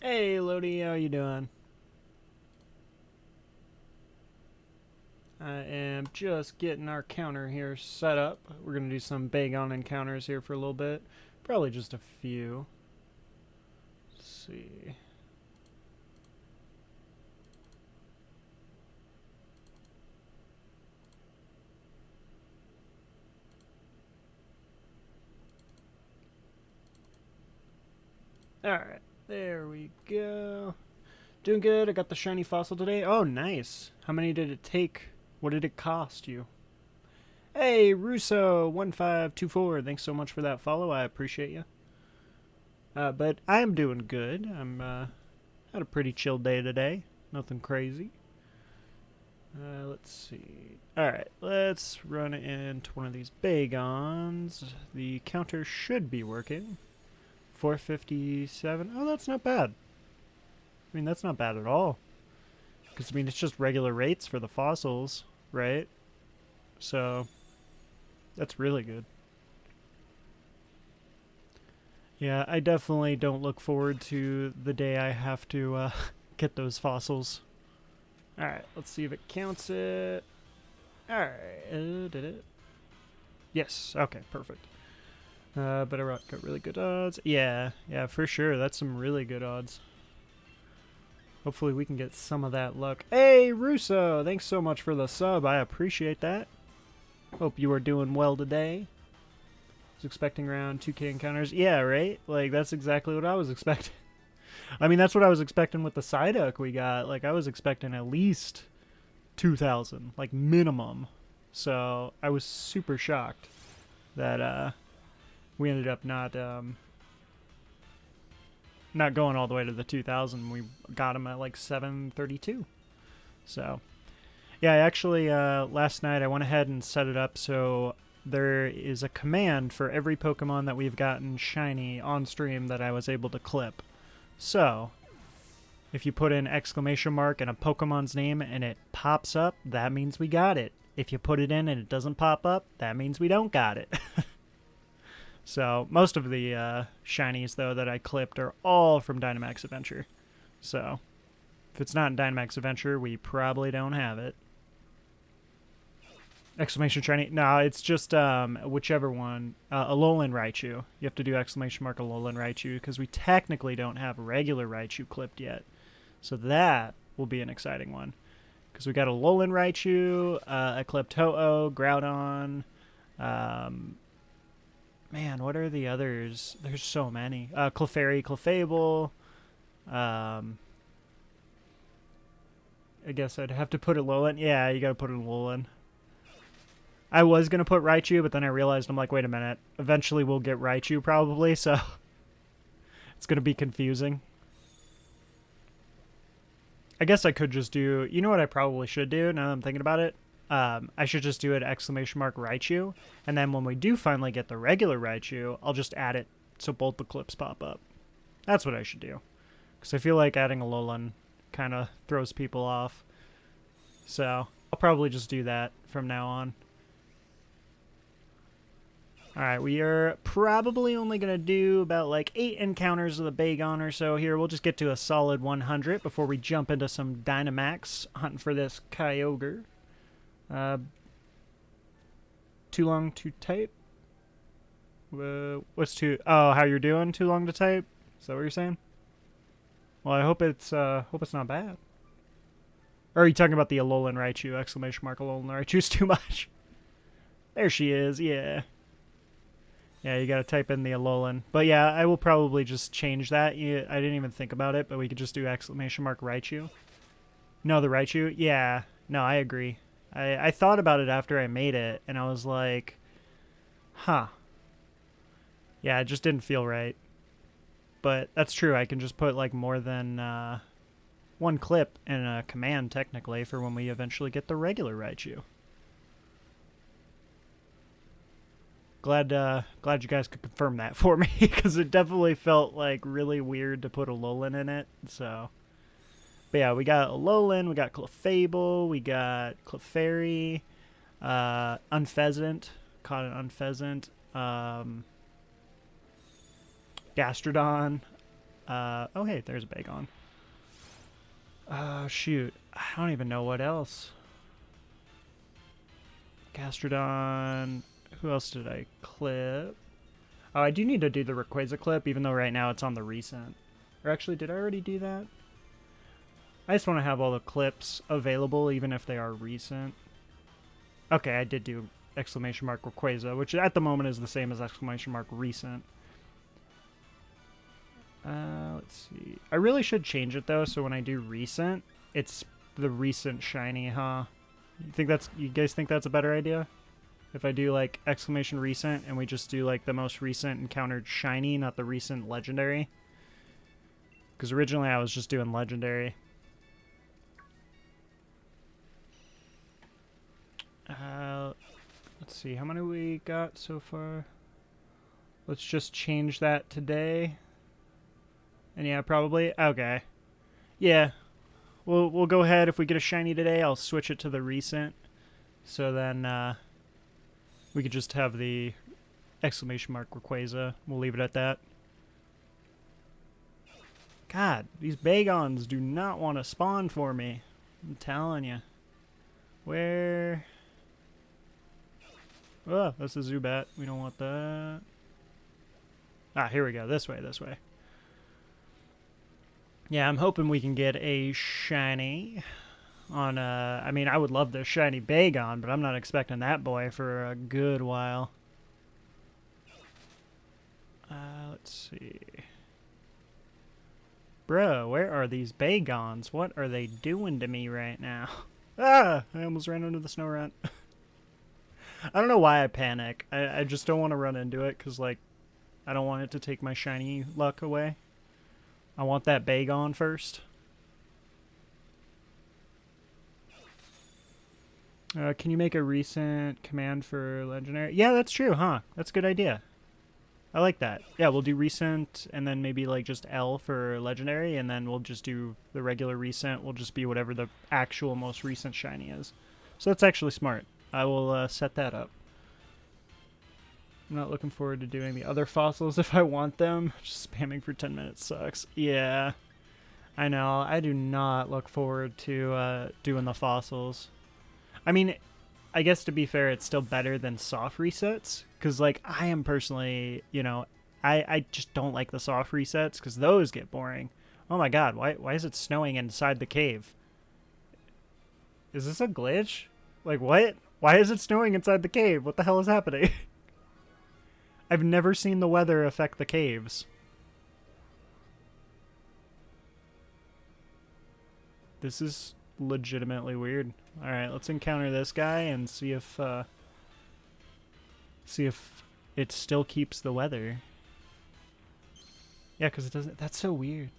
Hey, Lodi, how you doing? I am just getting our counter here set up. We're going to do some Bagon encounters here for a little bit. Probably just a few. Let's see. Alright, there we go. Doing good. I got the shiny fossil today. Oh, nice. How many did it take? What did it cost you? Hey, Russo1524. Thanks so much for that follow. I appreciate you. But I'm doing good. Had a pretty chill day today. Nothing crazy. Let's see. Alright, let's run into one of these Bagons. The counter should be working. 457. Oh, that's not bad. I mean, that's not bad at all. Because, I mean, it's just regular rates for the fossils, right? So, that's really good. Yeah, I definitely don't look forward to the day I have to get those fossils. Alright, let's see if it counts it. Alright, did it? Yes, okay, perfect. But I got really good odds. Yeah, for sure. That's some really good odds. Hopefully we can get some of that luck. Hey, Russo! Thanks so much for the sub. I appreciate that. Hope you are doing well today. I was expecting around 2K encounters. Yeah, right? Like, that's exactly what I was expecting. I mean, that's what I was expecting with the Psyduck we got. Like, I was expecting at least 2,000. Like, minimum. So, I was super shocked that, we ended up not going all the way to the 2,000. We got him at like 732. So, yeah, actually, last night I went ahead and set it up so there is a command for every Pokemon that we've gotten shiny on stream that I was able to clip. So, if you put in exclamation mark and a Pokemon's name and it pops up, that means we got it. If you put it in and it doesn't pop up, that means we don't got it. So, most of the shinies, though, that I clipped are all from Dynamax Adventure. So, if it's not in Dynamax Adventure, we probably don't have it. Exclamation shiny? No, it's just whichever one. Alolan Raichu. You have to do exclamation mark Alolan Raichu, because we technically don't have regular Raichu clipped yet. So that will be an exciting one. Because we got Alolan Raichu, I clipped Ho-Oh, Groudon, man, what are the others? There's so many. Clefairy, Clefable. I guess I'd have to put Alolan. Yeah, you gotta put Alolan. I was gonna put Raichu, but then I realized I'm like, wait a minute. Eventually we'll get Raichu probably, so it's gonna be confusing. I guess I could just do. You know what I probably should do now that I'm thinking about it? I should just do it exclamation mark Raichu, and then when we do finally get the regular Raichu, I'll just add it so both the clips pop up. That's what I should do. Because I feel like adding a Alolan kind of throws people off. So, I'll probably just do that from now on. Alright, we are probably only going to do about like 8 encounters of the Bagon or so here. We'll just get to a solid 100 before we jump into some Dynamax hunting for this Kyogre. Too long to type? What's too... Oh, how you're doing? Too long to type? Is that what you're saying? Well, I hope it's not bad. Or are you talking about the Alolan Raichu? Exclamation mark Alolan Raichu's too much. There she is, yeah. Yeah, you gotta type in the Alolan. But yeah, I will probably just change that. Yeah, I didn't even think about it, but we could just do exclamation mark Raichu. No, the Raichu? Yeah. No, I agree. I thought about it after I made it, and I was like, huh. Yeah, it just didn't feel right. But that's true. I can just put like more than one clip in a command, technically, for when we eventually get the regular Raichu. Glad you guys could confirm that for me, because it definitely felt like really weird to put a Alolan in it. So, but yeah, we got Alolan, we got Clefable, we got Clefairy, Unpheasant, caught an Unpheasant, Gastrodon. Oh, hey, there's a Bagon. Shoot. I don't even know what else. Gastrodon. Who else did I clip? Oh, I do need to do the Rayquaza clip, even though right now it's on the recent. Or actually, did I already do that? I just want to have all the clips available, even if they are recent. Okay, I did do exclamation mark Rayquaza, which at the moment is the same as exclamation mark recent. Let's see. I really should change it though, so when I do recent, it's the recent shiny, huh? You guys think that's a better idea? If I do like exclamation recent and we just do like the most recent encountered shiny, not the recent legendary? Because originally I was just doing legendary. Let's see, how many we got so far? Let's just change that today. And yeah, probably. Okay. Yeah. We'll go ahead. If we get a shiny today, I'll switch it to the recent. So then we could just have the exclamation mark Rayquaza. We'll leave it at that. God, these Bagons do not want to spawn for me. I'm telling you. Where? Oh, that's a Zubat. We don't want that. Ah, here we go. This way, this way. Yeah, I'm hoping we can get a shiny on, I mean, I would love the shiny Bagon, but I'm not expecting that boy for a good while. Let's see. Bro, where are these Bagons? What are they doing to me right now? Ah! I almost ran into the snow rat. I don't know why I panic. I just don't want to run into it, because, like, I don't want it to take my shiny luck away. I want that Bagon first. Can you make a recent command for legendary? Yeah, that's true, huh? That's a good idea. I like that. Yeah, we'll do recent and then maybe like just L for legendary, and then we'll just do the regular recent. Will just be whatever the actual most recent shiny is. So that's actually smart. I will set that up. I'm not looking forward to doing the other fossils if I want them. Just spamming for 10 minutes sucks. Yeah, I know. I do not look forward to doing the fossils. I mean, I guess to be fair, it's still better than soft resets. Because, like, I am personally, you know, I just don't like the soft resets because those get boring. Oh my god, why is it snowing inside the cave? Is this a glitch? Like, what? Why is it snowing inside the cave? What the hell is happening? I've never seen the weather affect the caves. This is legitimately weird. Alright, let's encounter this guy and see if it still keeps the weather. Yeah, because it doesn't. That's so weird.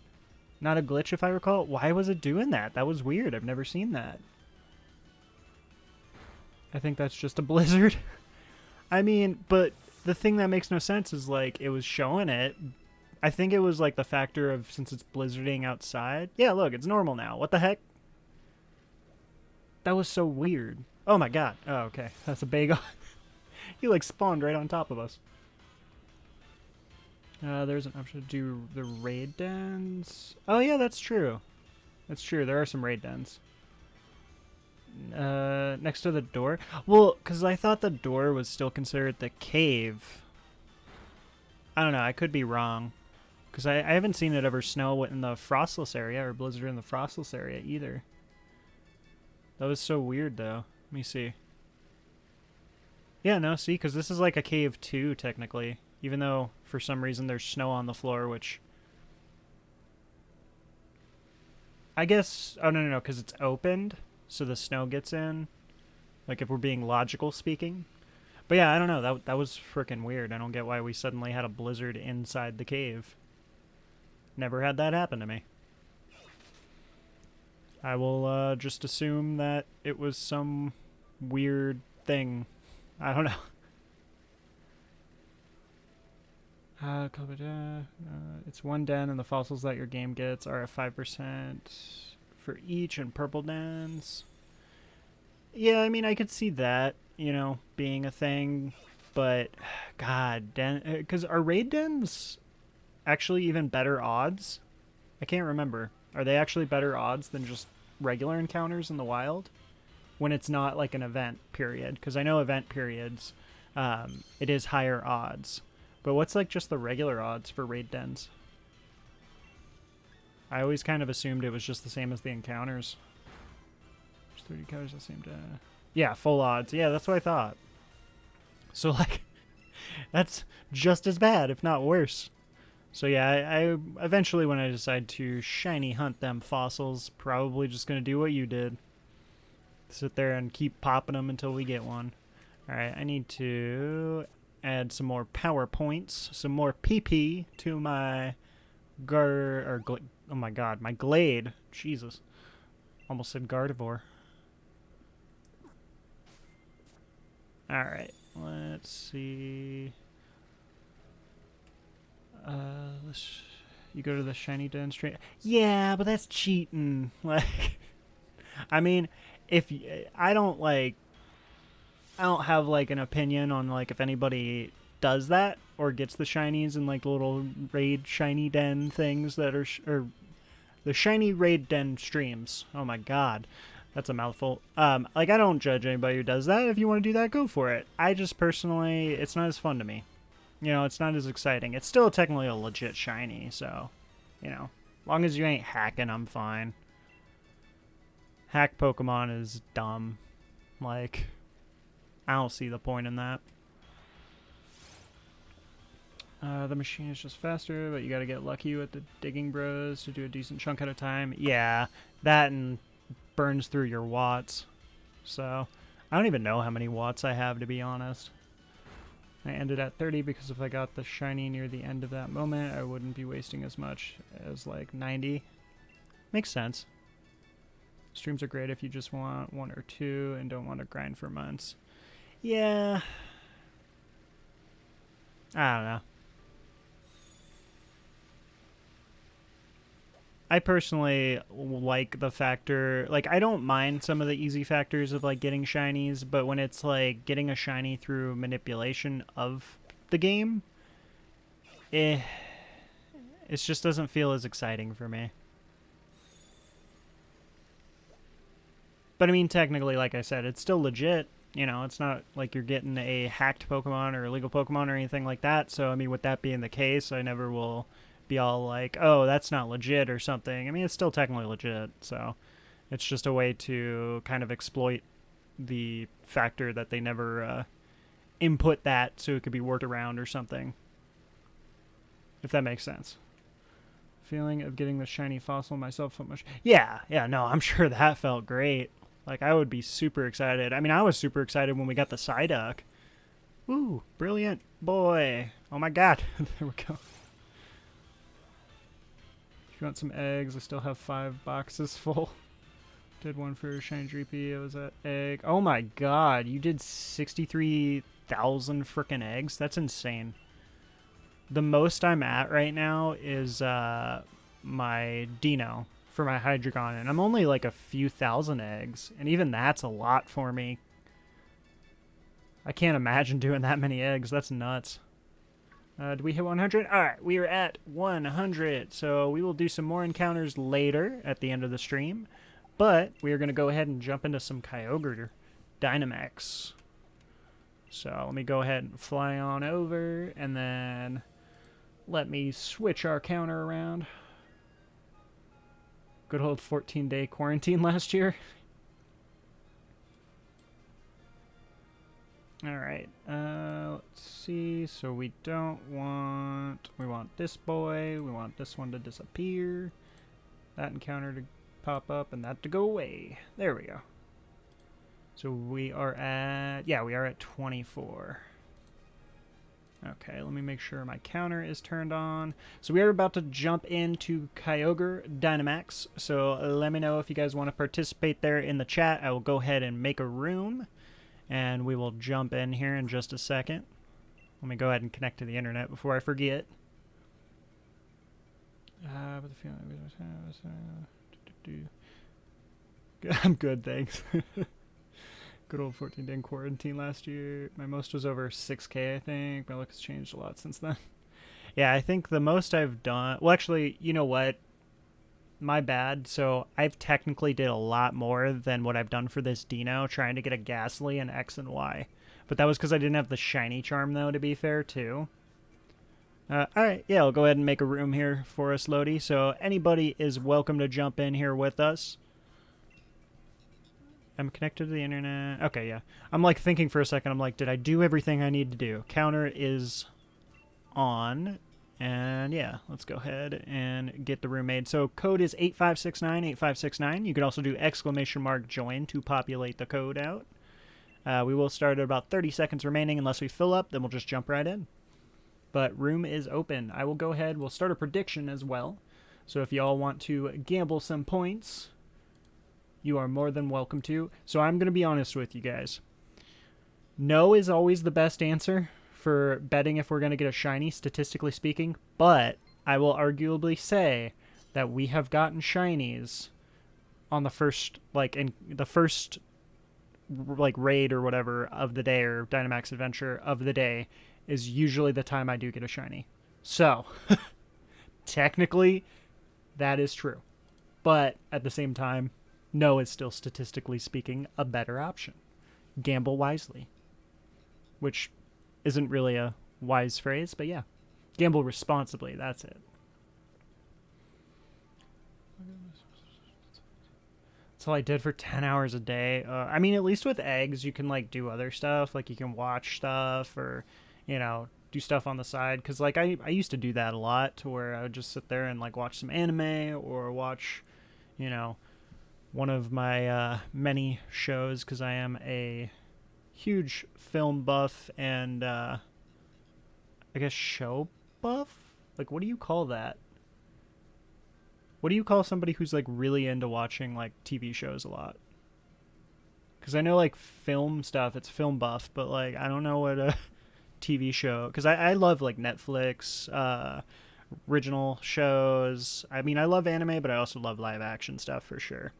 Not a glitch if I recall. Why was it doing that? That was weird. I've never seen that. I think that's just a blizzard. I mean, but the thing that makes no sense is, like, it was showing it. I think it was, like, the factor of since it's blizzarding outside. Yeah, look, it's normal now. What the heck? That was so weird. Oh my god. Oh, okay. That's a Bagon. He, like, spawned right on top of us. There's an option to do the raid dens. Oh, yeah, that's true. That's true. There are some raid dens. Next to the door? Well, because I thought the door was still considered the cave. I don't know. I could be wrong. Because I haven't seen it ever snow in the frostless area or blizzard in the frostless area either. That was so weird, though. Let me see. Yeah, no, see? Because this is like a cave too, technically. Even though, for some reason, there's snow on the floor, which... I guess... Oh, no, because it's opened, so the snow gets in. Like, if we're being logical speaking. But yeah, I don't know. That was freaking weird. I don't get why we suddenly had a blizzard inside the cave. Never had that happen to me. I will just assume that it was some weird thing. I don't know. It's one den, and the fossils that your game gets are at 5% for each, and purple dens. Yeah, I mean, I could see that, you know, being a thing, but god, because are raid dens? actually even better odds? I can't remember. Are they actually better odds than just regular encounters in the wild when it's not like an event period? Because I know event periods, it is higher odds. But what's like just the regular odds for raid dens? I always kind of assumed it was just the same as the encounters. Just 30 encounters at the same time. Yeah, full odds. Yeah, that's what I thought. So like, that's just as bad, if not worse. So yeah, I eventually, when I decide to shiny hunt them fossils, probably just gonna do what you did. Sit there and keep popping them until we get one. Alright, I need to add some more power points, some more PP to my oh my god, my Glade. Jesus. Almost said Gardevoir. Alright, let's see. You go to the shiny den straight. Yeah, but that's cheating. Like, I mean, if I don't have like an opinion on like if anybody does that or gets the shinies in like little raid shiny den things that are or the shiny raid den streams. Oh my god, that's a mouthful. Like I don't judge anybody who does that. If you want to do that, go for it. I just personally, it's not as fun to me. You know, it's not as exciting. It's still technically a legit shiny, so, you know, as long as you ain't hacking, I'm fine. Hack Pokemon is dumb. Like, I don't see the point in that. The machine is just faster, but you gotta get lucky with the digging bros to do a decent chunk at a time. Yeah, that and burns through your watts. So, I don't even know how many watts I have, to be honest. I ended at 30 because if I got the shiny near the end of that moment, I wouldn't be wasting as much as like 90. Makes sense. Streams are great if you just want one or two and don't want to grind for months. Yeah. I don't know. I personally like the factor, like I don't mind some of the easy factors of like getting shinies, but when it's like getting a shiny through manipulation of the game, it just doesn't feel as exciting for me. But I mean, technically, like I said, it's still legit. You know, it's not like you're getting a hacked Pokemon or illegal Pokemon or anything like that. So, I mean, with that being the case, I never will be all like, oh, that's not legit or something. I mean, it's still technically legit. So, it's just a way to kind of exploit the factor that they never input that so it could be worked around or something. If that makes sense. Feeling of getting the shiny fossil myself so much. Yeah, no, I'm sure that felt great. Like, I would be super excited. I mean, I was super excited when we got the Psyduck. Ooh, brilliant boy. Oh my god. There we go. If you want some eggs, I still have 5 boxes full. Did one for Shiny Dreepy. It was that egg. Oh my god, you did 63,000 frickin' eggs? That's insane. The most I'm at right now is my Dino for my Hydreigon, and I'm only like a few thousand eggs, and even that's a lot for me. I can't imagine doing that many eggs. That's nuts. Did we hit 100? Alright, we are at 100, so we will do some more encounters later at the end of the stream, but we are going to go ahead and jump into some Kyogre Dynamax. So let me go ahead and fly on over, and then let me switch our counter around. Good old 14-day quarantine last year. Alright, let's see. So we want this boy. We want this one to disappear. That encounter to pop up and that to go away. There we go. So we are at 24. Okay, let me make sure my counter is turned on. So we are about to jump into Kyogre Dynamax. So let me know if you guys want to participate there in the chat. I will go ahead and make a room, and we will jump in here in just a second. Let me go ahead and connect to the internet before I forget. I'm good, thanks. Good old 14-day quarantine last year. My most was over 6K, I think. My luck has changed a lot since then. Yeah, I think the most I've done... Well, actually, you know what? My bad. So I've technically did a lot more than what I've done for this Dino, trying to get a Ghastly in X and Y. But that was because I didn't have the shiny charm, though, to be fair, too. Alright, yeah, I'll go ahead and make a room here for us, Lodi. So anybody is welcome to jump in here with us. I'm connected to the internet. Okay, yeah. I'm like thinking for a second. I'm like, did I do everything I need to do? Counter is on. And yeah, let's go ahead and get the room made. So code is 8569, 8569. You could also do !join to populate the code out. We will start at about 30 seconds remaining unless we fill up, then we'll just jump right in. But room is open. I will go ahead. We'll start a prediction as well. So if y'all want to gamble some points, you are more than welcome to. So I'm going to be honest with you guys. No is always the best answer for betting if we're going to get a shiny, statistically speaking. But I will arguably say that we have gotten shinies on the first, like, in the first, like, raid or whatever of the day, or Dynamax adventure of the day, is usually the time I do get a shiny. So, technically, that is true. But, at the same time, no is still, statistically speaking, a better option. Gamble wisely. Which isn't really a wise phrase, but yeah. Gamble responsibly, that's it. That's all I did for 10 hours a day. I mean, at least with eggs, you can, like, do other stuff. Like, you can watch stuff, or... you know, do stuff on the side. Because, like, I used to do that a lot, to where I would just sit there and, like, watch some anime, or watch, you know, one of my many shows, because I am a huge film buff and, I guess, show buff? Like, what do you call that? What do you call somebody who's, like, really into watching, like, TV shows a lot? Because I know, like, film stuff, it's film buff, but, like, I don't know what a... TV show, because I love, like, Netflix original shows. I mean, I love anime, but I also love live action stuff for sure.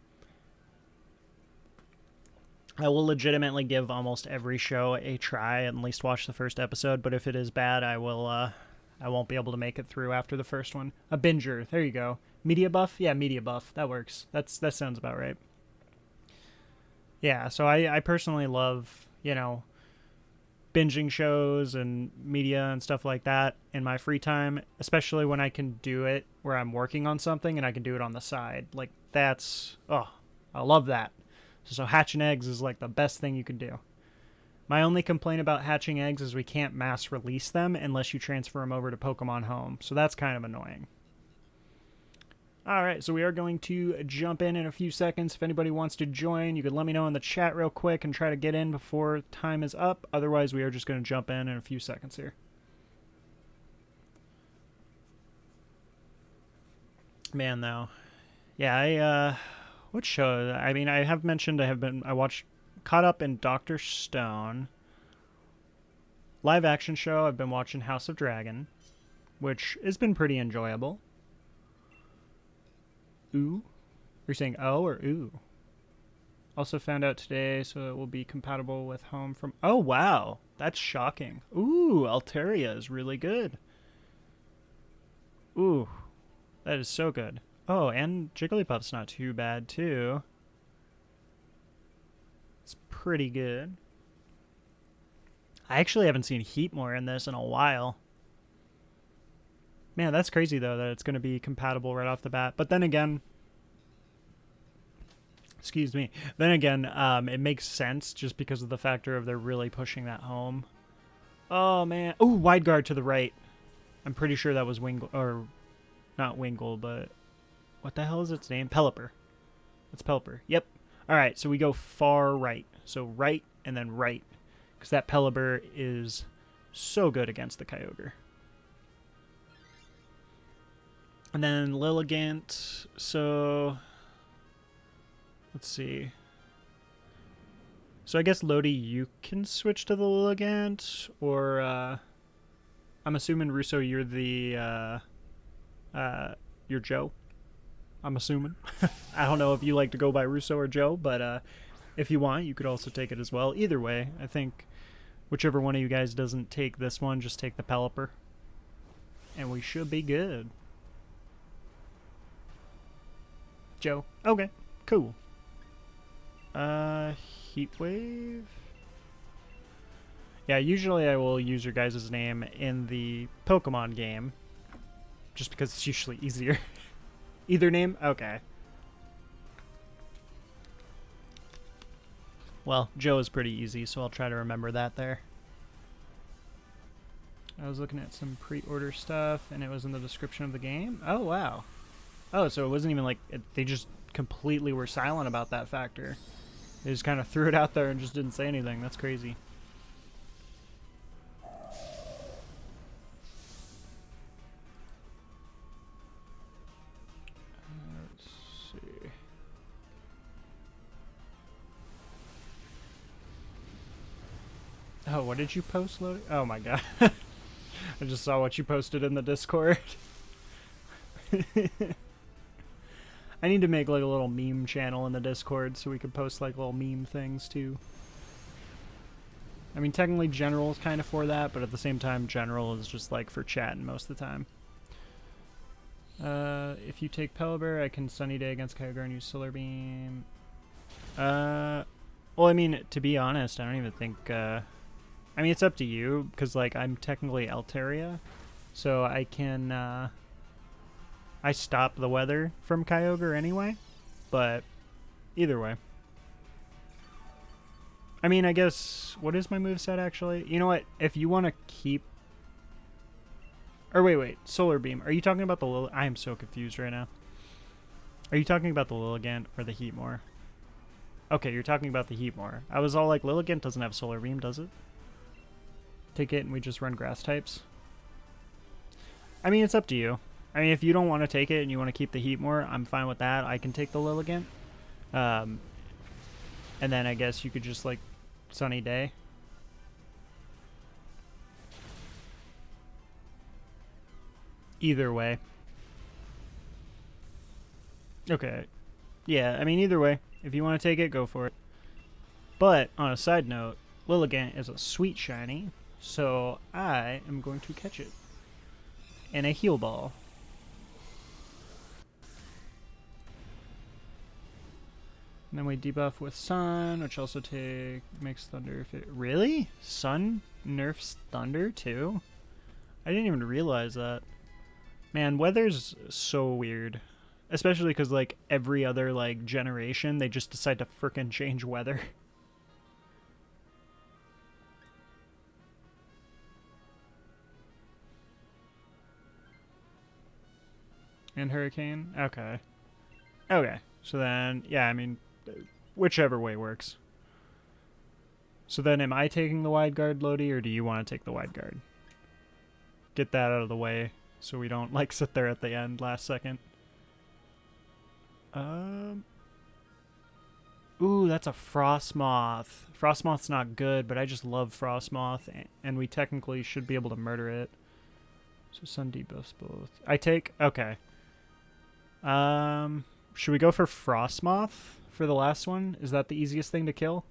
I will legitimately give almost every show a try and at least watch the first episode, but if it is bad, I won't be able to make it through after the first one. A binger, there you go. Media buff? Yeah, media buff. That works. That sounds about right. Yeah, so I personally love, you know, binging shows and media and stuff like that in my free time, especially when I can do it where I'm working on something and I can do it on the side. Like, that's, oh, I love that. So hatching eggs is like the best thing you can do. My only complaint about hatching eggs is we can't mass release them unless you transfer them over to Pokemon Home. So that's kind of annoying. Alright, so we are going to jump in a few seconds. If anybody wants to join, you could let me know in the chat real quick and try to get in before time is up. Otherwise, we are just going to jump in a few seconds here. Man, though. Yeah, what show? I mean, I have mentioned caught up in Dr. Stone. Live action show, I've been watching House of Dragon, which has been pretty enjoyable. Ooh? You're saying oh or ooh? Also found out today, so it will be compatible with Home from... Oh, wow. That's shocking. Ooh, Altaria is really good. Ooh, that is so good. Oh, and Jigglypuff's not too bad, too. It's pretty good. I actually haven't seen Heatmore in this in a while. Man, that's crazy, though, that it's going to be compatible right off the bat. But then again... Excuse me. Then again, it makes sense just because of the factor of they're really pushing that home. Oh, man. Ooh, wide guard to the right. I'm pretty sure that was Wingle... Or, not Wingle, but... What the hell is its name? Pelipper. It's Pelipper. Yep. Alright, so we go far right. So right and then right. Because that Pelipper is so good against the Kyogre. And then Lilligant, so let's see. So I guess Lodi, you can switch to the Lilligant, or I'm assuming Russo, you're the you're Joe. I'm assuming. I don't know if you like to go by Russo or Joe, but if you want, you could also take it as well. Either way, I think whichever one of you guys doesn't take this one, just take the Pelipper. and we should be good. Joe. Okay, cool. Heat wave. Yeah, usually I will use your guys' name in the Pokemon game, just because it's usually easier. Either name? Okay. Well, Joe is pretty easy, so I'll try to remember that there. I was looking at some pre-order stuff, and it was in the description of the game. Oh, wow. Oh, so it wasn't even like... they just completely were silent about that factor. They just kind of threw it out there and just didn't say anything. That's crazy. Let's see. Oh, what did you post, Lodi? Oh my god. I just saw what you posted in the Discord. I need to make like a little meme channel in the Discord so we could post like little meme things too. I mean, technically general is kind of for that, but at the same time general is just like for chatting most of the time. If you take Pelipper, I can Sunny Day against Kyogre and use Solar Beam. Well, I mean, to be honest, I don't even think... I mean, it's up to you, because, like, I'm technically Altaria, so I can, I stop the weather from Kyogre anyway, but either way. I mean, I guess, what is my moveset, actually? You know what, if you want to keep... Or wait, Solar Beam. Are you talking about the Lil... I am so confused right now. Are you talking about the Lilligant or the Heatmore? Okay, you're talking about the Heatmore. I was all like, Lilligant doesn't have Solar Beam, does it? Take it and we just run grass types. I mean, it's up to you. I mean, if you don't want to take it and you want to keep the Heatmore, I'm fine with that. I can take the Lilligant. And then I guess you could just, like, Sunny Day. Either way. Okay. Yeah, I mean, either way. If you want to take it, go for it. But, on a side note, Lilligant is a sweet shiny, so I am going to catch it in a heal ball. And then we debuff with Sun, which also makes Thunder fit. Really? Sun nerfs Thunder too? I didn't even realize that. Man, weather's so weird. Especially because, like, every other, like, generation, they just decide to frickin' change weather. And Hurricane? Okay. Okay. So then, yeah, I mean, whichever way works. So then, am I taking the wide guard, Lodi, or do you want to take the wide guard? Get that out of the way so we don't, like, sit there at the end last second. Ooh, that's a Frostmoth. Frostmoth's not good, but I just love Frostmoth, and we technically should be able to murder it. So Sun debuffs both. I take... Okay. Should we go for Frostmoth for the last one? Is that the easiest thing to kill?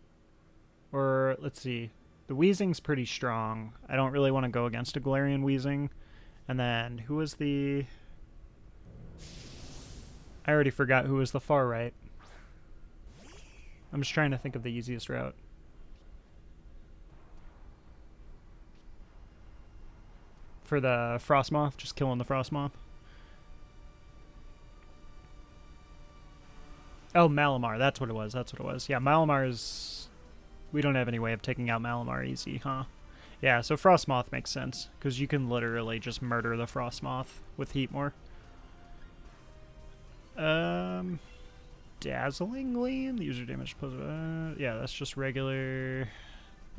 Or, let's see. The Weezing's pretty strong. I don't really want to go against a Galarian Weezing. And then, who was the... I already forgot who was the far right. I'm just trying to think of the easiest route. For the Frostmoth, just killing the Frostmoth. Oh, Malamar, that's what it was, that's what it was. Yeah, Malamar is... We don't have any way of taking out Malamar easy, huh? Yeah, so Frostmoth makes sense, because you can literally just murder the Frostmoth with Heatmore. Dazzling Gleam? The user damage... yeah, that's just regular...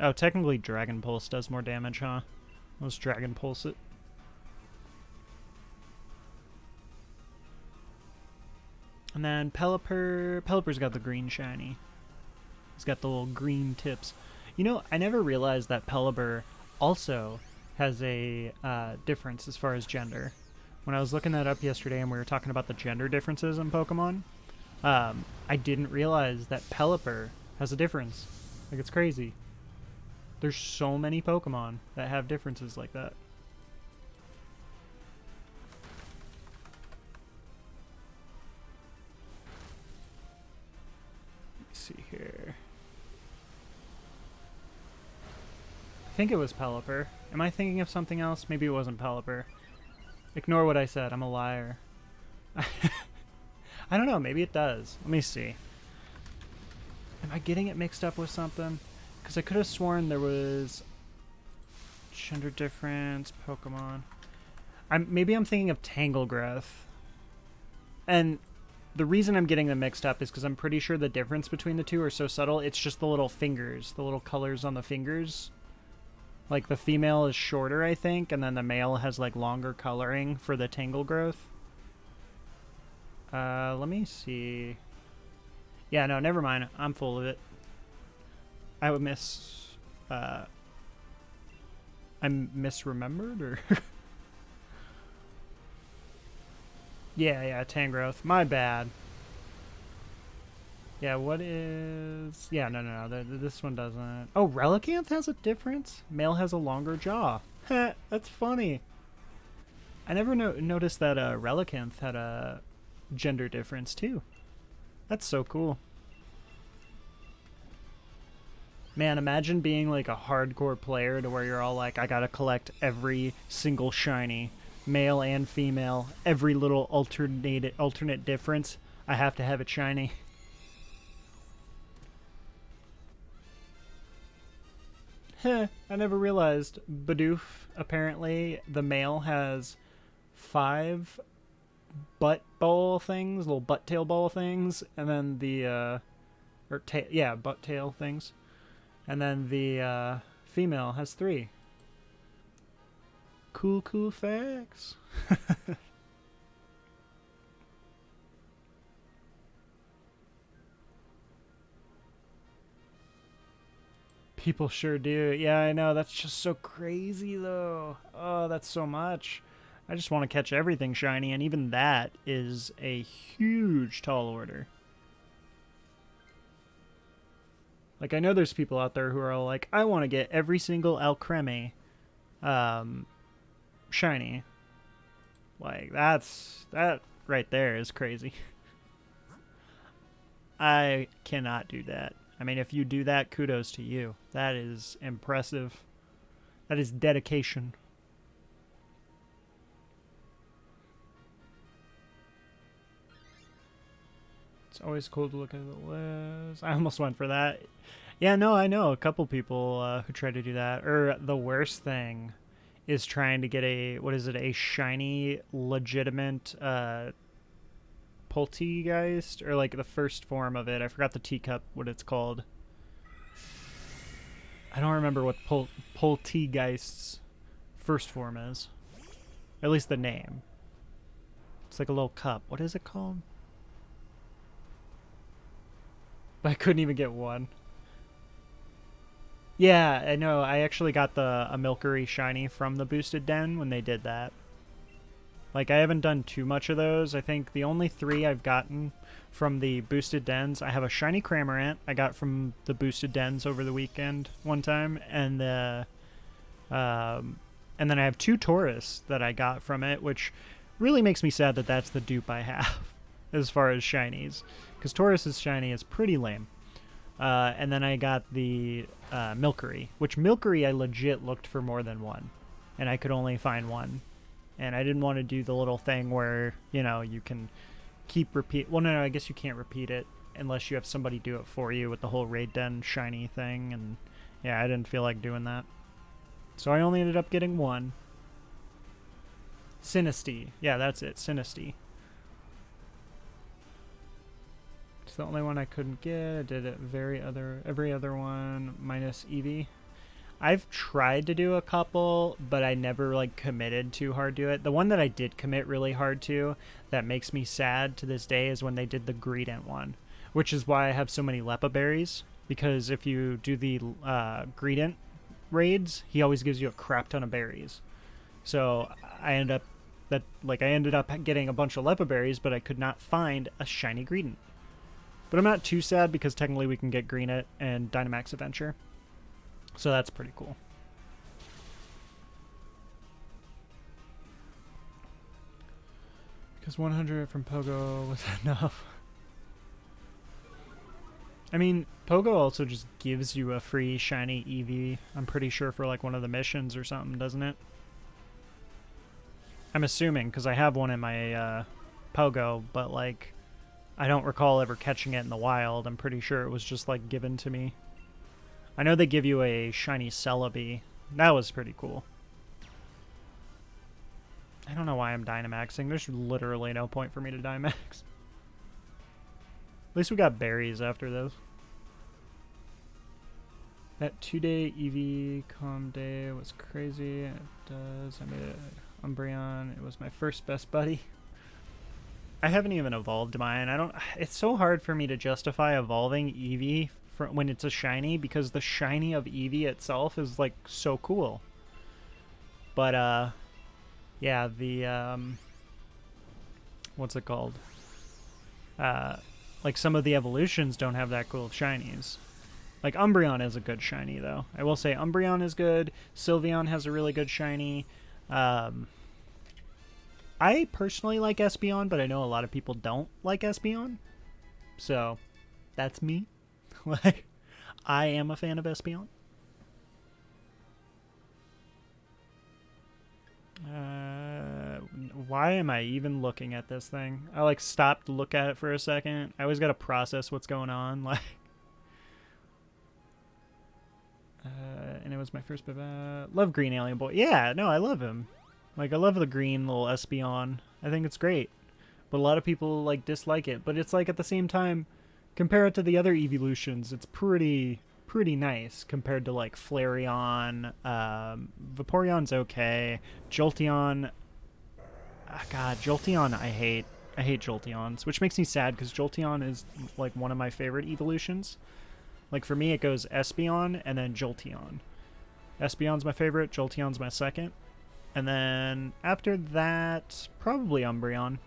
Oh, technically Dragon Pulse does more damage, huh? Let's Dragon Pulse it. And then Pelipper... Pelipper's got the green shiny. He's got the little green tips. You know, I never realized that Pelipper also has a difference as far as gender. When I was looking that up yesterday and we were talking about the gender differences in Pokemon, I didn't realize that Pelipper has a difference. Like, it's crazy. There's so many Pokemon that have differences like that. think it was Pelipper. Am I thinking of something else? Maybe it wasn't Pelipper. Ignore what I said. I'm a liar. I don't know. Maybe it does. Let me see. Am I getting it mixed up with something? Because I could have sworn there was gender difference, Pokemon. Maybe I'm thinking of Tanglegrowth. And the reason I'm getting them mixed up is because I'm pretty sure the difference between the two are so subtle. It's just the little fingers, the little colors on the fingers. Like the female is shorter, I think, and then the male has like longer coloring for the Tanglegrowth. Let me see. Yeah, no, never mind. I'm full of it. I would I'm misremembered, or? yeah, Tangrowth. My bad. Yeah, what is... Yeah, no. This one doesn't. Oh, Relicanth has a difference? Male has a longer jaw. Heh, that's funny. I never noticed that Relicanth had a gender difference, too. That's so cool. Man, imagine being like a hardcore player to where you're all like, I gotta collect every single shiny, male and female, every little alternate difference. I have to have it shiny. Heh, I never realized. Bidoof, apparently, the male has 5 butt ball things, little butt tail ball things, and then the, butt tail things. And then the female has 3. Cool facts. People sure do. Yeah, I know. That's just so crazy, though. Oh, that's so much. I just want to catch everything shiny, and even that is a huge tall order. Like, I know there's people out there who are all like, I want to get every single Alcremie shiny. Like, that right there is crazy. I cannot do that. I mean, if you do that, kudos to you. That is impressive. That is dedication. It's always cool to look at the list. I almost went for that. Yeah, no, I know a couple people who try to do that. Or the worst thing is trying to get a shiny, legitimate Poltegeist, or like the first form of it. I forgot the teacup, what it's called. I don't remember what Poltegeist's first form is. At least the name. It's like a little cup. What is it called? But I couldn't even get one. Yeah, I know. I actually got a Milcery shiny from the boosted den when they did that. Like, I haven't done too much of those. I think the only 3 I've gotten from the boosted dens, I have a shiny Cramorant I got from the boosted dens over the weekend one time, and then I have 2 Taurus that I got from it, which really makes me sad that that's the dupe I have as far as shinies, because Taurus's shiny is pretty lame. And then I got the Milcery, which Milcery I legit looked for more than one, and I could only find one. And I didn't want to do the little thing where, you know, you can keep repeat. Well, no, I guess you can't repeat it unless you have somebody do it for you with the whole raid den shiny thing. And yeah, I didn't feel like doing that. So I only ended up getting one. Sinistea. Yeah, that's it. Sinistea. It's the only one I couldn't get. I did it every other one minus Eevee. I've tried to do a couple, but I never like committed too hard to it. The one that I did commit really hard to that makes me sad to this day is when they did the Greedent one, which is why I have so many Lepa berries, because if you do the Greedent raids, he always gives you a crap ton of berries. So I ended up getting a bunch of Lepa berries, but I could not find a shiny Greedent. But I'm not too sad because technically we can get Greedent and Dynamax Adventure. So that's pretty cool. Because 100 from Pogo was enough. I mean, Pogo also just gives you a free shiny Eevee, I'm pretty sure, for like one of the missions or something, doesn't it? I'm assuming, because I have one in my Pogo, but like, I don't recall ever catching it in the wild. I'm pretty sure it was just like given to me. I know they give you a shiny Celebi. That was pretty cool. I don't know why I'm Dynamaxing. There's literally no point for me to Dynamax. At least we got berries after those. That 2-day EV calm day was crazy. It does. I made it Umbreon. It was my first best buddy. I haven't even evolved mine. I don't. It's so hard for me to justify evolving Eevee when it's a shiny, because the shiny of Eevee itself is like so cool. But yeah, the what's it called? Like some of the evolutions don't have that cool of shinies. Like Umbreon is a good shiny though. I will say Umbreon is good. Sylveon has a really good shiny. I personally like Espeon, but I know a lot of people don't like Espeon. So, that's me. Like, I am a fan of Espeon. Why am I even looking at this thing? I like stopped to look at it for a second. I always gotta process what's going on. Like, and it was my first. Love Green Alien Boy. Yeah, no, I love him. Like, I love the green little Espeon. I think it's great. But a lot of people, like, dislike it. But it's, like, at the same time, compare it to the other evolutions, it's pretty nice compared to, like, Flareon. Vaporeon's okay. Jolteon... God, Jolteon I hate. I hate Jolteons, which makes me sad, because Jolteon is, like, one of my favorite evolutions. Like, for me, it goes Espeon and then Jolteon. Espeon's my favorite, Jolteon's my second. And then after that, probably Umbreon.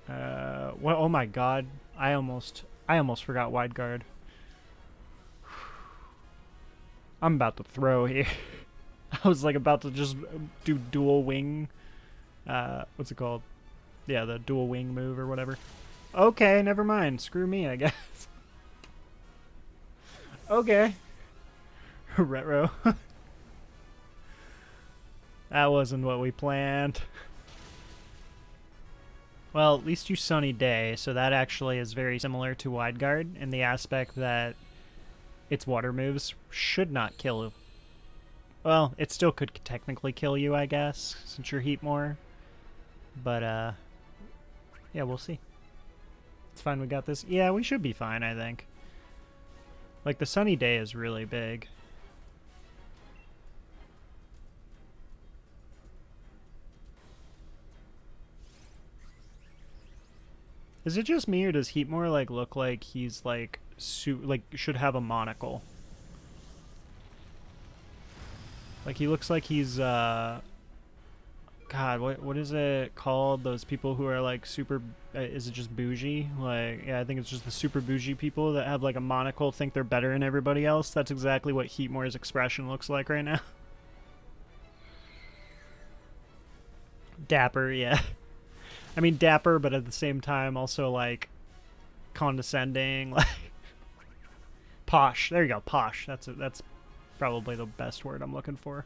Well, oh my god, I almost forgot Wide Guard. I'm about to throw here. I was like about to just do dual wing. What's it called? Yeah, the dual wing move or whatever. Okay, never mind. Screw me, I guess. Okay. Retro. That wasn't what we planned. Well, at least you Sunny Day, so that actually is very similar to Wide Guard in the aspect that its water moves should not kill you. Well, it still could technically kill you, I guess, since you're Heat more. But, yeah, we'll see. It's fine, we got this. Yeah, we should be fine, I think. Like, the Sunny Day is really big. Is it just me, or does Heatmore like look like he's like should have a monocle? Like he looks like he's God, what is it called? Those people who are like super is it just bougie? Like, yeah, I think it's just the super bougie people that have like a monocle, think they're better than everybody else. That's exactly what Heatmore's expression looks like right now. Dapper, yeah. I mean, dapper, but at the same time, also, like, condescending, like, posh. There you go, posh. That's probably the best word I'm looking for.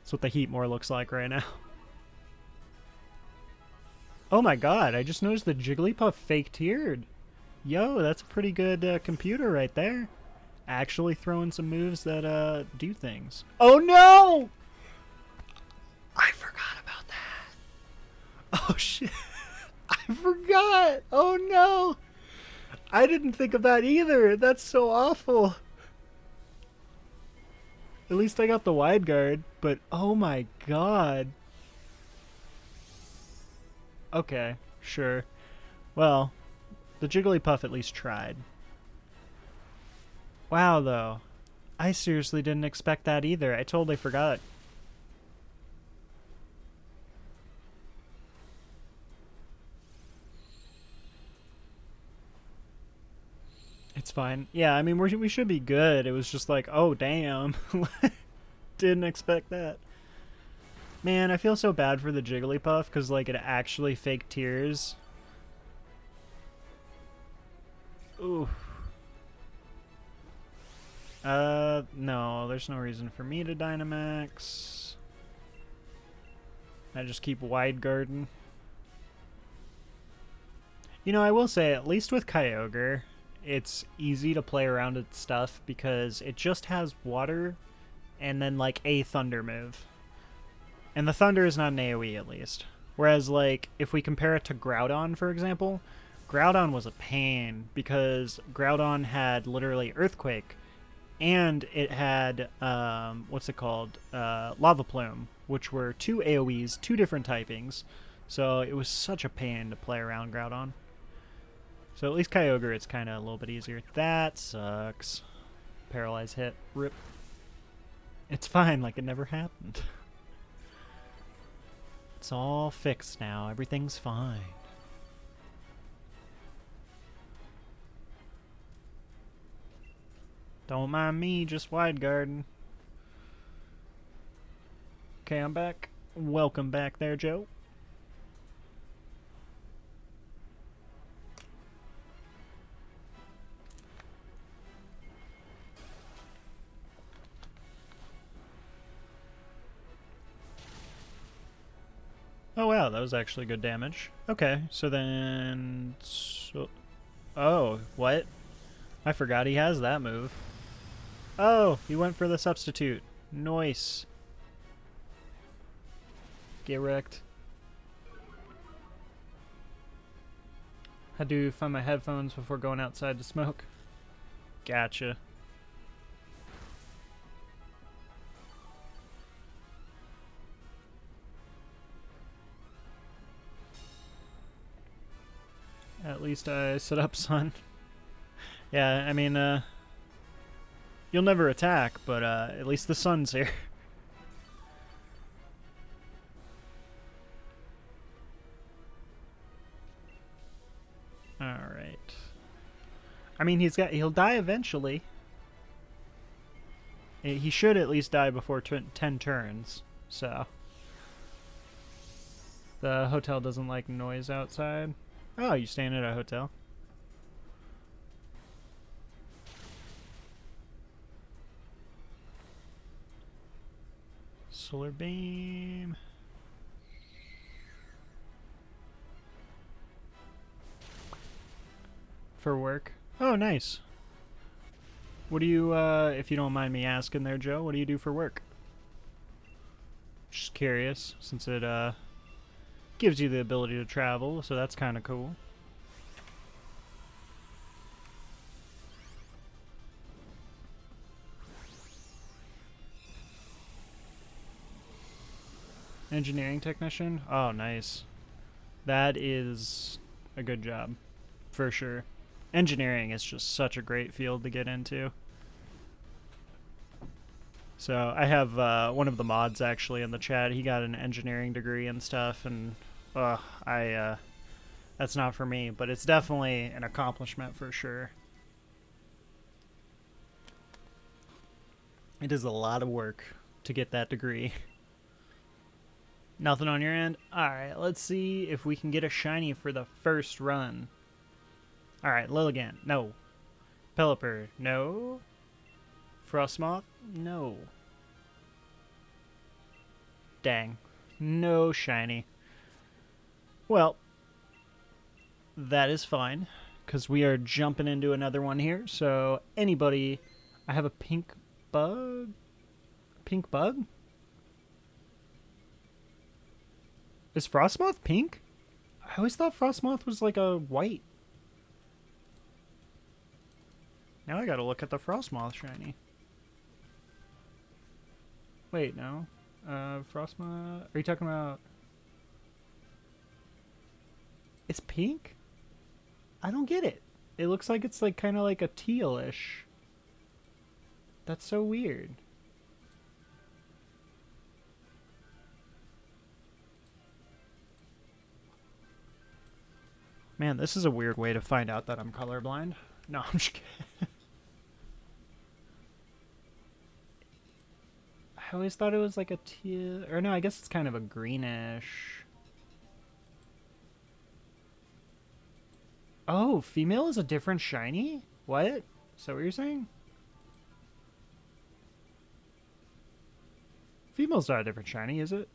That's what the Heatmore looks like right now. Oh my god, I just noticed the Jigglypuff fake-tiered. Yo, that's a pretty good computer right there. Actually throwing some moves that do things. Oh no! I forgot about that. Oh shit. I forgot. Oh no. I didn't think of that either. That's so awful. At least I got the Wide Guard, but oh my god. Okay, sure. Well, the Jigglypuff at least tried. Wow, though. I seriously didn't expect that either. I totally forgot. It's fine. Yeah, I mean, we should be good. It was just like, oh, damn. Didn't expect that. Man, I feel so bad for the Jigglypuff because, like, it actually faked tears. Ooh. No, there's no reason for me to Dynamax. I just keep wide garden. You know, I will say, at least with Kyogre, it's easy to play around with stuff because it just has water and then, like, a thunder move. And the thunder is not an AoE, at least. Whereas, like, if we compare it to Groudon, for example, Groudon was a pain because Groudon had literally Earthquake, and it had, what's it called? Lava Plume, which were two AoEs, two different typings. So it was such a pain to play around Groudon. So at least Kyogre, it's kind of a little bit easier. That sucks. Paralyze hit. Rip. It's fine, like it never happened. It's all fixed now. Everything's fine. Don't mind me, just wide garden. Okay, I'm back. Welcome back there, Joe. Oh wow, that was actually good damage. Okay, so then... Oh, what? I forgot he has that move. Oh, he went for the substitute. Nice. Get wrecked. Had to find my headphones before going outside to smoke. Gotcha. At least I set up, son. Yeah, I mean, you'll never attack, but at least the sun's here. Alright. I mean, he'll die eventually. He should at least die before 10 turns, so. The hotel doesn't like noise outside. Oh, you staying at a hotel? Solar beam. For work. Oh, nice. What do you, if you don't mind me asking there, Joe, what do you do for work? Just curious, since it, gives you the ability to travel, so that's kind of cool. Engineering technician? Oh, nice. That is a good job, for sure. Engineering is just such a great field to get into. So I have one of the mods actually in the chat. He got an engineering degree and stuff, and that's not for me, but it's definitely an accomplishment for sure. It is a lot of work to get that degree. Nothing on your end? Alright, let's see if we can get a shiny for the first run. Alright, Lilligant, no. Pelipper, no. Frostmoth, no. Dang. No shiny. Well, that is fine, because we are jumping into another one here. So, anybody... I have a pink bug? Pink bug? Is Frostmoth pink? I always thought Frostmoth was like a white. Now I gotta look at the Frostmoth shiny. Wait, no. Frostmoth... Are you talking about... It's pink? I don't get it. It looks like it's like kind of like a tealish. That's so weird. Man, this is a weird way to find out that I'm colorblind. No, I'm just kidding. I always thought it was like a teal... Or no, I guess it's kind of a greenish. Oh, female is a different shiny? What? Is that what you're saying? Female's not a different shiny, is it?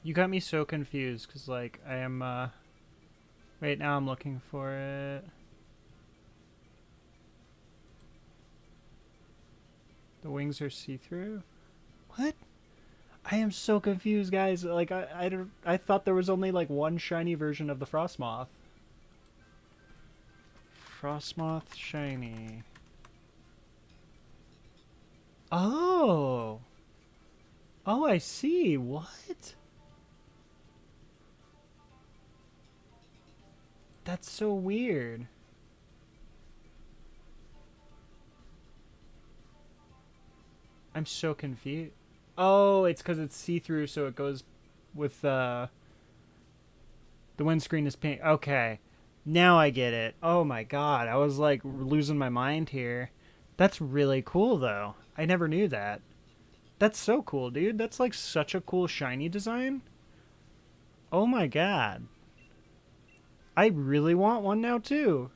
You got me so confused, because, like, I am, wait, now I'm looking for it. The wings are see-through? What? I am so confused, guys. Like, I thought there was only, like, one shiny version of the Frostmoth. Frostmoth shiny. Oh! Oh, I see. What? That's so weird. I'm so confused. Oh, it's because it's see-through, so it goes with the windscreen is pink. Okay, now I get it. Oh my god, I was like losing my mind here. That's really cool, though. I never knew that. That's so cool, dude. That's like such a cool shiny design. Oh my god. I really want one now, too.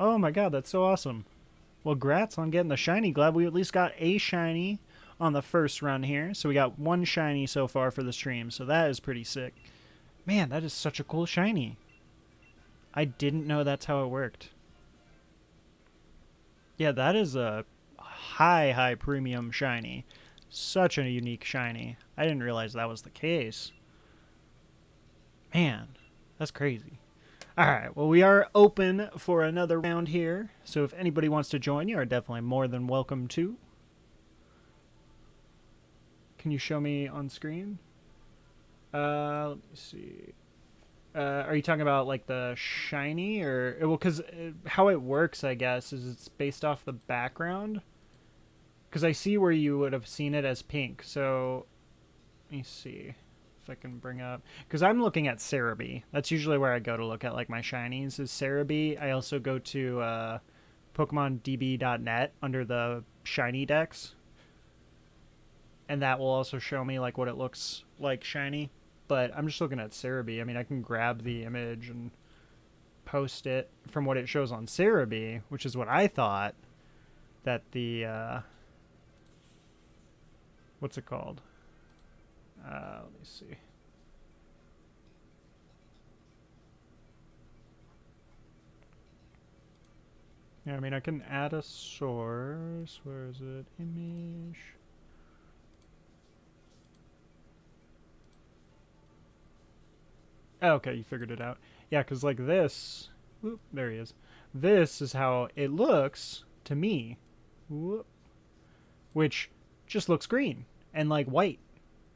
Oh my god, that's so awesome. Well, grats on getting the shiny. Glad we at least got a shiny on the first run here. So we got one shiny so far for the stream. So that is pretty sick. Man, that is such a cool shiny. I didn't know that's how it worked. Yeah, that is a high premium shiny. Such a unique shiny. I didn't realize that was the case. Man, that's crazy. Alright, well, we are open for another round here. So if anybody wants to join, you are definitely more than welcome to. Can you show me on screen? Let me see. Are you talking about like the shiny or well? Because how it works, I guess, is it's based off the background. Because I see where you would have seen it as pink. So let me see if I can bring up. Because I'm looking at Cerebi. That's usually where I go to look at like my shinies. Is Cerebi. I also go to PokemonDB.net under the shiny decks, and that will also show me like what it looks like shiny. But I'm just looking at Cerebi. I mean, I can grab the image and post it from what it shows on Cerebi, which is what I thought that the what's it called? Let me see. Yeah, I mean, I can add a source. Where is it? Image. Oh, okay, you figured it out. Yeah, because like this... Whoop, there he is. This is how it looks to me. Whoop, which just looks green and like white.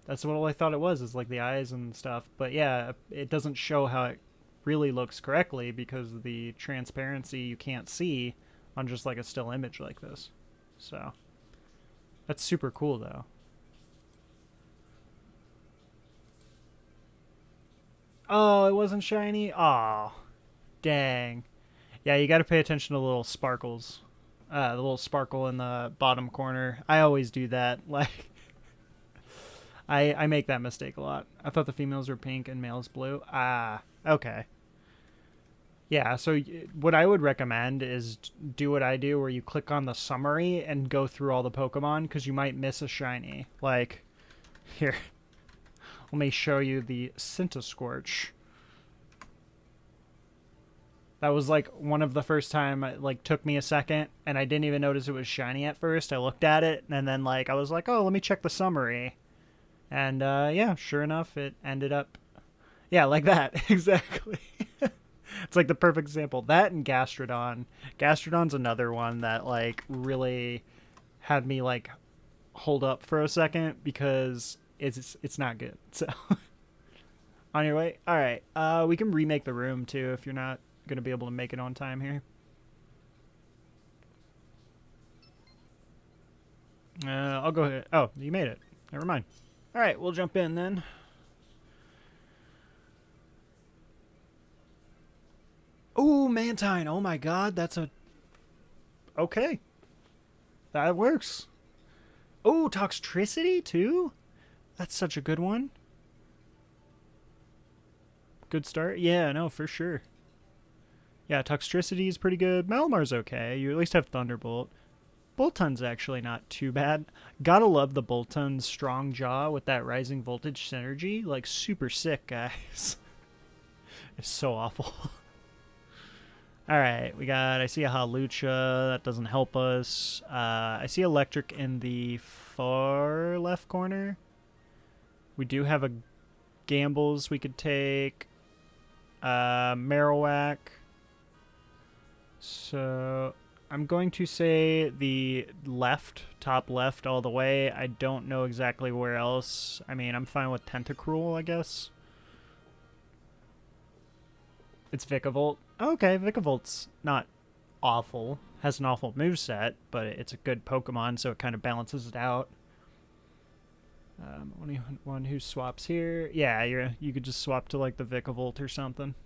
That's what I thought it was, is like the eyes and stuff. But yeah, it doesn't show how it really looks correctly because the transparency you can't see on just like a still image like this. So that's super cool though. Oh, it wasn't shiny? Oh, dang. Yeah, you got to pay attention to the little sparkles. The little sparkle in the bottom corner. I always do that. Like, I make that mistake a lot. I thought the females were pink and males blue. Ah, okay. Yeah, so what I would recommend is do what I do, where you click on the summary and go through all the Pokemon, because you might miss a shiny. Like, here, let me show you the Scintiscorch. That was like one of the first time it like took me a second, and I didn't even notice it was shiny at first. I looked at it, and then like I was like, oh, let me check the summary. And yeah, sure enough, it ended up, yeah, like that. Exactly. It's like the perfect example. That and Gastrodon. Gastrodon's another one that like really had me like hold up for a second because it's not good. So on your way. All right. We can remake the room too if you're not gonna be able to make it on time here. I'll go ahead. Oh, you made it. Never mind. All right, we'll jump in then. Mantine. Oh my god, that's a... Okay. That works. Oh, Toxtricity too? That's such a good one. Good start. Yeah, no, for sure. Yeah, Toxtricity is pretty good. Malamar's okay. You at least have Thunderbolt. Boltun's actually not too bad. Gotta love the Boltun's strong jaw with that rising voltage synergy. Like, super sick, guys. It's so awful. Alright, we got... I see a Hawlucha. That doesn't help us. I see Electric in the far left corner. We do have a Gambles we could take. Marowak. So... I'm going to say the left, top left all the way. I don't know exactly where else. I mean, I'm fine with Tentacruel, I guess. It's Vikavolt. Okay, Vikavolt's not awful. Has an awful moveset, but it's a good Pokemon, so it kind of balances it out. Only one who swaps here. Yeah, you could just swap to like the Vikavolt or something.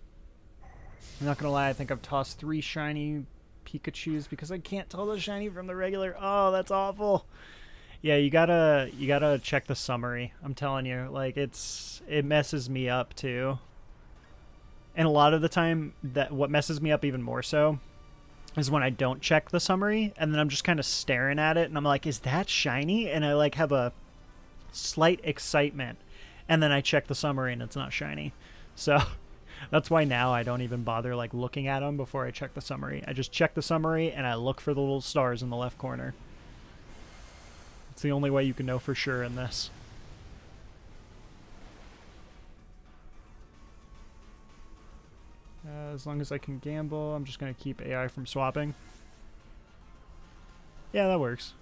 I'm not gonna lie, I think I've tossed 3 shiny Pikachus because I can't tell the shiny from the regular. Oh, that's awful. Yeah, you gotta check the summary. I'm telling you, like it messes me up too. And a lot of the time, that what messes me up even more so is when I don't check the summary and then I'm just kind of staring at it and I'm like, is that shiny? And I like have a slight excitement and then I check the summary and it's not shiny. So that's why now I don't even bother like looking at them before I check the summary. I just check the summary and I look for the little stars in the left corner. It's the only way you can know for sure in this. As long as I can gamble, I'm just going to keep AI from swapping. Yeah, that works.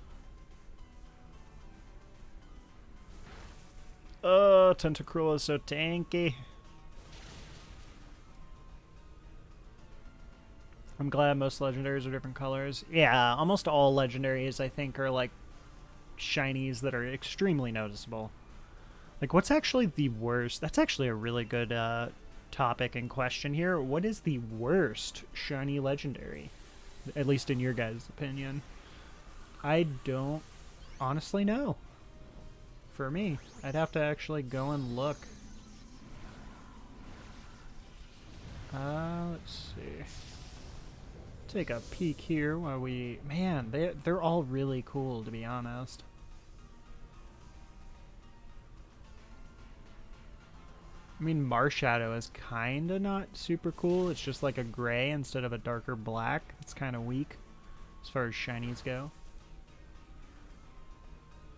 Oh, Tentacruel is so tanky. I'm glad most legendaries are different colors. Yeah, almost all legendaries, I think, are like shinies that are extremely noticeable. Like, what's actually the worst? That's actually a really good topic in question here. What is the worst shiny legendary? At least in your guys' opinion. I don't honestly know. For me, I'd have to actually go and look. Let's see. Take a peek here while we... Man, they're all really cool, to be honest. I mean, Marshadow is kind of not super cool. It's just like a gray instead of a darker black. It's kind of weak as far as shinies go.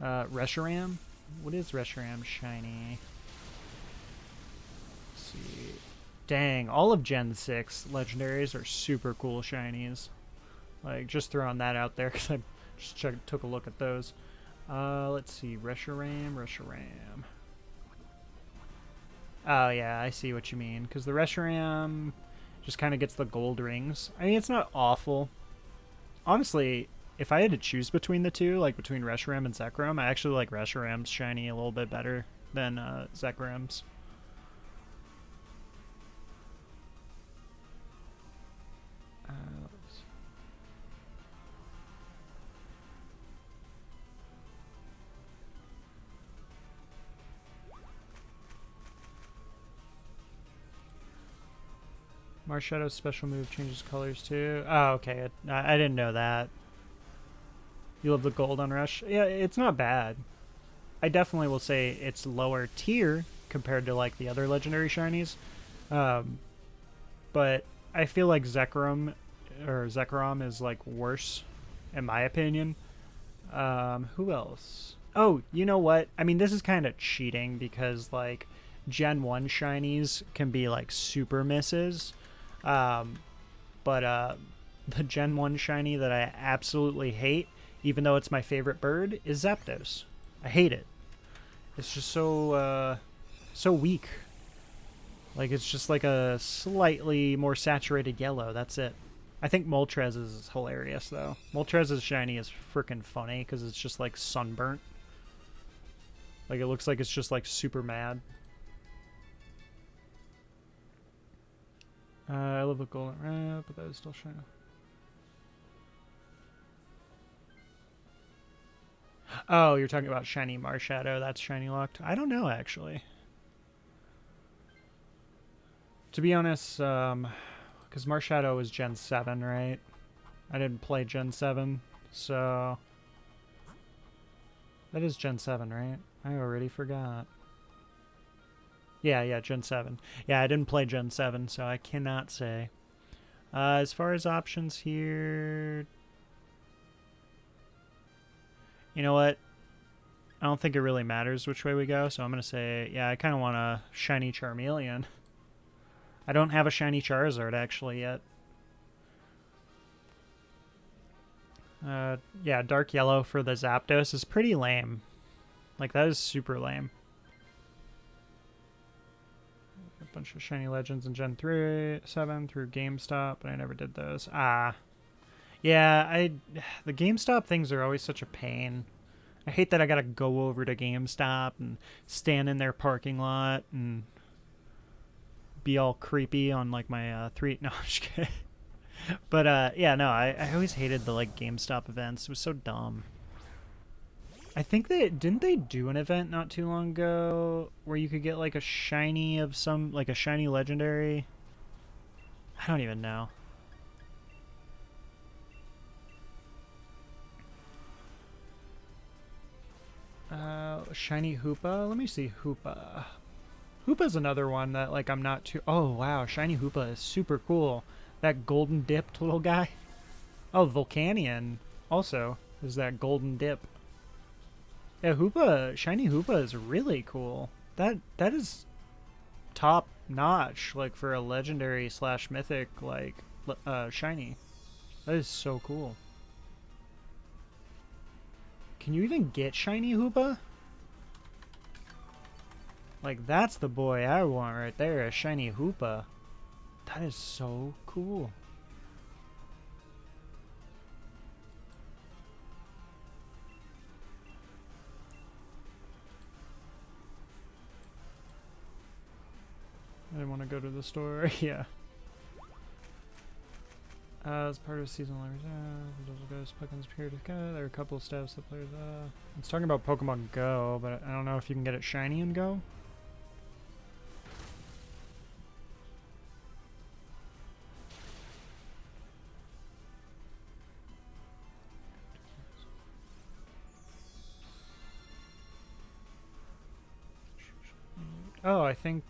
Reshiram? What is Reshiram shiny? Let's see. Dang, all of Gen 6 legendaries are super cool shinies. Like, just throwing that out there because I just took a look at those. Let's see. Reshiram. Oh, yeah, I see what you mean. Because the Reshiram just kind of gets the gold rings. I mean, it's not awful. Honestly, if I had to choose between the two, like between Reshiram and Zekrom, I actually like Reshiram's shiny a little bit better than Zekrom's. Marshadow's special move changes colors too. Oh, okay. I didn't know that. You love the gold on Rush? Yeah, it's not bad. I definitely will say it's lower tier compared to like the other legendary shinies. But I feel like Zekrom is like worse in my opinion. Who else? Oh, you know what? I mean, this is kind of cheating because like Gen 1 shinies can be like super misses. But the Gen 1 shiny that I absolutely hate, even though it's my favorite bird, is Zapdos. I hate it. It's just so weak. Like, it's just like a slightly more saturated yellow. That's it. I think Moltres is hilarious, though. Moltres' shiny is freaking funny because it's just like sunburnt. Like, it looks like it's just like super mad. I love the golden red, but that is still shiny. Oh, you're talking about shiny Marshadow. That's shiny locked. I don't know, actually. To be honest, because Marshadow was Gen 7, right? I didn't play Gen 7, so... That is Gen 7, right? I already forgot. Yeah, Gen 7. Yeah, I didn't play Gen 7, so I cannot say. As far as options here... You know what? I don't think it really matters which way we go, so I'm going to say, yeah, I kind of want a shiny Charmeleon. I don't have a shiny Charizard, actually, yet. Yeah, Dark Yellow for the Zapdos is pretty lame. Like, that is super lame. A bunch of shiny legends in Gen 7 through GameStop, but I never did those. Ah. Yeah, the GameStop things are always such a pain. I hate that I gotta go over to GameStop and stand in their parking lot and be all creepy on, like, my, No, I'm just kidding. But, yeah, no, I always hated the, like, GameStop events. It was so dumb. I think didn't they do an event not too long ago where you could get, like, a shiny of some, like, a shiny legendary? I don't even know. Shiny Hoopa? Let me see Hoopa. Hoopa's another one that, like, I'm not too... Oh, wow, shiny Hoopa is super cool. That golden dipped little guy. Oh, Volcanion also is that golden dip. Yeah, Hoopa, shiny Hoopa is really cool. That is top notch, like, for a legendary / mythic, like, shiny. That is so cool. Can you even get shiny Hoopa? Like, that's the boy I want right there, a shiny Hoopa. That is so cool. I didn't want to go to the store. Yeah. As part of seasonal those guys Pokemon's period of go. There are a couple of steps that players it's talking about Pokemon Go, but I don't know if you can get it shiny in Go. Oh, I think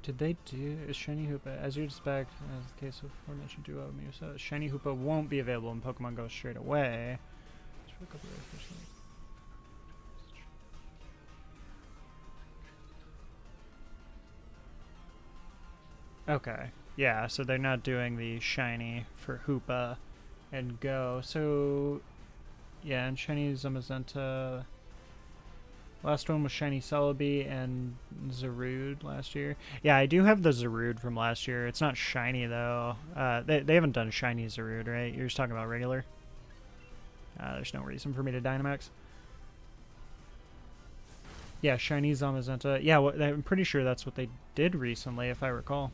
did they do is shiny Hoopa as you'd expect as the case of aforementioned duo Musa. Shiny Hoopa won't be available in Pokemon Go straight away. Okay. Yeah, so they're not doing the shiny for Hoopa and Go. So, yeah, and shiny Zamazenta. Last one was shiny Celebi and Zarude last year. Yeah, I do have the Zarude from last year. It's not shiny, though. They haven't done shiny Zarude, right? You're just talking about regular? There's no reason for me to Dynamax. Yeah, shiny Zamazenta. Yeah, I'm pretty sure that's what they did recently, if I recall.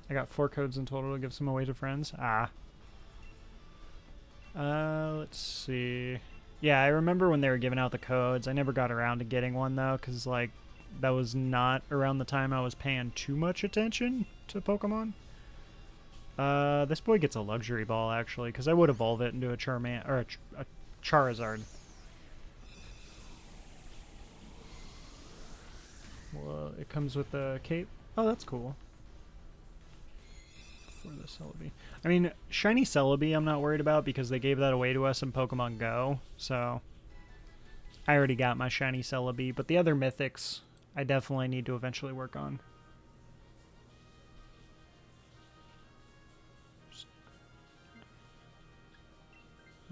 I got 4 codes in total to give some away to friends. Ah. Let's see. Yeah, I remember when they were giving out the codes. I never got around to getting one, though, because, like, that was not around the time I was paying too much attention to Pokemon. This boy gets a luxury ball, actually, because I would evolve it into a Charman or a Charizard. Well, it comes with the cape. Oh, that's cool. For the Celebi. I mean, shiny Celebi I'm not worried about because they gave that away to us in Pokemon Go, so I already got my shiny Celebi, but the other mythics I definitely need to eventually work on.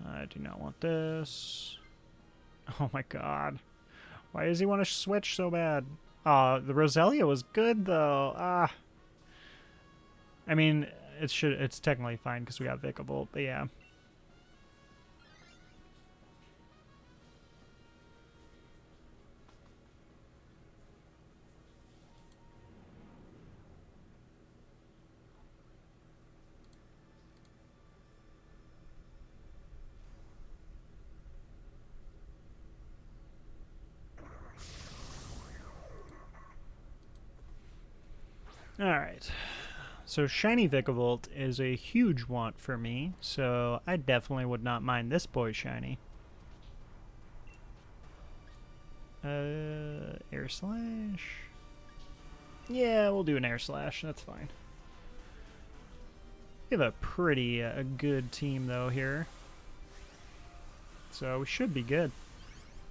I do not want this. Oh my god. Why does he want to switch so bad? The Roselia was good, though. I mean, it's technically fine because we got Vikavolt, but yeah. Alright. So shiny Vikavolt is a huge want for me, so I definitely would not mind this boy shiny. Air Slash. Yeah, we'll do an Air Slash, that's fine. We have a pretty good team though here. So we should be good.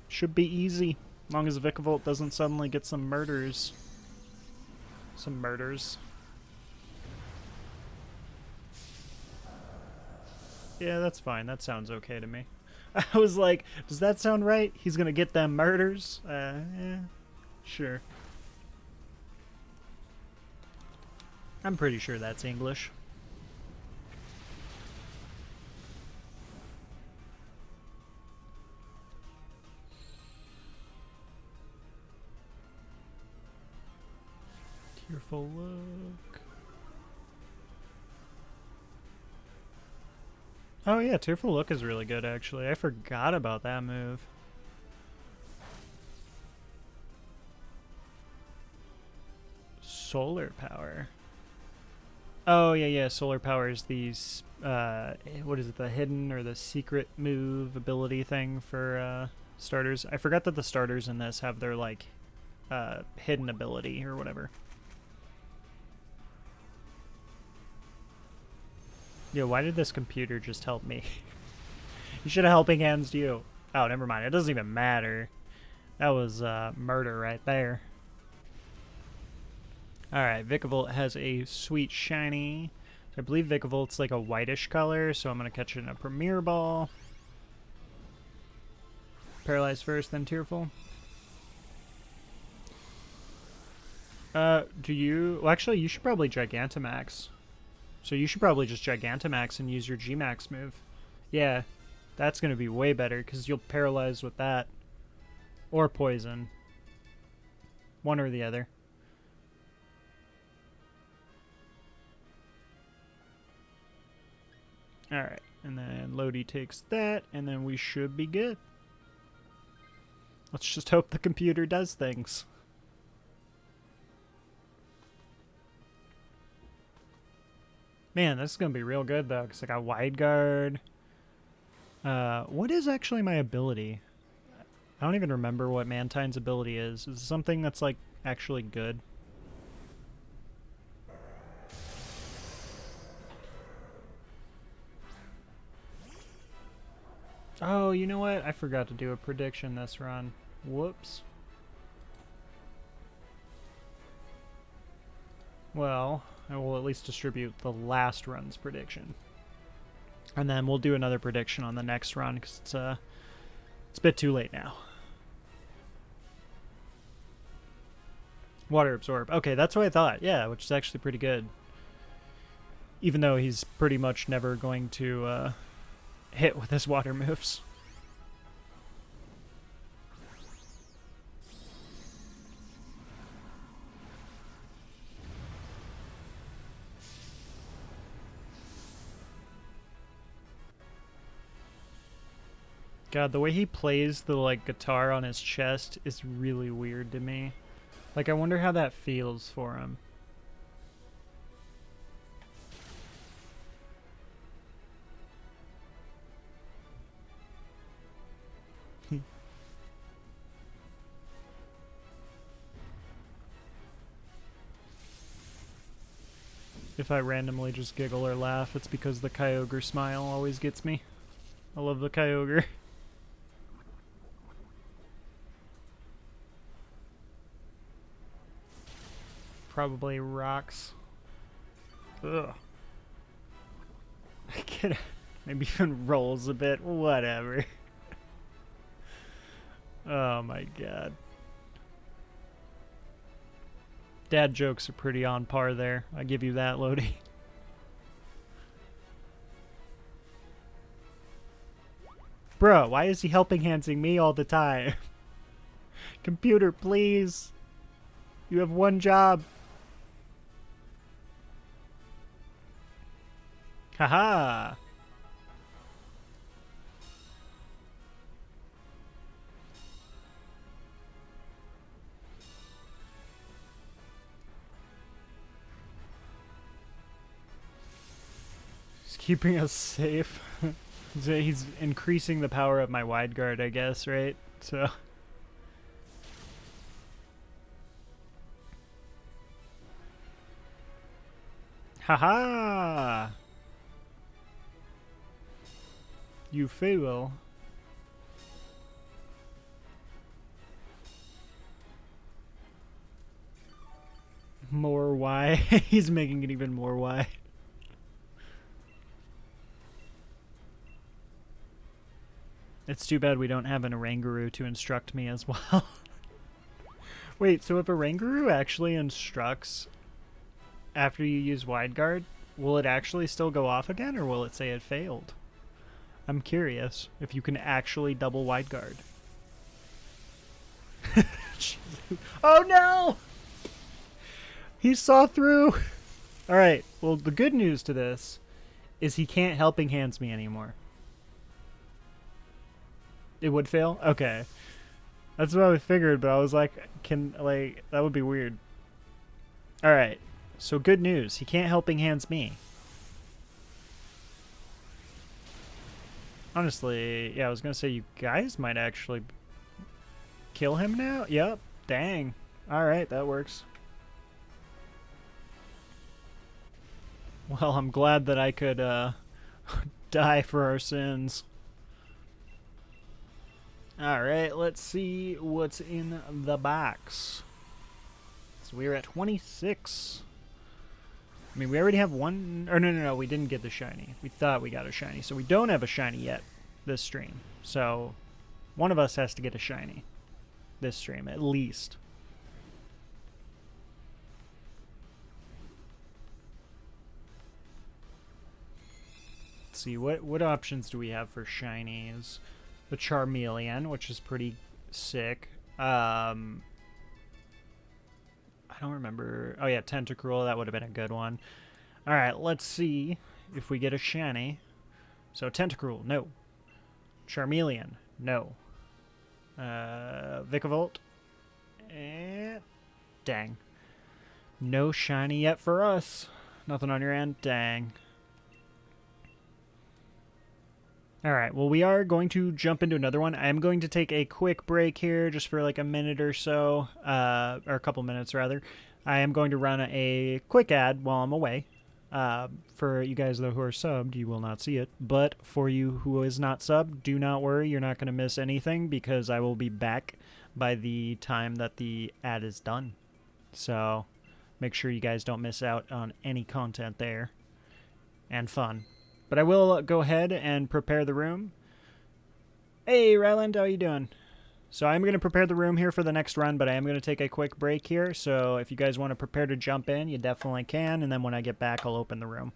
Should be easy, as long as Vikavolt doesn't suddenly get some murders. Some murders. Yeah, that's fine. That sounds okay to me. I was like, does that sound right? He's gonna get them murders? Yeah, sure. I'm pretty sure that's English. Tearful Look. Oh yeah, Tearful Look is really good actually. I forgot about that move. Solar Power. Oh yeah, Solar Power is these what is it, the hidden or the secret move ability thing for starters. I forgot that the starters in this have their like hidden ability or whatever. Yeah, why did this computer just help me? You should have helping hands you. Oh, never mind. It doesn't even matter. That was murder right there. Alright, Vikavolt has a sweet shiny. I believe Vikavolt's like a whitish color, so I'm going to catch it in a Premier Ball. Paralyze first, then Tearful. Do you... Well, actually, you should probably Gigantamax. So you should probably just Gigantamax and use your G-Max move. Yeah, that's going to be way better, because you'll paralyze with that. Or Poison. One or the other. Alright, and then Lodi takes that, and then we should be good. Let's just hope the computer does things. Man, this is going to be real good, though, because I got Wide Guard. What is actually my ability? I don't even remember what Mantine's ability is. Is it something that's, like, actually good? Oh, you know what? I forgot to do a prediction this run. Whoops. Well, I will at least distribute the last run's prediction. And then we'll do another prediction on the next run, because it's a bit too late now. Water Absorb. Okay, that's what I thought. Yeah, which is actually pretty good. Even though he's pretty much never going to hit with his water moves. God, the way he plays the like guitar on his chest is really weird to me. Like, I wonder how that feels for him. If I randomly just giggle or laugh, it's because the Kyogre smile always gets me. I love the Kyogre. Probably rocks. Ugh. I get maybe even rolls a bit. Whatever. Oh my god. Dad jokes are pretty on par there. I give you that, Lodi. Bro, why is he helping handsing me all the time? Computer, please. You have one job. Haha. Keeping us safe. So he's increasing the power of my wide guard, I guess, right? So. Haha! You fail. More Y. He's making it even more Y. It's too bad we don't have an Oranguru to instruct me as well. Wait, so if Oranguru actually instructs after you use Wide Guard, will it actually still go off again, or will it say it failed? I'm curious if you can actually double Wide Guard. Oh no! He saw through! Alright, well, the good news to this is he can't Helping Hands me anymore. It would fail? Okay. That's what I figured, but I was like, that would be weird. Alright, so good news. He can't Helping Hands me. Honestly, yeah, I was gonna say you guys might actually kill him now? Yep. Dang. Alright, that works. Well, I'm glad that I could, die for our sins. Alright, let's see what's in the box. So we're at 26. I mean, we already have one... Or no, we didn't get the shiny. We thought we got a shiny. So we don't have a shiny yet this stream. So one of us has to get a shiny this stream, at least. Let's see, what options do we have for shinies? The Charmeleon, which is pretty sick. I don't remember. Oh yeah, Tentacruel, that would have been a good one. Alright, let's see if we get a shiny. So Tentacruel, no. Charmeleon, no. Vikavolt. Dang. No shiny yet for us. Nothing on your end? Dang. Alright, well, we are going to jump into another one. I am going to take a quick break here just for like a minute or so, or a couple minutes rather. I am going to run a quick ad while I'm away. For you guys, though, who are subbed, you will not see it. But for you who is not subbed, do not worry. You're not going to miss anything because I will be back by the time that the ad is done. So make sure you guys don't miss out on any content there. And fun. But I will go ahead and prepare the room. Hey, Ryland, how you doing? So I'm going to prepare the room here for the next run, but I am going to take a quick break here. So if you guys want to prepare to jump in, you definitely can. And then when I get back, I'll open the room.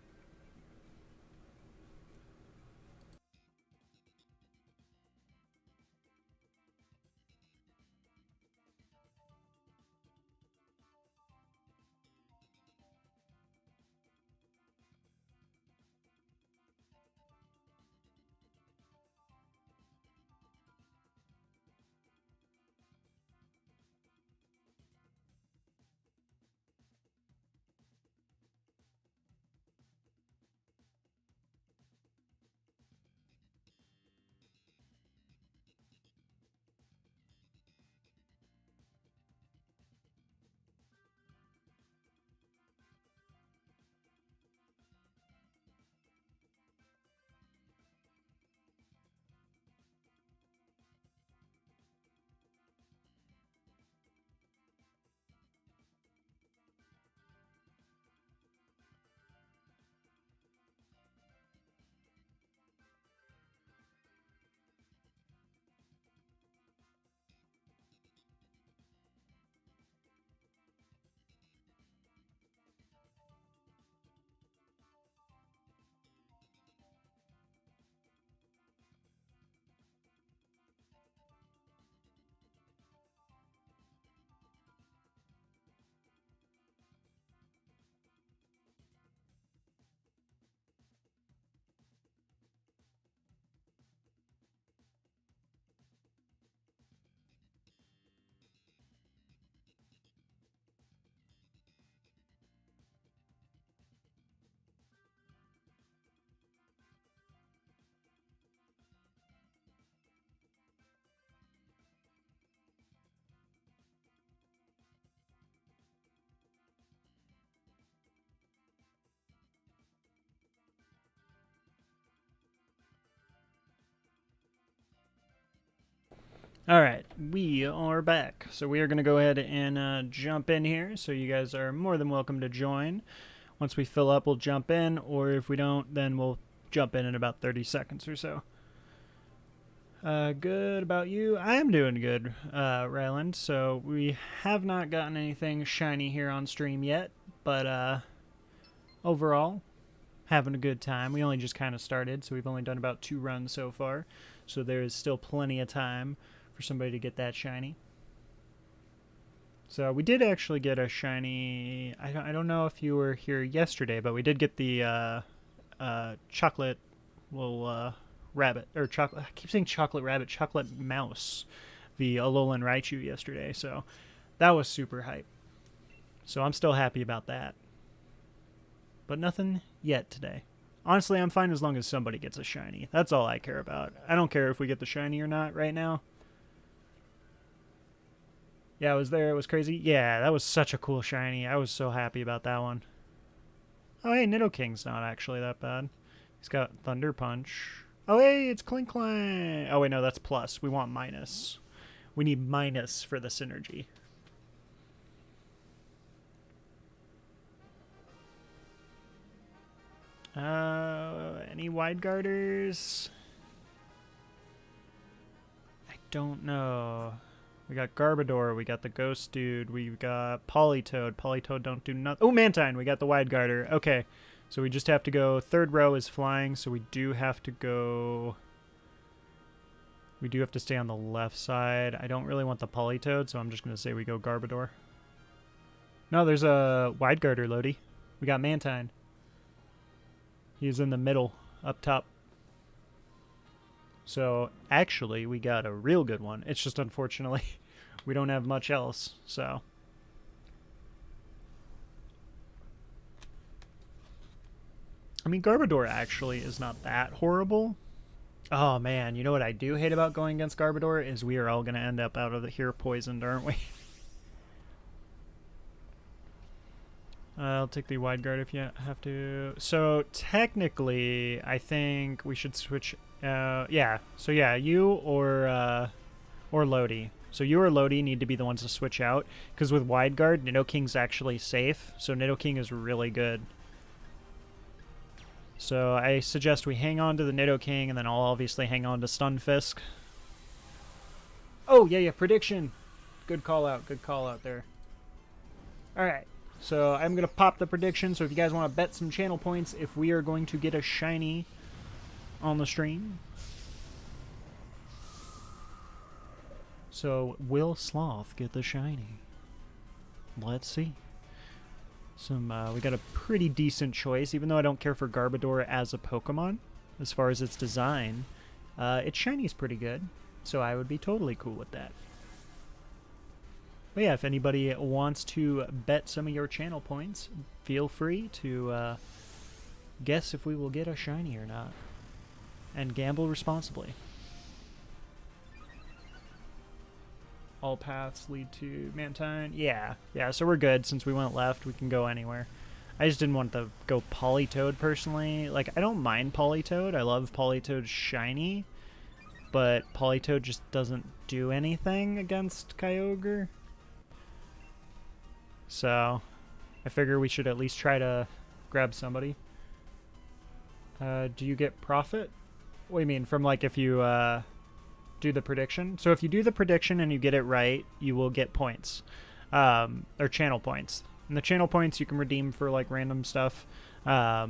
Alright, we are back. So we are going to go ahead and jump in here. So you guys are more than welcome to join. Once we fill up, we'll jump in. Or if we don't, then we'll jump in about 30 seconds or so. Good about you? I am doing good, Ryland. So we have not gotten anything shiny here on stream yet. But overall, having a good time. We only just kind of started, so we've only done about 2 runs so far. So there is still plenty of time for somebody to get that shiny. So we did actually get a shiny. I don't know if you were here yesterday, but we did get the chocolate little rabbit, or chocolate. I keep saying chocolate rabbit, chocolate mouse, the Alolan Raichu yesterday. So that was super hype. So I'm still happy about that. But nothing yet today. Honestly, I'm fine as long as somebody gets a shiny. That's all I care about. I don't care if we get the shiny or not right now. Yeah, I was there. It was crazy. Yeah, that was such a cool shiny. I was so happy about that one. Oh, hey, Nidoking's not actually that bad. He's got Thunder Punch. Oh, hey, it's Clink Clank. Oh, wait, no, that's plus. We want minus. We need minus for the synergy. Any wide guarders? I don't know. We got Garbodor, we got the Ghost Dude, we got Politoed. Politoed don't do nothing. Oh, Mantine, we got the wide guarder. Okay, so we just have to go. Third row is flying, so we do have to go. We do have to stay on the left side. I don't really want the Politoed, so I'm just going to say we go Garbodor. No, there's a wide guarder, Lodi. We got Mantine. He's in the middle, up top. So, actually, we got a real good one. It's just, unfortunately, we don't have much else, so. I mean, Garbodor actually is not that horrible. Oh, man, you know what I do hate about going against Garbodor is we are all going to end up out of here poisoned, aren't we? I'll take the wide guard if you have to. So, technically, I think we should switch. Yeah. So, yeah, you or Lodi. So, you or Lodi need to be the ones to switch out. Because with wide guard, Nidoking's actually safe. So, Nidoking is really good. So, I suggest we hang on to the Nidoking, and then I'll obviously hang on to Stunfisk. Oh, yeah, prediction. Good call out there. Alright. So I'm going to pop the prediction. So if you guys want to bet some channel points, if we are going to get a shiny on the stream. So will Sloth get the shiny? Let's see. We got a pretty decent choice, even though I don't care for Garbodor as a Pokemon. As far as its design, its shiny is pretty good. So I would be totally cool with that. But yeah, if anybody wants to bet some of your channel points, feel free to guess if we will get a shiny or not. And gamble responsibly. All paths lead to Mantine. Yeah, so we're good. Since we went left, we can go anywhere. I just didn't want to go Politoed personally. Like, I don't mind Politoed. I love Politoed's shiny. But Politoed just doesn't do anything against Kyogre. So, I figure we should at least try to grab somebody. Do you get profit? What do you mean? From, like, if you do the prediction? So if you do the prediction and you get it right, you will get points. Or channel points. And the channel points you can redeem for, like, random stuff. I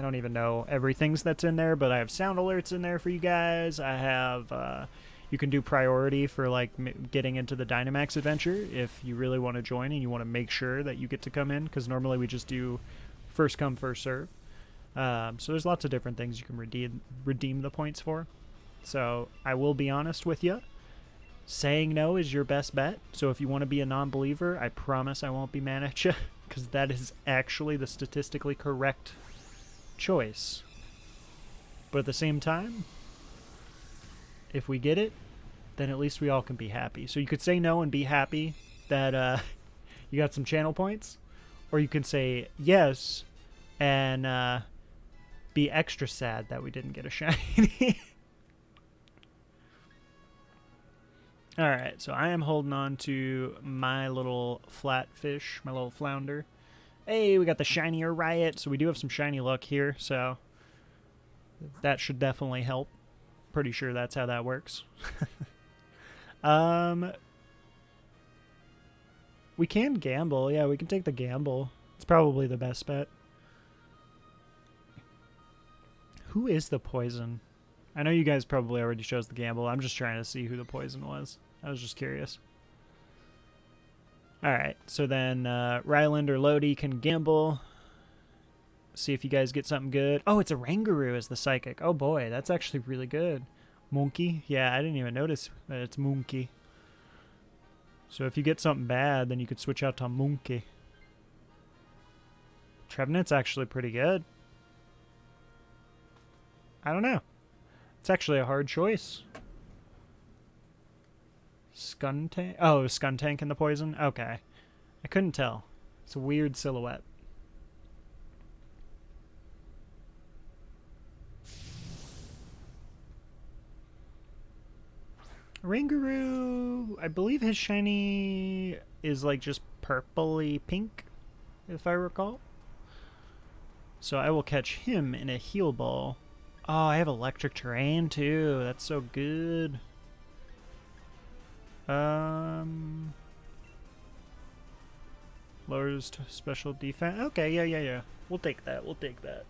don't even know everything's that's in there, but I have sound alerts in there for you guys. I have... You can do priority for, like, getting into the Dynamax adventure if you really want to join and you want to make sure that you get to come in, because normally we just do first come, first serve. So there's lots of different things you can redeem the points for. So I will be honest with you. Saying no is your best bet. So if you want to be a non-believer, I promise I won't be mad at you, because that is actually the statistically correct choice. But at the same time, if we get it, then at least we all can be happy. So you could say no and be happy that you got some channel points, or you can say yes and be extra sad that we didn't get a shiny. Alright, so I am holding on to my little flatfish, my little flounder. Hey, we got the shinier riot, so we do have some shiny luck here, so that should definitely help. Pretty sure that's how that works. We can gamble. Yeah, we can take the gamble. It's probably the best bet. Who is the poison? I know you guys probably already chose the gamble. I'm just trying to see who the poison was. I was just curious. Alright, so then Ryland or Lodi can gamble. See if you guys get something good. Oh, it's a Rangaroo as the psychic. Oh boy, that's actually really good. Monkey? Yeah, I didn't even notice that it's Monkey. So if you get something bad, then you could switch out to Monkey. Trevenant's actually pretty good. I don't know. It's actually a hard choice. Skuntank? Oh, Skuntank in the poison? Okay. I couldn't tell. It's a weird silhouette. Rangaroo, I believe his shiny is like just purpley pink, if I recall. So I will catch him in a heal ball. Oh, I have electric terrain too. That's so good. Lowers to special defense. Okay, yeah. We'll take that. We'll take that.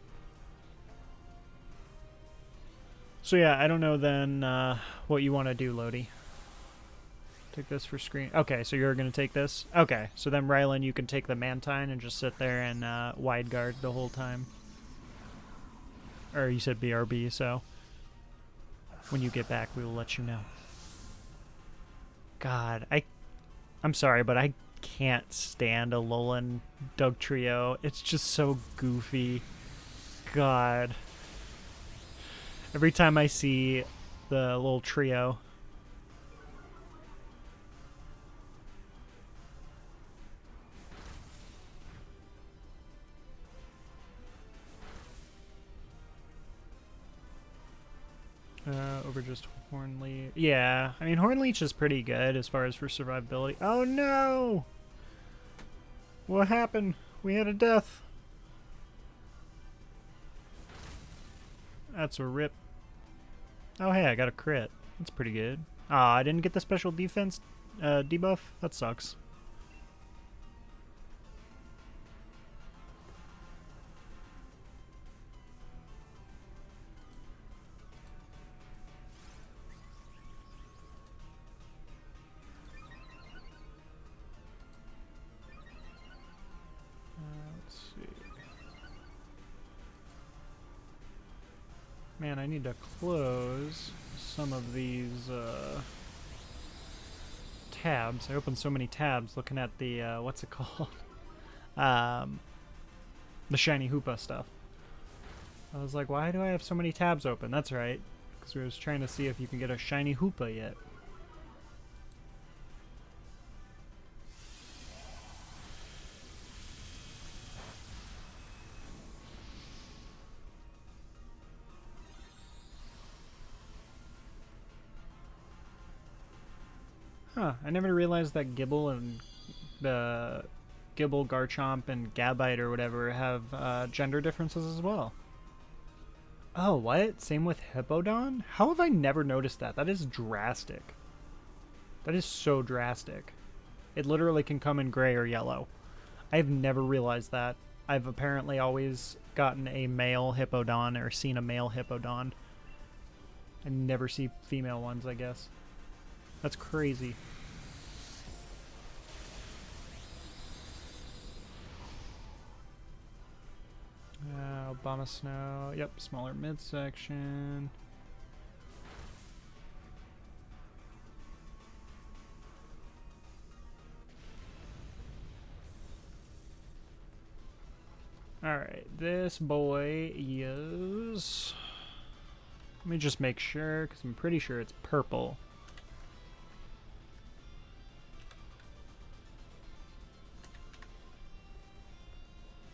So yeah, I don't know then what you want to do, Lodi. Take this for screen. Okay, so you're going to take this? Okay, so then Rylan, you can take the Mantine and just sit there and wide guard the whole time. Or you said BRB, so when you get back, we will let you know. God, I'm sorry, but I can't stand a Alolan Dugtrio. It's just so goofy. God. Every time I see the little trio. Over just Hornleech. Yeah, I mean, Hornleech is pretty good as far as for survivability. Oh no! What happened? We had a death. That's a rip. Oh hey, I got a crit. That's pretty good. Ah, I didn't get the special defense debuff? That sucks. Let's see. Man, I need to close some of these tabs. I opened so many tabs looking at the, what's it called? The shiny Hoopa stuff. I was like, why do I have so many tabs open? That's right, because I was trying to see if you can get a shiny Hoopa yet. Huh, I never realized that Gibble and the Gibble, Garchomp, and Gabite or whatever have gender differences as well. Oh, what? Same with Hippowdon? How have I never noticed that? That is drastic. That is so drastic. It literally can come in gray or yellow. I've never realized that. I've apparently always gotten a male Hippowdon or seen a male Hippowdon. I never see female ones, I guess. That's crazy. Obama Snow. Yep, smaller midsection. Alright, this boy is... Let me just make sure, because I'm pretty sure it's purple.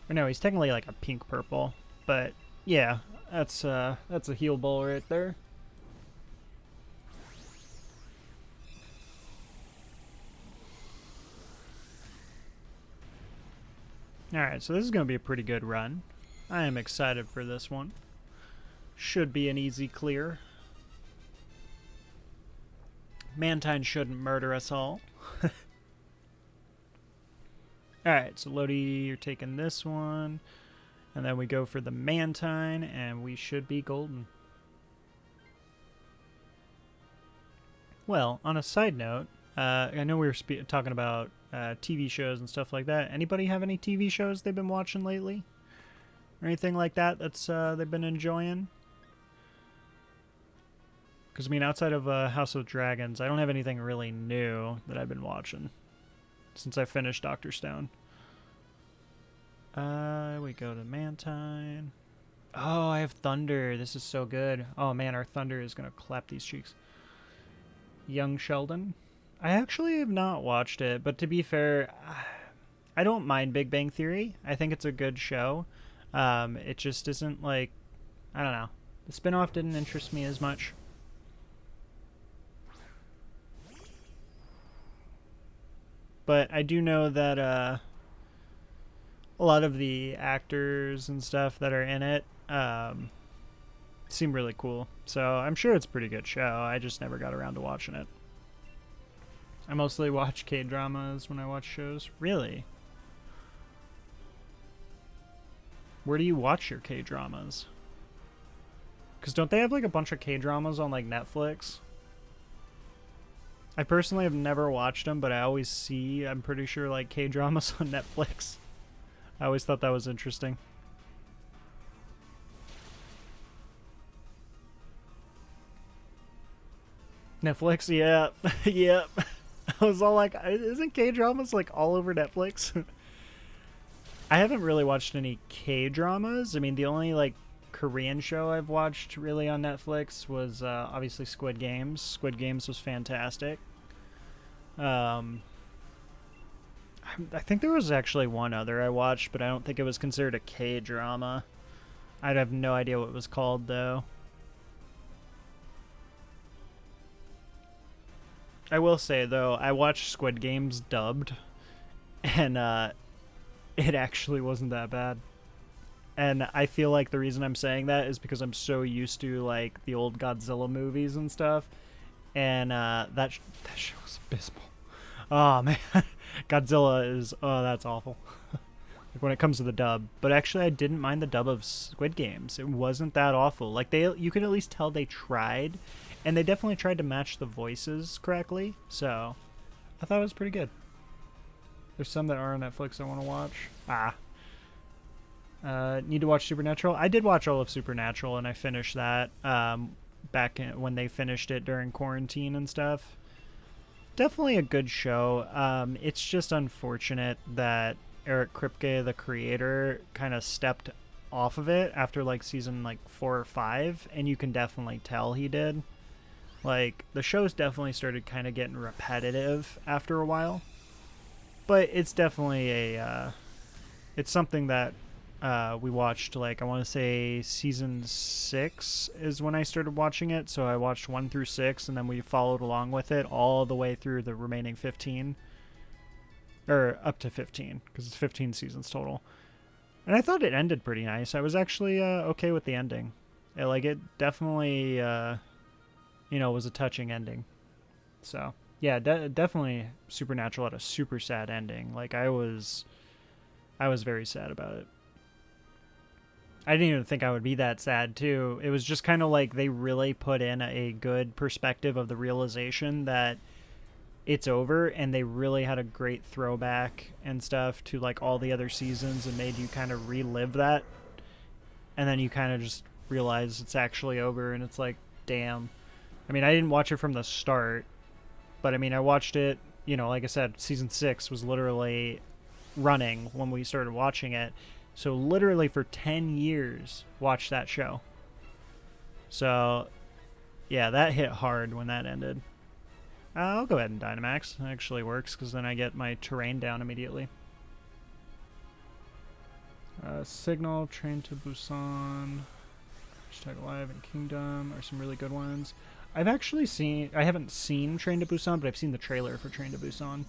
Or no, he's technically like a pink purple, but yeah, that's a heal ball right there. Alright, so this is going to be a pretty good run. I am excited for this one. Should be an easy clear. Mantine shouldn't murder us all. Alright, so Lodi, you're taking this one. And then we go for the Mantine, and we should be golden. Well, on a side note, I know we were talking about TV shows and stuff like that. Anybody have any TV shows they've been watching lately? Or anything like that that's they've been enjoying? Because, I mean, outside of House of Dragons, I don't have anything really new that I've been watching since I finished Dr. Stone. We go to Mantine. Oh, I have Thunder. This is so good. Oh, man, our Thunder is going to clap these cheeks. Young Sheldon. I actually have not watched it, but to be fair, I don't mind Big Bang Theory. I think it's a good show. It just isn't like, I don't know. The spinoff didn't interest me as much. But I do know that a lot of the actors and stuff that are in it seem really cool. So I'm sure it's a pretty good show. I just never got around to watching it. I mostly watch K-dramas when I watch shows. Really? Where do you watch your K-dramas? Because don't they have like a bunch of K-dramas on like Netflix? I personally have never watched them, but I always see, I'm pretty sure, like K-dramas on Netflix. I always thought that was interesting. Netflix, yeah. Yep. I was all like, isn't K-dramas like all over Netflix? I haven't really watched any K-dramas. I mean, the only like Korean show I've watched really on Netflix was obviously Squid Games. Squid Games was fantastic. I think there was actually one other I watched, but I don't think it was considered a K-drama. I'd have no idea what it was called, though. I will say, though, I watched Squid Games dubbed, and it actually wasn't that bad. And I feel like the reason I'm saying that is because I'm so used to, like, the old Godzilla movies and stuff, and that show was abysmal. Oh, man. Godzilla is... Oh, that's awful. Like, when it comes to the dub. But actually, I didn't mind the dub of Squid Games. It wasn't that awful. Like, you could at least tell they tried, and they definitely tried to match the voices correctly, so I thought it was pretty good. There's some that are on Netflix I want to watch. Need to watch Supernatural? I did watch all of Supernatural, and I finished that back when they finished it during quarantine and stuff. Definitely a good show. It's just unfortunate that Eric Kripke, the creator, kind of stepped off of it after like season like 4 or 5, and you can definitely tell he did. Like, the show's definitely started kind of getting repetitive after a while, but it's definitely it's something that we watched, like, I want to say season 6 is when I started watching it, so I watched 1 through 6, and then we followed along with it all the way through the remaining 15, or up to 15, because it's 15 seasons total. And I thought it ended pretty nice. I was actually okay with the ending. It definitely, was a touching ending. So, yeah, definitely Supernatural had a super sad ending. Like, I was very sad about it. I didn't even think I would be that sad, too. It was just kind of like they really put in a good perspective of the realization that it's over, and they really had a great throwback and stuff to, like, all the other seasons and made you kind of relive that. And then you kind of just realize it's actually over, and it's like, damn. I mean, I didn't watch it from the start, but, I mean, I watched it, like I said, season 6 was literally running when we started watching it. So literally for 10 years, watched that show. So, yeah, that hit hard when that ended. I'll go ahead and Dynamax. It actually works, because then I get my terrain down immediately. Signal, Train to Busan, Hashtag Alive, and Kingdom are some really good ones. I haven't seen Train to Busan, but I've seen the trailer for Train to Busan.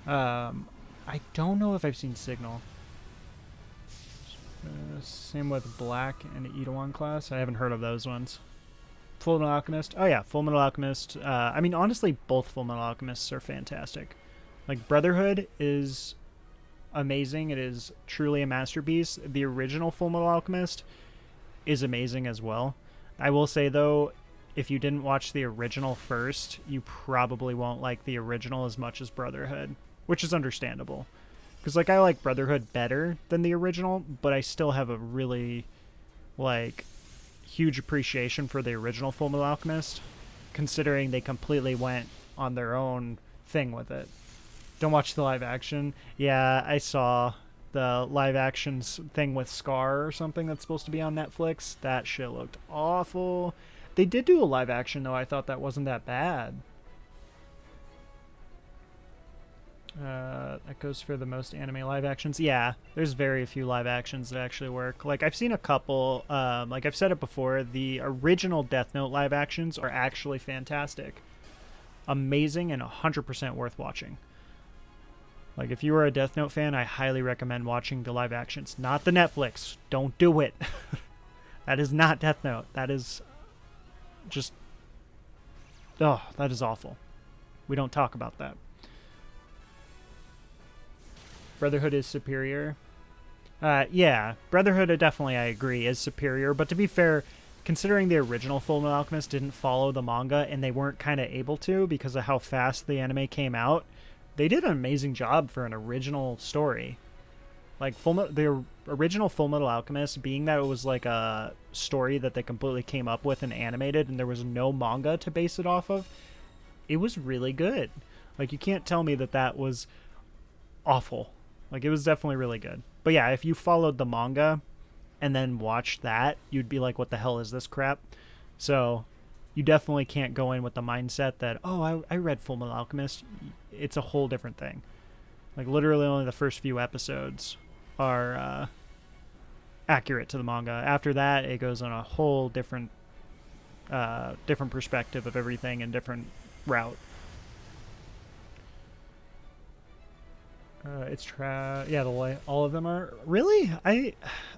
I don't know if I've seen Signal. Same with Black and Eidolon class. I haven't heard of those ones. Full Metal Alchemist. Oh yeah, Full Metal Alchemist. I mean, honestly, both Full Metal Alchemists are fantastic. Like, Brotherhood is amazing. It is truly a masterpiece. The original Full Metal Alchemist is amazing as well. I will say, though, if you didn't watch the original first, you probably won't like the original as much as Brotherhood, which is understandable. Because, like, I like Brotherhood better than the original, but I still have a really, like, huge appreciation for the original Full Metal Alchemist, considering they completely went on their own thing with it. Don't watch the live action. Yeah, I saw the live actions thing with Scar or something that's supposed to be on Netflix. That shit looked awful. They did do a live action, though. I thought that wasn't that bad. That goes for the most anime live actions. Yeah, there's very few live actions that actually work. Like, I've seen a couple. Like, I've said it before, the original Death Note live actions are actually fantastic. Amazing and 100% worth watching. Like, if you are a Death Note fan, I highly recommend watching the live actions. Not the Netflix. Don't do it. That is not Death Note. That is just... Oh, that is awful. We don't talk about that. Brotherhood is superior. Yeah, Brotherhood definitely, I agree, is superior. But to be fair, considering the original Fullmetal Alchemist didn't follow the manga, and they weren't kind of able to because of how fast the anime came out, they did an amazing job for an original story. Like, the original Fullmetal Alchemist, being that it was like a story that they completely came up with and animated, and there was no manga to base it off of, it was really good. Like, you can't tell me that that was awful. Like, it was definitely really good. But yeah, if you followed the manga and then watched that, you'd be like, what the hell is this crap? So you definitely can't go in with the mindset that, oh, I read Fullmetal Alchemist. It's a whole different thing. Like, literally only the first few episodes are accurate to the manga. After that, it goes on a whole different perspective of everything and different route. All of them are really. I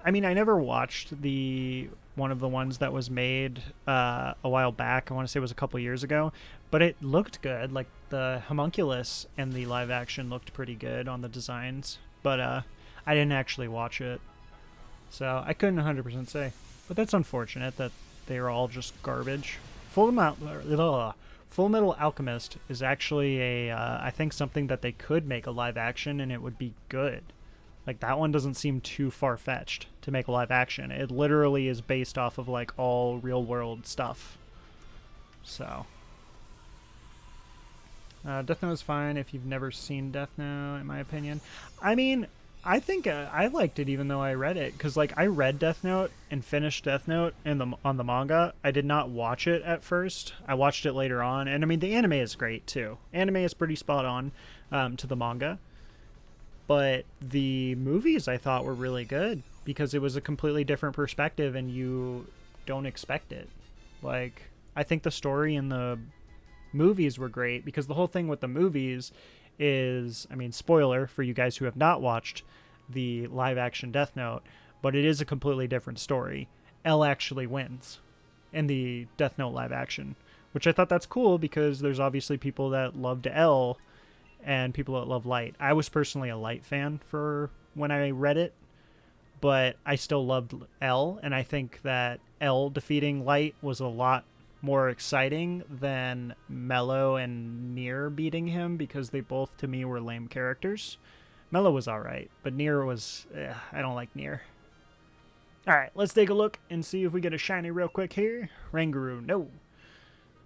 mean, I never watched one of the ones that was made a while back. I want to say it was a couple years ago, but it looked good. Like, the homunculus and the live action looked pretty good on the designs, but I didn't actually watch it, so I couldn't 100% say. But that's unfortunate that they are all just garbage. Full Metal Alchemist is actually I think something that they could make a live action and it would be good. Like, that one doesn't seem too far-fetched to make a live action. It literally is based off of, like, all real-world stuff. So, Death Note is fine if you've never seen Death Note, in my opinion. I mean, I think I liked it even though I read it, because, like, I read Death Note and finished Death Note on the manga. I did not watch it at first. I watched it later on, and I mean, the anime is great too. Anime is pretty spot on to the manga, but the movies I thought were really good because it was a completely different perspective and you don't expect it. Like, I think the story in the movies were great because the whole thing with the movies is, I mean, spoiler for you guys who have not watched the live action Death Note, but it is a completely different story. L actually wins in the Death Note live action, which I thought that's cool because there's obviously people that loved L and people that love Light. I was personally a Light fan for when I read it, but I still loved L, and I think that L defeating Light was a lot more exciting than Mello and Nier beating him because they both, to me, were lame characters. Mello was alright, but Nier was... I don't like Nier. Alright, let's take a look and see if we get a shiny real quick here. Ranguru, no.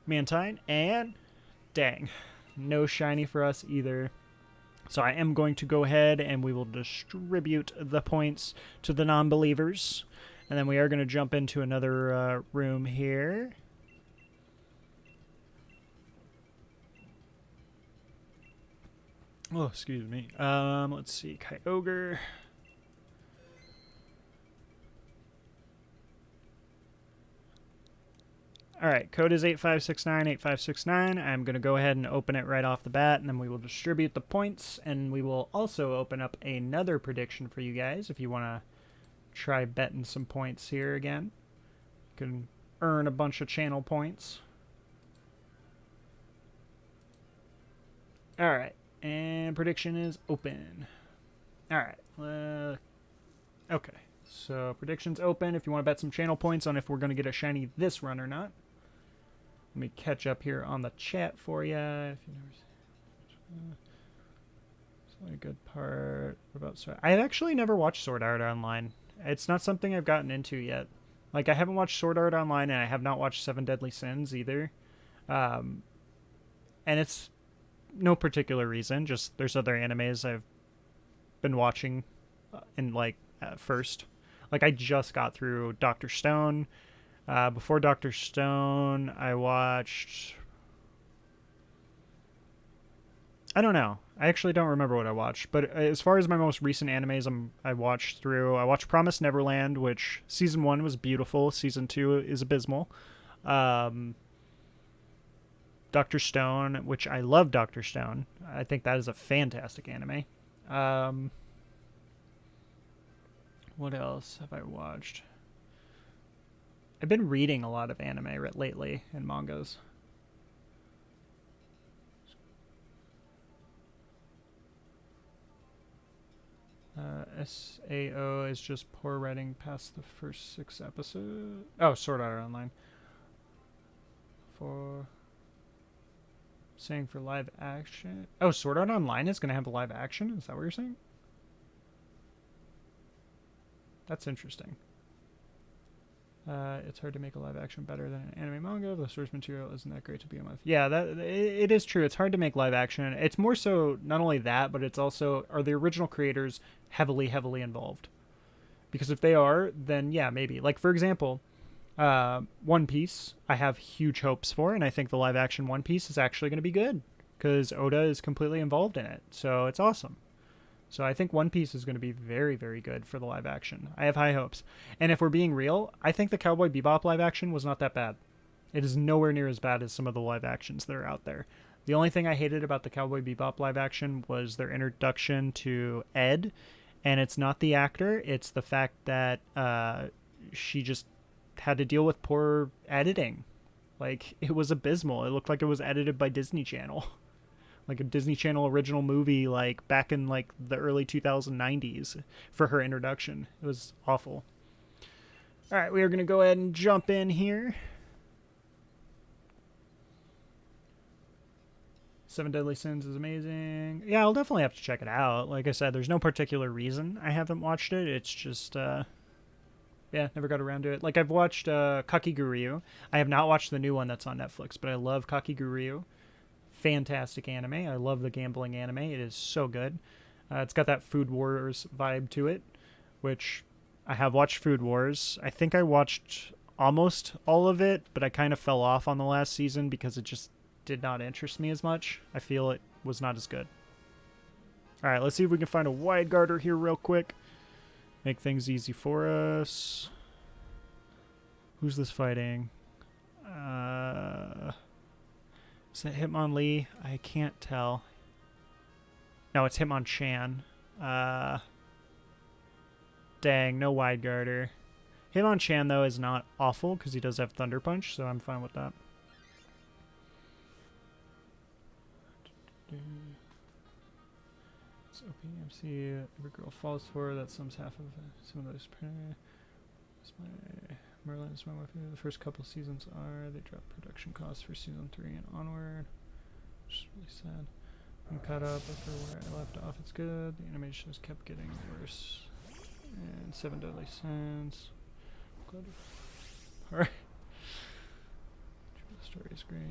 Mantine, and... dang. No shiny for us either. So I am going to go ahead and we will distribute the points to the non-believers. And then we are going to jump into another room here. Oh, excuse me. Let's see. Kyogre. Alright, code is 85698569. I'm going to go ahead and open it right off the bat, and then we will distribute the points, and we will also open up another prediction for you guys if you want to try betting some points here again. Can earn a bunch of channel points. All right, and prediction is open. All right, okay. So predictions open. If you want to bet some channel points on if we're going to get a shiny this run or not. Let me catch up here on the chat for you. If you never, it's not a good part. What about Sword? I've actually never watched Sword Art Online. It's not something I've gotten into yet. Like, I haven't watched Sword Art Online, and I have not watched Seven Deadly Sins either. And it's no particular reason. Just there's other animes I've been watching in, like, first. Like, I just got through Dr. Stone. Before Dr. Stone, I watched... I don't know. I actually don't remember what I watched. But as far as my most recent animes I watched Promised Neverland, which Season 1 was beautiful. Season 2 is abysmal. Dr. Stone, which I love Dr. Stone. I think that is a fantastic anime. What else have I watched? I've been reading a lot of anime lately and mangas. SAO is just poor writing past the first 6 episodes. Oh, Sword Art Online. For saying for live action. Oh, Sword Art Online is going to have a live action? Is that what you're saying? That's interesting. It's hard to make a live action better than an anime manga. The source material isn't that great to begin with. Yeah, it is true. It's hard to make live action. It's more so not only that, but it's also, are the original creators heavily involved? Because if they are, then yeah, maybe. Like, for example, One Piece, I have huge hopes for, and I think the live action One Piece is actually going to be good because Oda is completely involved in it. So it's awesome. So I think One Piece is going to be very, very good for the live action. I have high hopes. And if we're being real, I think the Cowboy Bebop live action was not that bad. It is nowhere near as bad as some of the live actions that are out there. The only thing I hated about the Cowboy Bebop live action was their introduction to Ed. And it's not the actor. It's the fact that she just had to deal with poor editing. Like, it was abysmal. It looked like it was edited by Disney Channel. Like a Disney Channel original movie, like back in like the early 2090s for her introduction. It was awful. All right, we are going to go ahead and jump in here. Seven Deadly Sins is amazing. Yeah, I'll definitely have to check it out. Like I said, there's no particular reason I haven't watched it. It's just, yeah, never got around to it. Like, I've watched Kakiguryu. I have not watched the new one that's on Netflix, but I love Kakiguryu. Fantastic anime. I love the gambling anime. It is so good. It's got that Food Wars vibe to it, which I have watched Food Wars. I think I watched almost all of it, but I kind of fell off on the last season because it just did not interest me as much. I feel it was not as good. All right, let's see if we can find a wide guarder here real quick. Make things easy for us. Who's this fighting? Is that Hitmonlee? I can't tell. No, it's Hitmonchan. Dang, no wide guarder. Hitmonchan, though, is not awful because he does have Thunder Punch, so I'm fine with that. It's OPMC. Every girl falls for. That sums half of some of those. Merlin is my wife. The first couple seasons are. They drop production costs for season 3 and onward. Which is really sad. I'm caught up after where I left off. It's good. The animation just kept getting worse. And Seven Deadly Sins. Glad to... Alright. The story is great.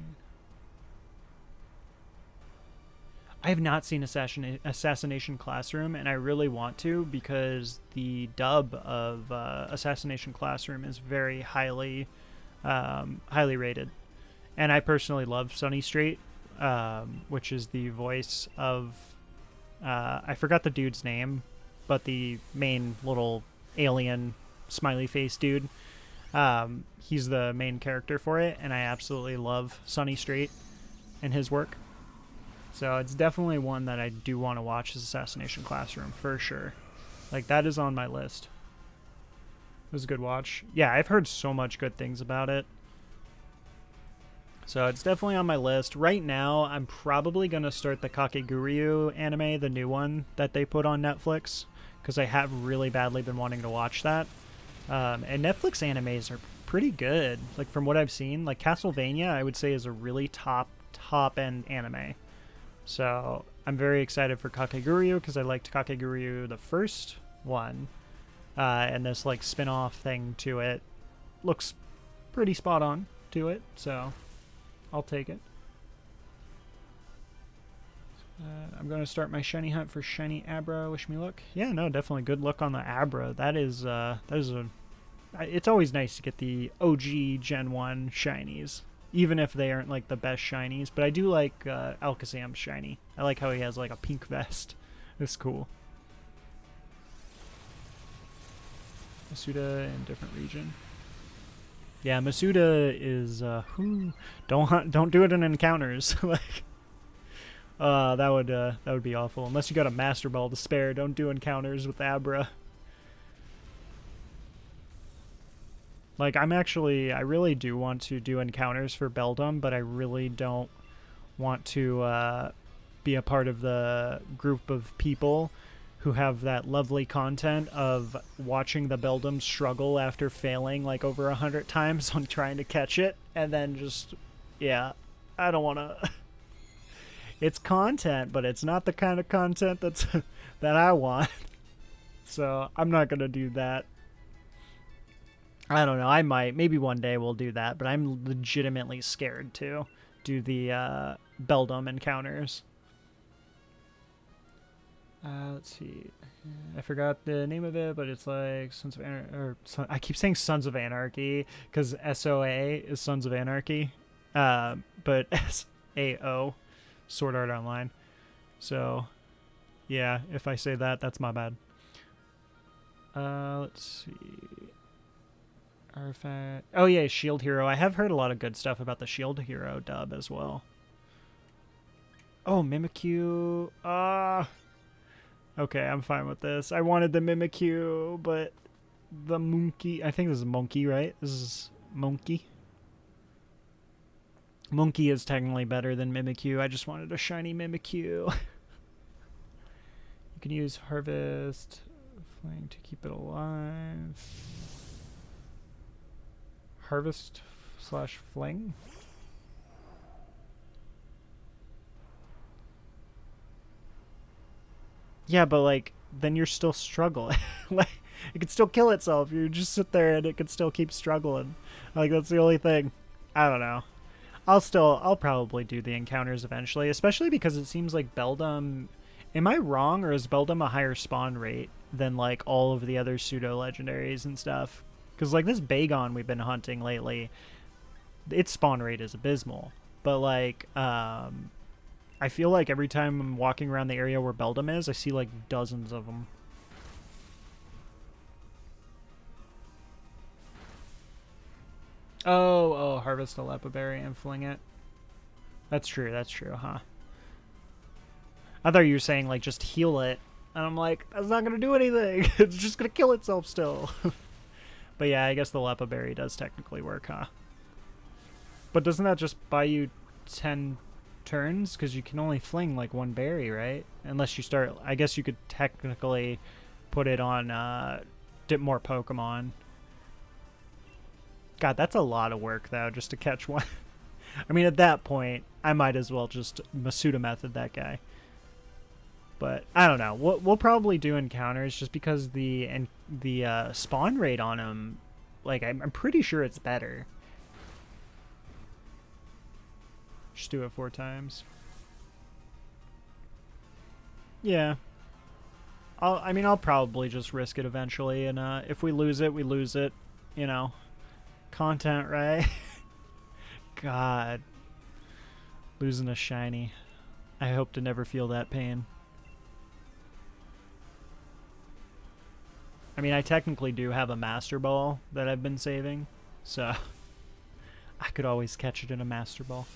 I have not seen Assassination Classroom, and I really want to because the dub of Assassination Classroom is very highly rated. And I personally love Sunny Strait, which is the voice of... I forgot the dude's name, but the main little alien smiley face dude. He's the main character for it, and I absolutely love Sunny Strait and his work. So it's definitely one that I do want to watch, is Assassination Classroom, for sure. Like, that is on my list. It was a good watch. Yeah, I've heard so much good things about it. So it's definitely on my list. Right now, I'm probably going to start the Kakeguryu anime, the new one that they put on Netflix, because I have really badly been wanting to watch that. And Netflix animes are pretty good. Like, from what I've seen, like Castlevania, I would say is a really top-end anime. So I'm very excited for Kakeguryu, because I liked Kakeguryu the first one. And this, like, spin-off thing to it looks pretty spot on to it, so I'll take it. I'm going to start my shiny hunt for shiny Abra. Wish me luck. Yeah, no, definitely good luck on the Abra. That is a... It's always nice to get the OG Gen 1 shinies, even if they aren't, like, the best shinies. But I do like Alakazam's shiny. I like how he has, like, a pink vest. It's cool. Masuda in different region. Yeah, Masuda is don't do it in encounters. Like that would be awful. Unless you got a Master Ball to spare, don't do encounters with Abra. Like I really do want to do encounters for Beldum, but I really don't want to be a part of the group of people who have that lovely content of watching the Beldum struggle after failing like over 100 times on trying to catch it, and then just, yeah, I don't want to. It's content, but it's not the kind of content that I want. So I'm not gonna do that. I don't know. I might. Maybe one day we'll do that, but I'm legitimately scared to do the Beldum encounters. Let's see. I forgot the name of it, but it's like Sons of Anarchy. I keep saying Sons of Anarchy because SOA is Sons of Anarchy, but SAO, Sword Art Online. So, yeah, if I say that, that's my bad. Let's see. Artifact. Oh yeah, Shield Hero. I have heard a lot of good stuff about the Shield Hero dub as well. Oh, Mimikyu. Okay, I'm fine with this. I wanted the Mimikyu, but the Monkey... I think this is Monkey, right? This is Monkey. Monkey is technically better than Mimikyu. I just wanted a shiny Mimikyu. You can use Harvest Fling to keep it alive. Harvest / Fling? Yeah, but like then you're still struggling. Like it could still kill itself. You just sit there and it could still keep struggling. Like that's the only thing. I don't know. I'll probably do the encounters eventually, especially because it seems like Beldum. Am I wrong, or is Beldum a higher spawn rate than like all of the other pseudo legendaries and stuff? Because like this Bagon we've been hunting lately, its spawn rate is abysmal. But like, I feel like every time I'm walking around the area where Beldum is, I see like dozens of them. Oh, harvest a Lepa Berry and fling it. That's true, huh? I thought you were saying like just heal it. And I'm like, that's not gonna do anything. It's just gonna kill itself still. But yeah, I guess the Lepa Berry does technically work, huh? But doesn't that just buy you 10 turns? Because you can only fling like one berry, right? Unless you start... I guess you could technically put it on dip more Pokemon. God, that's a lot of work, though, just to catch one. I mean, at that point, I might as well just Masuda method that guy. But I don't know. We'll probably do encounters just because the spawn rate on him, like I'm pretty sure it's better. Just do it 4 times. Yeah. I'll probably just risk it eventually, and if we lose it, we lose it. You know, content, right? God, losing a shiny. I hope to never feel that pain. I mean, I technically do have a Master Ball that I've been saving, so I could always catch it in a Master Ball.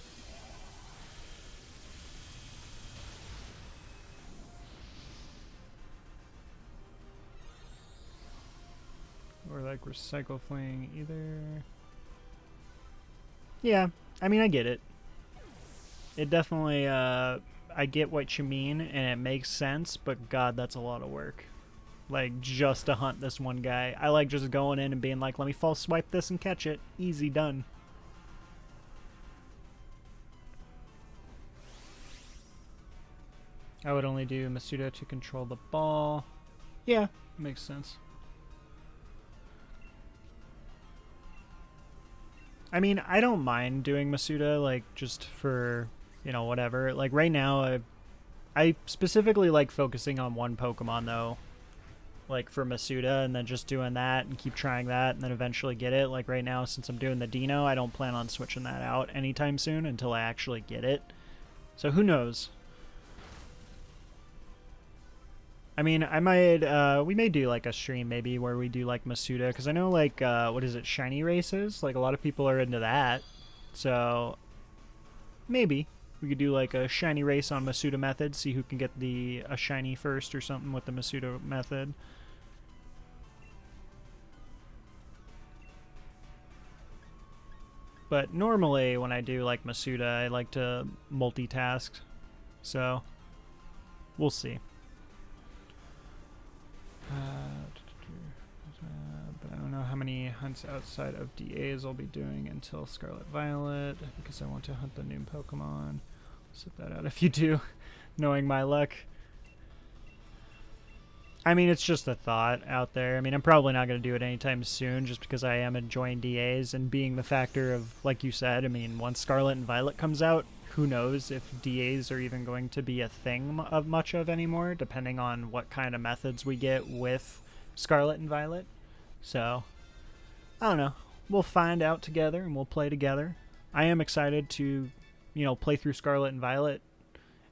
or like Recycle Fling either. Yeah, I mean, I get it. It definitely, I get what you mean, and it makes sense, but God, that's a lot of work. Like, just to hunt this one guy. I like just going in and being like, let me false swipe this and catch it. Easy done. I would only do Masuda to control the ball. Yeah, makes sense. I mean, I don't mind doing Masuda, like, just for, you know, whatever. Like, right now, I specifically like focusing on one Pokemon, though. Like, for Masuda, and then just doing that and keep trying that, and then eventually get it. Like, right now, since I'm doing the Dino, I don't plan on switching that out anytime soon until I actually get it. So, who knows? I mean, I might, we may do, like, a stream, maybe, where we do, like, Masuda, because I know, like, what is it, shiny races? Like, a lot of people are into that, so maybe we could do, like, a shiny race on Masuda method, see who can get a shiny first or something with the Masuda method. But normally, when I do, like, Masuda, I like to multitask, so we'll see. But I don't know how many hunts outside of DAs I'll be doing until Scarlet Violet, because I want to hunt the new Pokemon. Set that out if you do, knowing my luck. I mean, it's just a thought out there. I mean, I'm probably not going to do it anytime soon, just because I am enjoying DAs and being the factor of, like you said, I mean, once Scarlet and Violet comes out, who knows if DAs are even going to be a thing of much of anymore, depending on what kind of methods we get with Scarlet and Violet. So, I don't know. We'll find out together and we'll play together. I am excited to, you know, play through Scarlet and Violet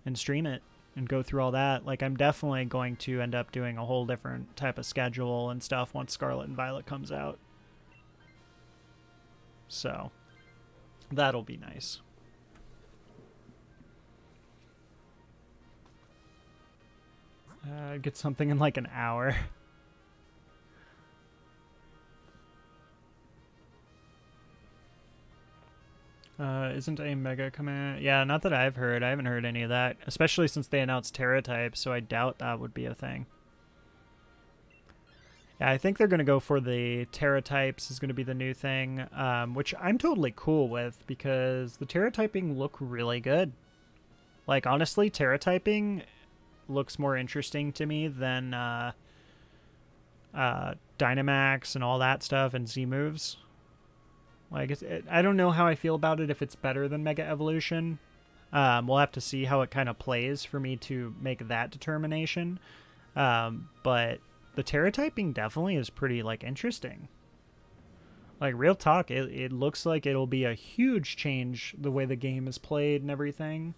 and stream it and go through all that. Like, I'm definitely going to end up doing a whole different type of schedule and stuff once Scarlet and Violet comes out. So, that'll be nice. Get something in like an hour. Isn't a Mega coming? Yeah, not that I've heard. I haven't heard any of that, especially since they announced Terra type, so I doubt that would be a thing. Yeah, I think they're going to go for the Terra types is going to be the new thing, which I'm totally cool with because the Terra typing look really good. Like, honestly, Terra typing looks more interesting to me than Dynamax and all that stuff and Z moves. Like, I don't know how I feel about it, if it's better than Mega Evolution. We'll have to see how it kind of plays for me to make that determination. But the Terra typing definitely is pretty, like, interesting. Like, real talk, it looks like it'll be a huge change the way the game is played and everything.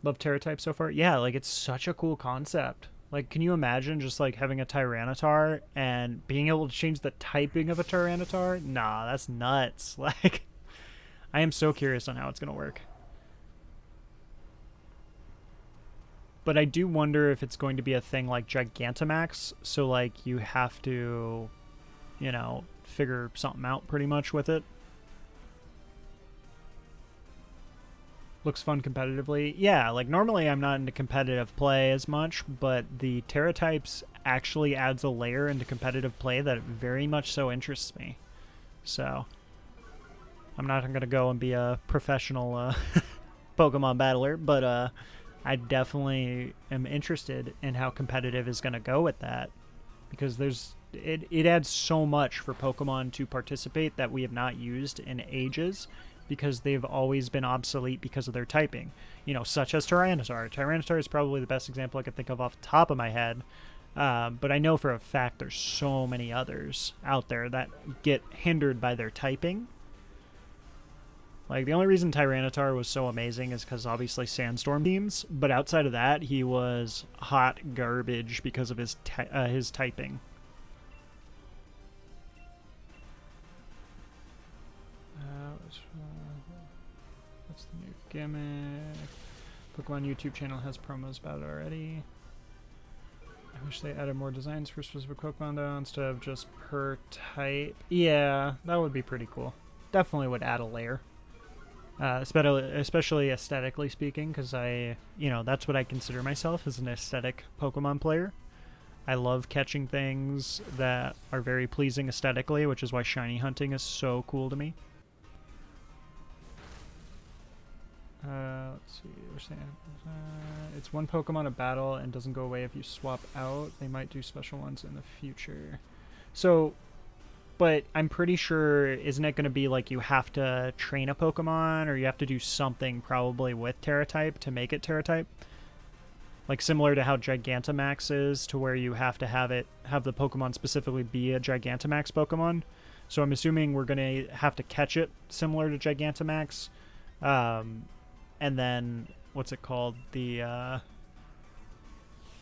Love Terra type so far. Yeah, like, it's such a cool concept. Like, can you imagine just, like, having a Tyranitar and being able to change the typing of a Tyranitar? Nah, that's nuts. Like, I am so curious on how it's going to work. But I do wonder if it's going to be a thing like Gigantamax, so, like, you have to, you know, figure something out pretty much with it. Looks fun competitively. Yeah, like, normally I'm not into competitive play as much, but the Terra types actually adds a layer into competitive play that very much so interests me. So, I'm not going to go and be a professional Pokemon battler, but I definitely am interested in how competitive is going to go with that. Because it adds so much for Pokemon to participate that we have not used in ages, because they've always been obsolete because of their typing. You know, such as Tyranitar. Tyranitar is probably the best example I could think of off the top of my head. But I know for a fact there's so many others out there that get hindered by their typing. Like, the only reason Tyranitar was so amazing is because obviously Sandstorm teams, but outside of that, he was hot garbage because of his typing. What's the new gimmick? Pokemon YouTube channel has promos about it already. I wish they added more designs for specific Pokemon though, instead of just per type. Yeah, that would be pretty cool. Definitely would add a layer. Especially aesthetically speaking, because that's what I consider myself, as an aesthetic Pokemon player. I love catching things that are very pleasing aesthetically, which is why shiny hunting is so cool to me. Let's see. It's one Pokemon a battle and doesn't go away if you swap out. They might do special ones in the future. So, but I'm pretty sure, isn't it going to be like you have to train a Pokemon, or you have to do something probably with Terra-type to make it Terra-type? Like similar to how Gigantamax is, to where you have to have the Pokemon specifically be a Gigantamax Pokemon. So I'm assuming we're going to have to catch it similar to Gigantamax. And then, what's it called?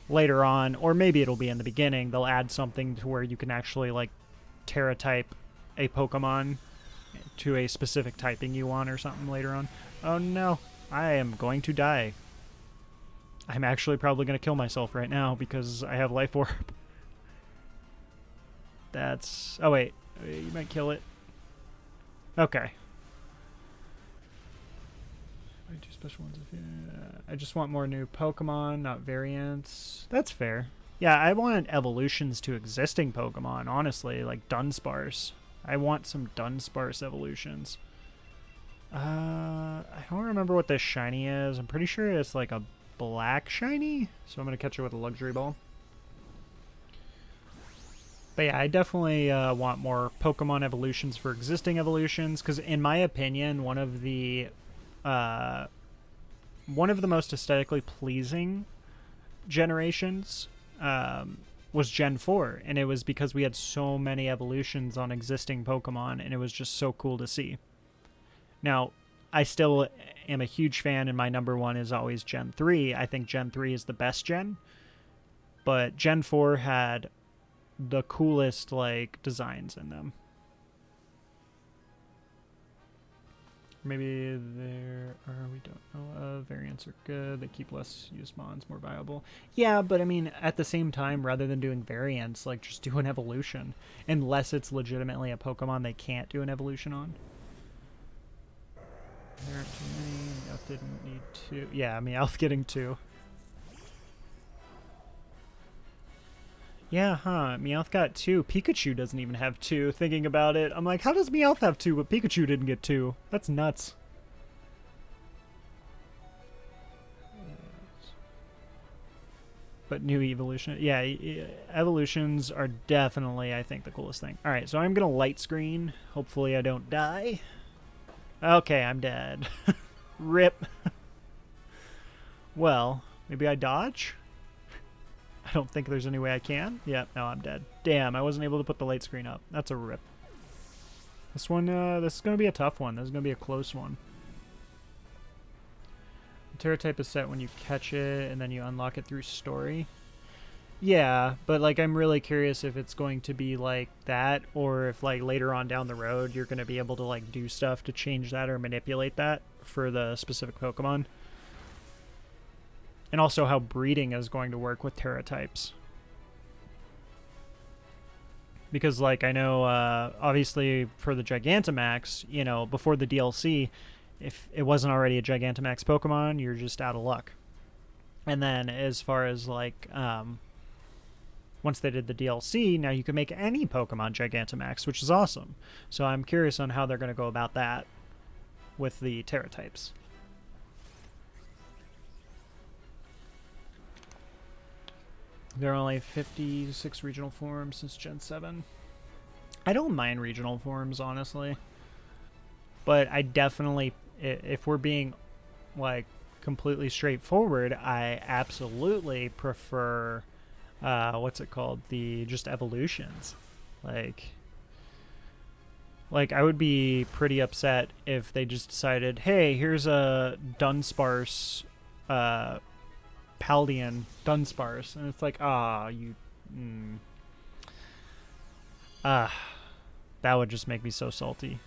Later on, or maybe it'll be in the beginning, they'll add something to where you can actually, like, Terra-type a Pokemon to a specific typing you want or something later on. Oh no, I am going to die. I'm actually probably going to kill myself right now because I have Life Orb. That's... Oh wait, you might kill it. Okay. I do special ones if I just want more new Pokemon, not variants. That's fair. Yeah, I want evolutions to existing Pokemon, honestly, like Dunsparce. I want some Dunsparce evolutions. I don't remember what this shiny is. I'm pretty sure it's like a black shiny, so I'm going to catch it with a luxury ball. But yeah, I definitely want more Pokemon evolutions for existing evolutions, because in my opinion, one of the most aesthetically pleasing generations was Gen 4, and it was because we had so many evolutions on existing Pokemon, and it was just so cool to see. Now, I still am a huge fan, and my number one is always Gen 3. I think Gen 3 is the best gen, but Gen 4 had the coolest, like, designs in them. Maybe there are, we don't know of. Variants are good. They keep less used mons more viable. Yeah, but I mean, at the same time, rather than doing variants, like, just do an evolution. Unless it's legitimately a Pokemon they can't do an evolution on. There aren't too many. Meowth didn't need 2. Yeah, Meowth getting 2. Yeah, huh. Meowth got 2. Pikachu doesn't even have 2. Thinking about it, I'm like, how does Meowth have 2, but Pikachu didn't get 2? That's nuts. But new evolution. Yeah, evolutions are definitely, I think, the coolest thing. Alright, so I'm going to light screen. Hopefully I don't die. Okay, I'm dead. Rip. Well, maybe I dodge? I don't think there's any way I can. Yeah, no, I'm dead. Damn, I wasn't able to put the light screen up. That's a rip. This one, this is going to be a tough one. This is going to be a close one. The Terra type is set when you catch it, and then you unlock it through story. Yeah, but, like, I'm really curious if it's going to be like that, or if, like, later on down the road, you're going to be able to, like, do stuff to change that or manipulate that for the specific Pokemon. And also how breeding is going to work with Terra types. Because, like, I know, obviously, for the Gigantamax, you know, before the DLC, if it wasn't already a Gigantamax Pokemon, you're just out of luck. And then, as far as, like, once they did the DLC, now you can make any Pokemon Gigantamax, which is awesome. So I'm curious on how they're going to go about that with the Terra types. There are only 56 regional forms since Gen 7. I don't mind regional forms, honestly. But I definitely, if we're being, like, completely straightforward, I absolutely prefer, what's it called? The just evolutions. Like, I would be pretty upset if they just decided, hey, here's a Dunsparce, Paldean Dunsparce, and it's like, that would just make me so salty.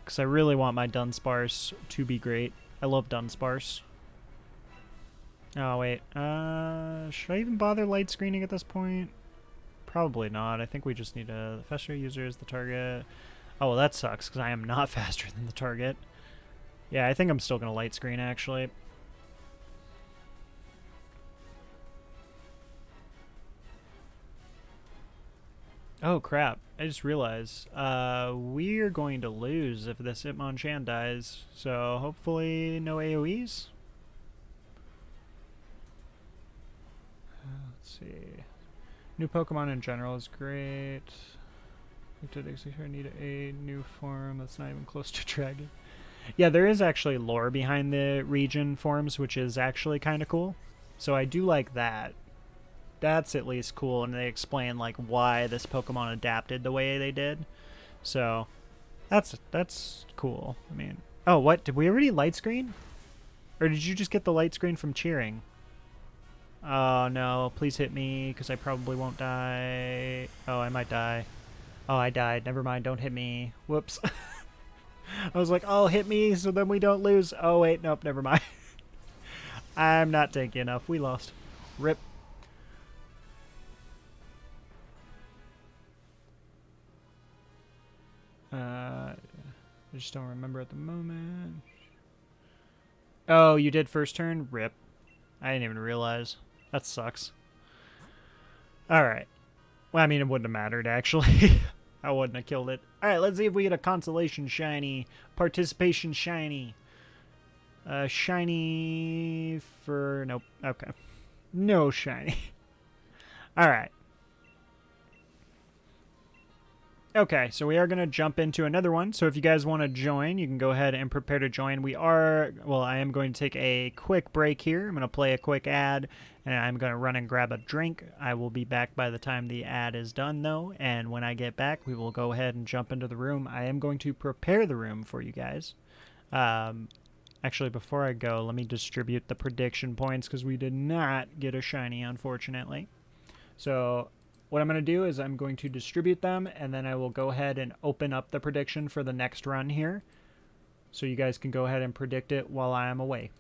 Because I really want my Dunsparce to be great. I love Dunsparce. Oh, wait. Should I even bother light screening at this point? Probably not. I think we just need a faster user as the target. Oh, well, that sucks, because I am not faster than the target. Yeah, I think I'm still going to light screen, actually. Oh, crap. I just realized. We're going to lose if this Hitmonchan dies. So, hopefully no AoEs? Let's see. New Pokemon in general is great. I need a new form that's not even close to Dragon. Yeah, there is actually lore behind the region forms, which is actually kind of cool. So I do like that. That's at least cool, and they explain like why this Pokemon adapted the way they did. So that's cool. I mean, oh, what did we already light screen, or did you just get the light screen from cheering? Oh no! Please hit me, because I probably won't die. Oh, I might die. Oh, I died. Never mind. Don't hit me. Whoops. I was like, oh, hit me so then we don't lose. Oh, wait. Nope. Never mind. I'm not tanky enough. We lost. Rip. I just don't remember at the moment. Oh, you did first turn? Rip. I didn't even realize. That sucks. Alright. Well, I mean, it wouldn't have mattered, actually. I wouldn't have killed it. Alright, let's see if we get a consolation shiny. Participation shiny. Shiny for... Nope. Okay. No shiny. Alright. Okay, so we are going to jump into another one. So if you guys want to join, you can go ahead and prepare to join. I am going to take a quick break here. I'm going to play a quick ad, and I'm going to run and grab a drink. I will be back by the time the ad is done, though, and when I get back, we will go ahead and jump into the room. I am going to prepare the room for you guys. Actually, before I go, let me distribute the prediction points, because we did not get a shiny, unfortunately. So what I'm going to do is I'm going to distribute them, and then I will go ahead and open up the prediction for the next run here, so you guys can go ahead and predict it while I am away.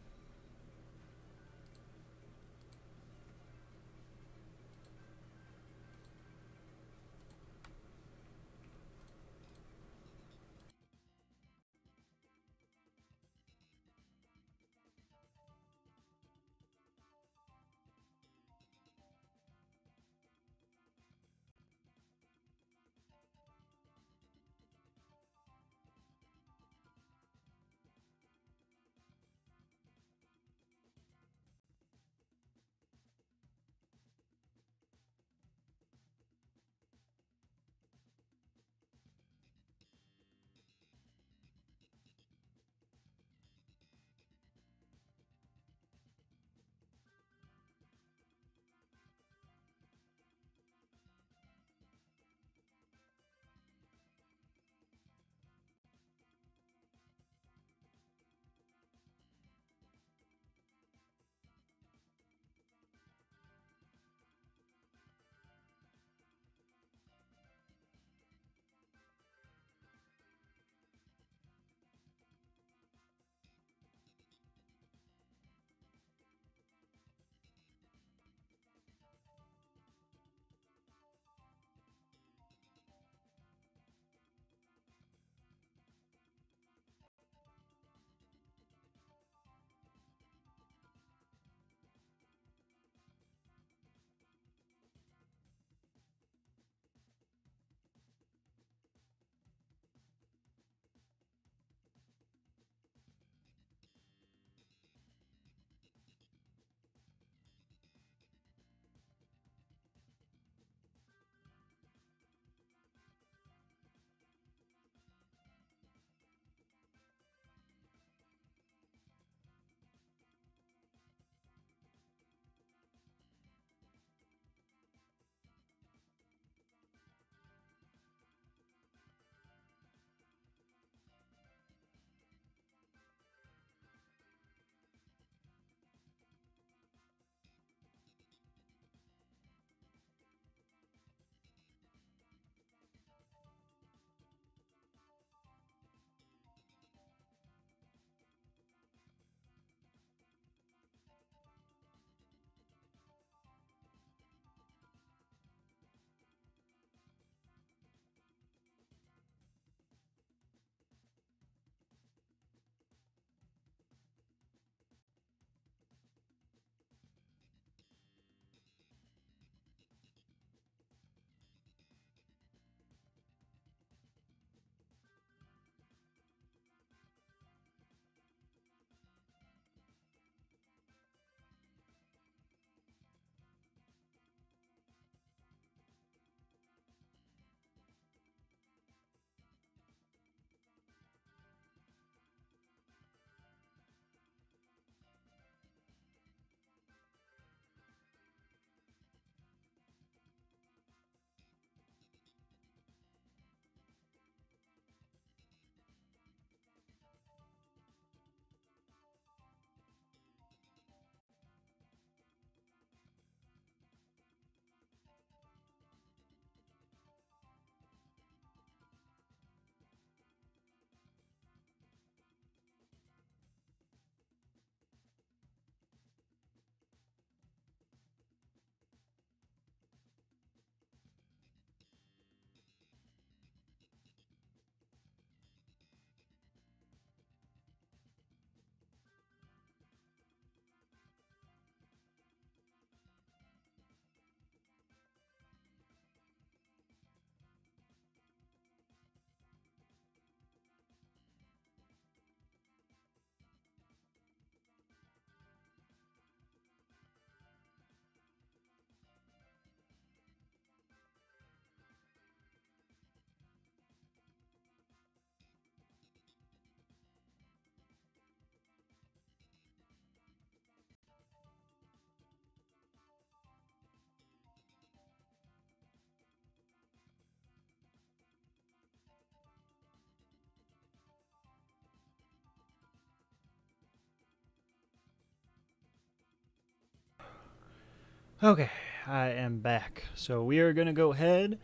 Okay, I am back. So we are going to go ahead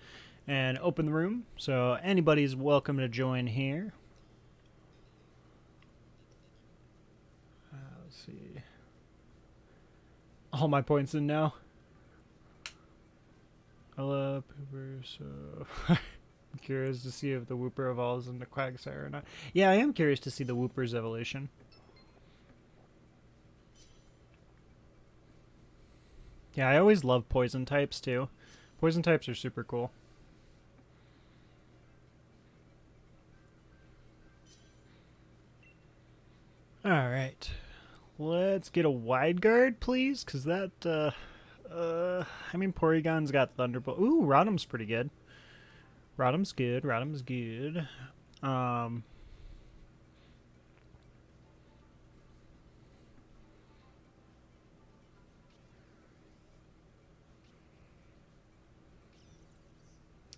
and open the room. So anybody's welcome to join here. Let's see. All my points in now. I love Pooper, so I'm curious to see if the Wooper evolves into Quagsire or not. Yeah, I am curious to see the Wooper's evolution. Yeah, I always love poison types too. Poison types are super cool. Alright. Let's get a wide guard, please, because that, I mean, Porygon's got Thunderbolt. Ooh, Rodham's pretty good. Rodham's good. Rodham's good.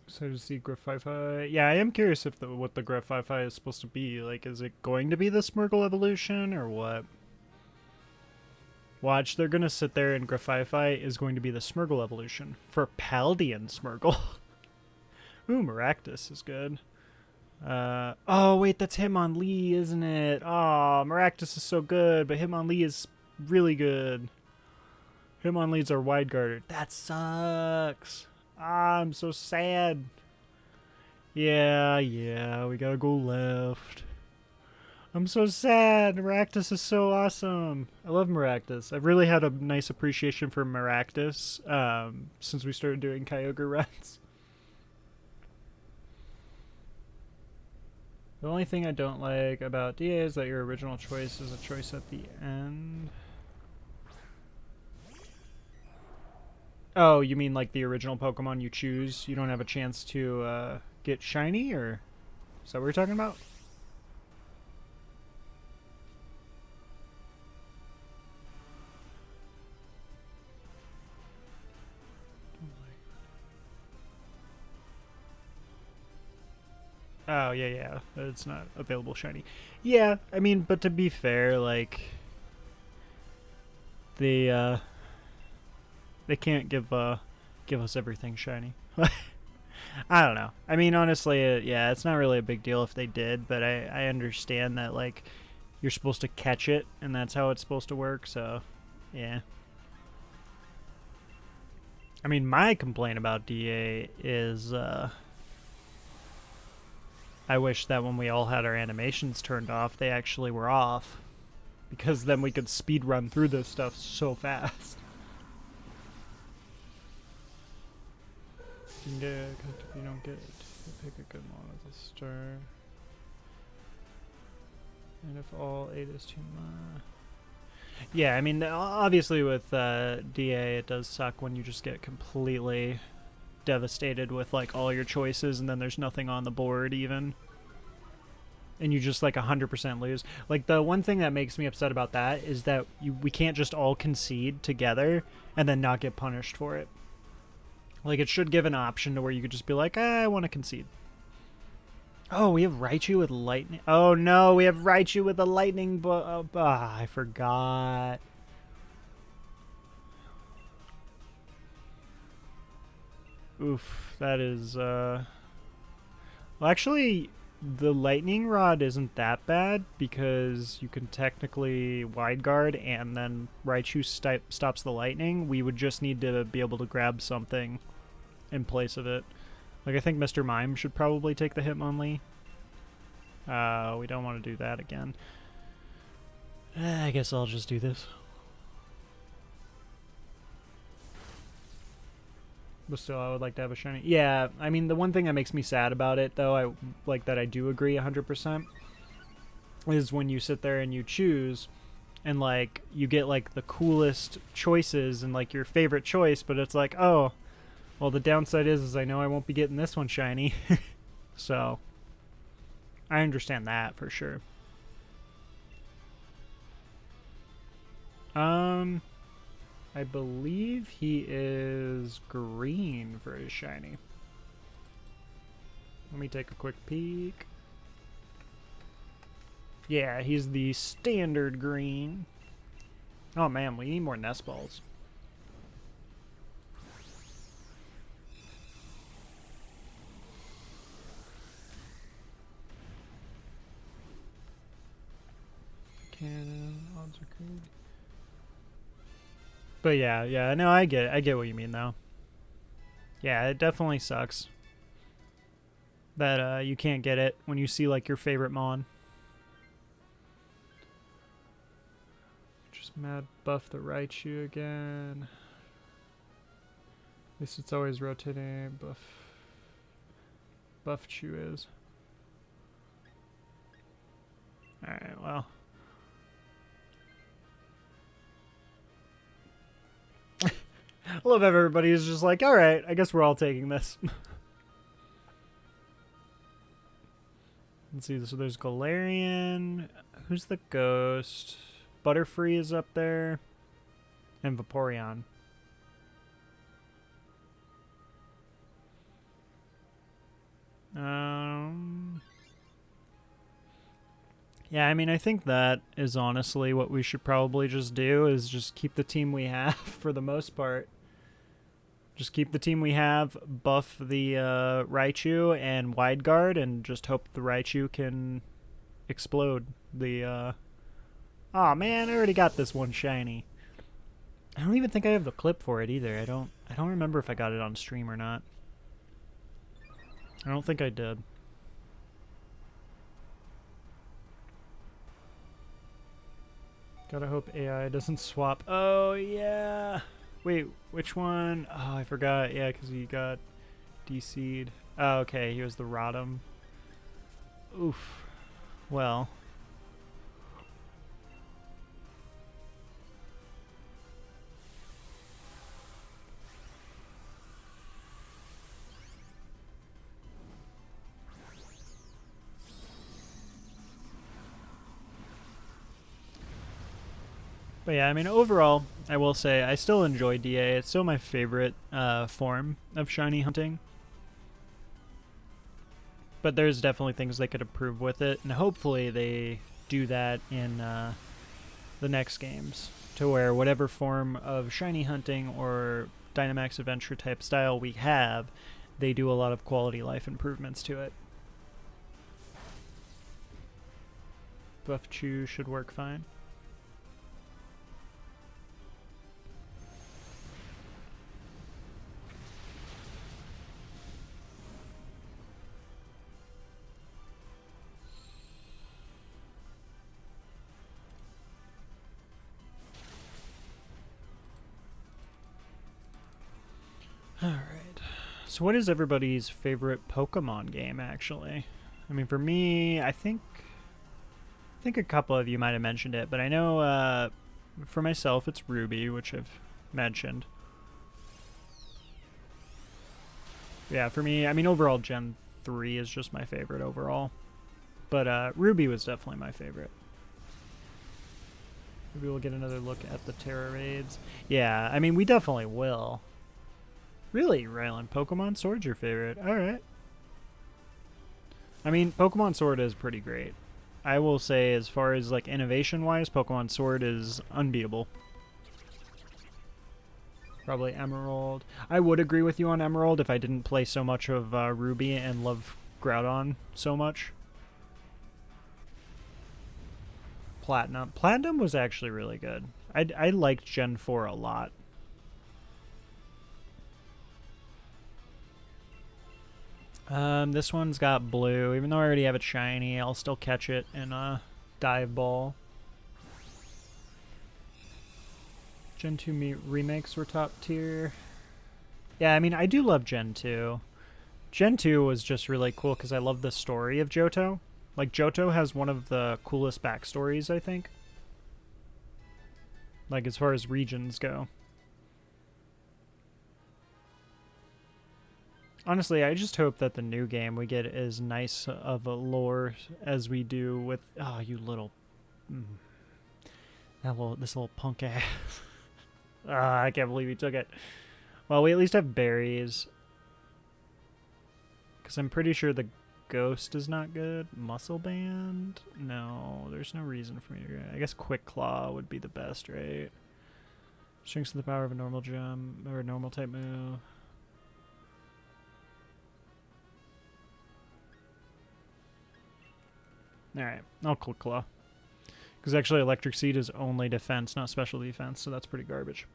So to see Grafaifi. Yeah, I am curious if what the Grafaifi is supposed to be. Like, is it going to be the Smirgle evolution or what? Watch, they're going to sit there and Grafaifi is going to be the Smirgle evolution for Paldean Smirgle. Ooh, Maractus is good. Oh, wait, that's Hitmonlee, isn't it? Oh, Maractus is so good, but Hitmonlee is really good. Hitmonlee's our wide guarder. That sucks. Ah, I'm so sad. Yeah, we gotta go left. I'm so sad. Maractus is so awesome. I love Maractus. I've really had a nice appreciation for Maractus since we started doing Kyogre runs. The only thing I don't like about DA is that your original choice is a choice at the end. Oh, you mean like the original Pokemon you choose? You don't have a chance to get shiny, or is that what you're talking about? Oh, yeah. It's not available shiny. Yeah, I mean, but to be fair, like, they can't give us everything shiny. I don't know. I mean, honestly, yeah, it's not really a big deal if they did, but I understand that, like, you're supposed to catch it, and that's how it's supposed to work, so, yeah. I mean, my complaint about DA is, I wish that when we all had our animations turned off, they actually were off. Because then we could speed run through this stuff so fast. You can get if you don't get pick a good one at the start. And if all 8 is too much. Yeah, I mean, obviously with DA, it does suck when you just get completely devastated with like all your choices and then there's nothing on the board even. And you just like 100% lose. Like the one thing that makes me upset about that is that we can't just all concede together and then not get punished for it. Like it should give an option to where you could just be like, I want to concede. Oh, we have Raichu with lightning. Oh no, we have Raichu with a lightning. I forgot. Oof, that is. Well, actually, the lightning rod isn't that bad because you can technically wide guard and then Raichu stops the lightning. We would just need to be able to grab something in place of it. Like, I think Mr. Mime should probably take the Hitmonlee. We don't want to do that again. I guess I'll just do this. But still, I would like to have a shiny. Yeah, I mean, the one thing that makes me sad about it, though, I like that I do agree 100%, is when you sit there and you choose, and, like, you get, like, the coolest choices and, like, your favorite choice, but it's like, oh, well, the downside is I know I won't be getting this one shiny. So, I understand that for sure. I believe he is green for his shiny. Let me take a quick peek. Yeah, he's the standard green. Oh man, we need more nest balls. cannon. Odds are crazy. But yeah, no, I get what you mean though. Yeah, it definitely sucks that you can't get it when you see like your favorite mon. Just mad buff the Raichu again. At least it's always rotating. Buff Chew is. Alright, well. I love how everybody is just like, alright, I guess we're all taking this. Let's see, so there's Galarian. Who's the ghost? Butterfree is up there. And Vaporeon. Yeah, I mean, I think that is honestly what we should probably just do, is just keep the team we have for the most part. Just keep the team we have, buff the Raichu and Wide Guard, and just hope the Raichu can explode the... Aw, man, I already got this one shiny. I don't even think I have the clip for it either. I don't remember if I got it on stream or not. I don't think I did. Gotta hope AI doesn't swap. Oh, yeah. Wait, which one? Oh, I forgot. Yeah, because he got DC'd. Oh, okay. He was the Rotom. Oof. Well. But yeah, I mean, overall, I will say I still enjoy DA. It's still my favorite form of shiny hunting. But there's definitely things they could improve with it, and hopefully they do that in the next games, to where whatever form of shiny hunting or Dynamax adventure type style we have, they do a lot of quality life improvements to it. Buff Chew should work fine. Alright. So what is everybody's favorite Pokemon game, actually? I mean, for me, I think a couple of you might have mentioned it, but I know for myself it's Ruby, which I've mentioned. Yeah, for me, I mean, overall Gen 3 is just my favorite overall. But Ruby was definitely my favorite. Maybe we'll get another look at the Terra raids. Yeah, I mean, we definitely will. Really, Rylan, Pokemon Sword's your favorite. Alright. I mean, Pokemon Sword is pretty great. I will say, as far as like innovation-wise, Pokemon Sword is unbeatable. Probably Emerald. I would agree with you on Emerald if I didn't play so much of Ruby and love Groudon so much. Platinum. Platinum was actually really good. I liked Gen 4 a lot. This one's got blue. Even though I already have it shiny, I'll still catch it in a dive ball. Gen 2 remakes were top tier. Yeah, I mean, I do love Gen 2. Gen 2 was just really cool because I love the story of Johto. Like, Johto has one of the coolest backstories, I think. Like, as far as regions go. Honestly, I just hope that the new game we get as nice of a lore as we do with... Oh, you little... This little punk ass. I can't believe he took it. Well, we at least have berries. Because I'm pretty sure the ghost is not good. Muscle Band? No, there's no reason for me to... I guess Quick Claw would be the best, right? Shrinks the power of a normal jump or a normal type move. Alright, I'll Quick Claw. Because actually Electric Seed is only defense, not special defense, so that's pretty garbage.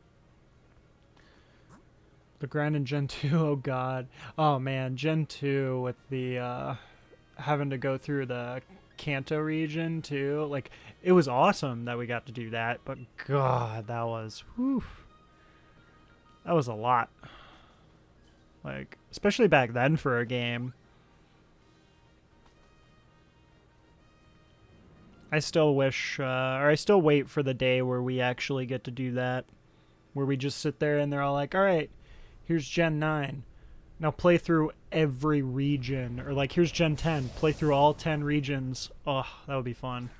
The grind in Gen 2, oh god. Oh man, Gen 2 with the having to go through the Kanto region too. Like, it was awesome that we got to do that, but god, that was, whew. That was a lot. Like, especially back then for a game. I still wish, or I still wait for the day where we actually get to do that. Where we just sit there and they're all like, alright, here's Gen 9. Now play through every region. Or like, here's Gen 10. Play through all 10 regions. Oh, that would be fun.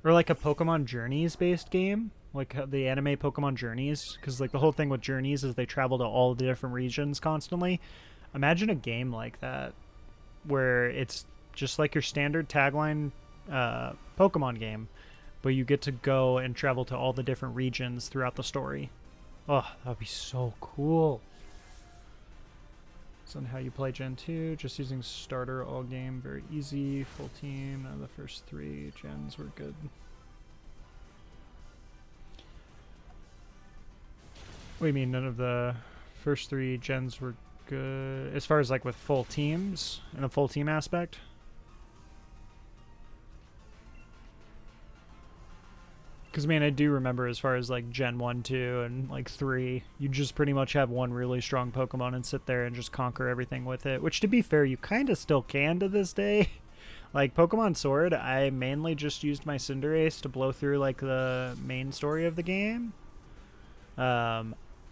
Or like a Pokemon Journeys based game. Like the anime Pokemon Journeys. Because like the whole thing with Journeys is they travel to all the different regions constantly. Imagine a game like that. Where it's just like your standard tagline Pokemon game. But you get to go and travel to all the different regions throughout the story. Oh, that would be so cool. So on how you play Gen 2, just using starter all game, very easy, full team. The first 3 gens were good. What do you mean none of the first 3 gens were good? As far as like with full teams, in a full team aspect? Because, man, I do remember as far as, like, Gen 1, 2, and, like, 3, you just pretty much have one really strong Pokemon and sit there and just conquer everything with it. Which, to be fair, you kind of still can to this day. Like, Pokemon Sword, I mainly just used my Cinderace to blow through, like, the main story of the game. I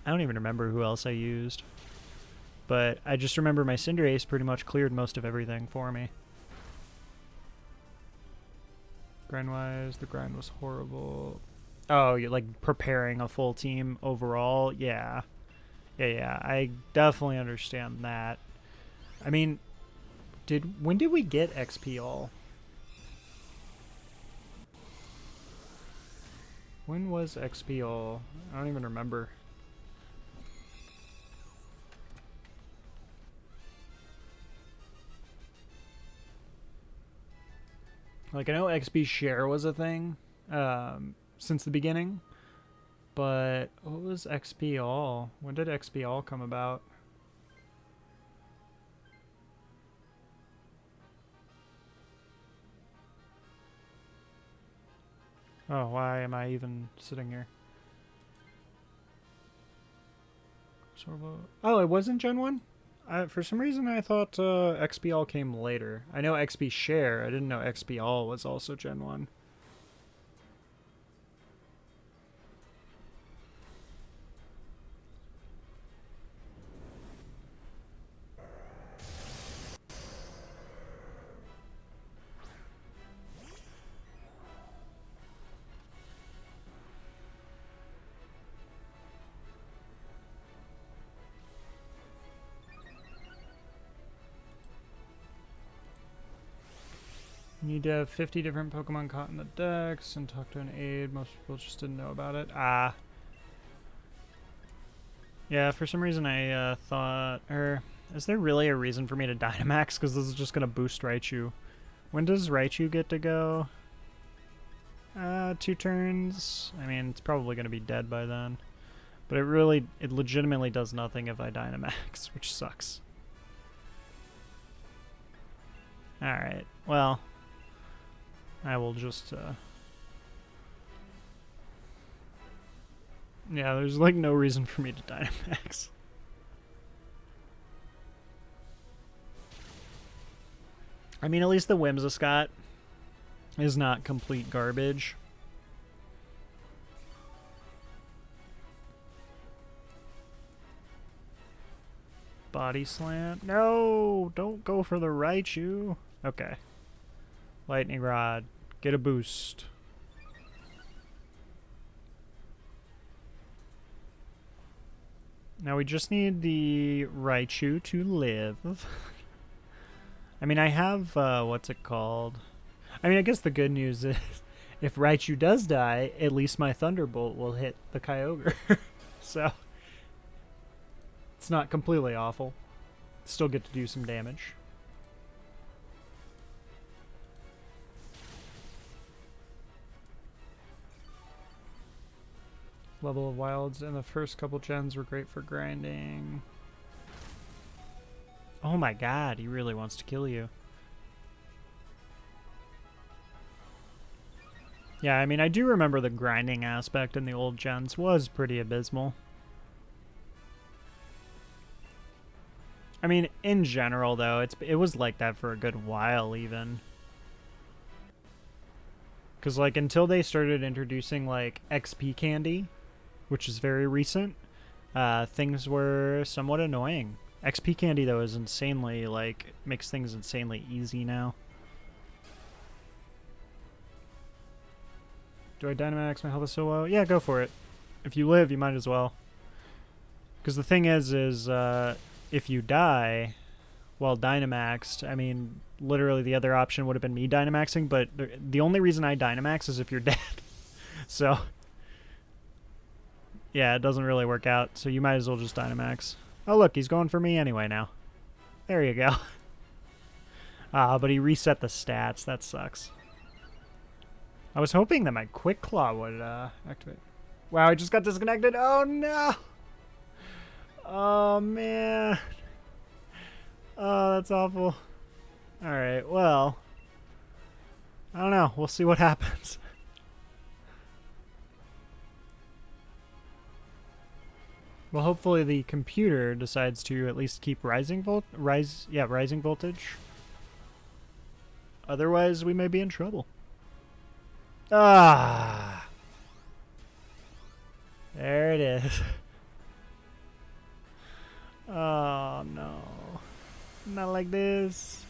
don't even remember who else I used. But I just remember my Cinderace pretty much cleared most of everything for me. Grind-wise, the grind was horrible. Oh, you're like preparing a full team overall? Yeah. Yeah, I definitely understand that. I mean, when did we get XP all? When was XP all? I don't even remember. Like, I know XP share was a thing since the beginning, but what was XP all? When did XP all come about? Oh, why am I even sitting here? Oh, it wasn't Gen 1? For some reason, I thought XP all came later. I know XP share. I didn't know XP all was also Gen 1. You need to have 50 different Pokemon caught in the dex and talk to an aide. Most people just didn't know about it. Ah. Yeah, for some reason I thought... is there really a reason for me to Dynamax? Because this is just going to boost Raichu. When does Raichu get to go? 2 turns. I mean, it's probably going to be dead by then. But it legitimately does nothing if I Dynamax, which sucks. Alright, well... I will just, yeah, there's like no reason for me to Dynamax. I mean, at least the Whimsicott is not complete garbage. Body Slam. No! Don't go for the Raichu. Okay. Lightning Rod. Get a boost. Now we just need the Raichu to live. I mean, I have, what's it called? I mean, I guess the good news is if Raichu does die, at least my Thunderbolt will hit the Kyogre. So, it's not completely awful. Still get to do some damage. level of wilds, and the first couple gens were great for grinding. Oh my god, he really wants to kill you. Yeah, I mean, I do remember the grinding aspect in the old gens was pretty abysmal. I mean, in general, though, it was like that for a good while, even. Because, like, until they started introducing, like, XP candy, which is very recent, things were somewhat annoying. XP candy, though, is insanely, like, makes things insanely easy now. Do I Dynamax? My health is so low. Yeah, go for it. If you live, you might as well. Because the thing is if you die while Dynamaxed, I mean, literally the other option would have been me Dynamaxing, but the only reason I Dynamax is if you're dead. So, yeah, it doesn't really work out, so you might as well just Dynamax. Oh, look, he's going for me anyway now. There you go. But he reset the stats. That sucks. I was hoping that my Quick Claw would activate. Wow, I just got disconnected. Oh, no. Oh, man. Oh, that's awful. All right, well. I don't know. We'll see what happens. Well, hopefully the computer decides to at least keep rising voltage. Otherwise, we may be in trouble. Ah. There it is. Oh, no. Not like this.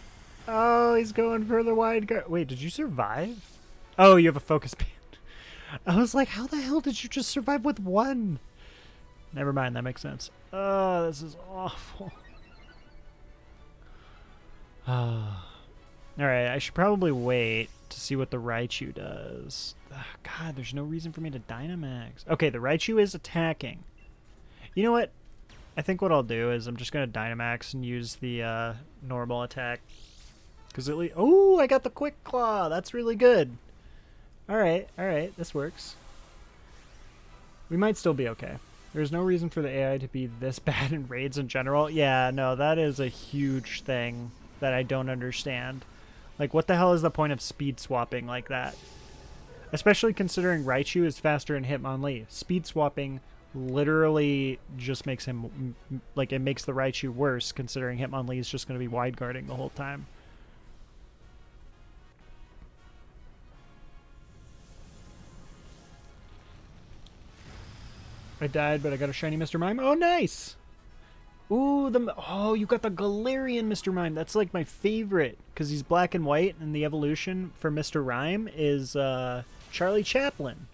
Oh, he's going for the wide guard. Wait, did you survive? Oh, you have a focus band. I was like, how the hell did you just survive with one? Never mind, that makes sense. Oh, this is awful. Alright, I should probably wait to see what the Raichu does. God, there's no reason for me to Dynamax. Okay, the Raichu is attacking. You know what? I think what I'll do is I'm just going to Dynamax and use the normal attack. Because at least... Oh, I got the Quick Claw. That's really good. Alright, this works. We might still be okay. There's no reason for the AI to be this bad in raids in general. Yeah, no, that is a huge thing that I don't understand. Like, what the hell is the point of speed swapping like that? Especially considering Raichu is faster in Hitmonlee. Speed swapping literally just makes him... Like, it makes the Raichu worse, considering Hitmonlee is just going to be wide guarding the whole time. I died, but I got a shiny Mr. Mime. Oh, nice! Ooh, you got the Galarian Mr. Mime. That's like my favorite, because he's black and white, and the evolution for Mr. Rhyme is Charlie Chaplin.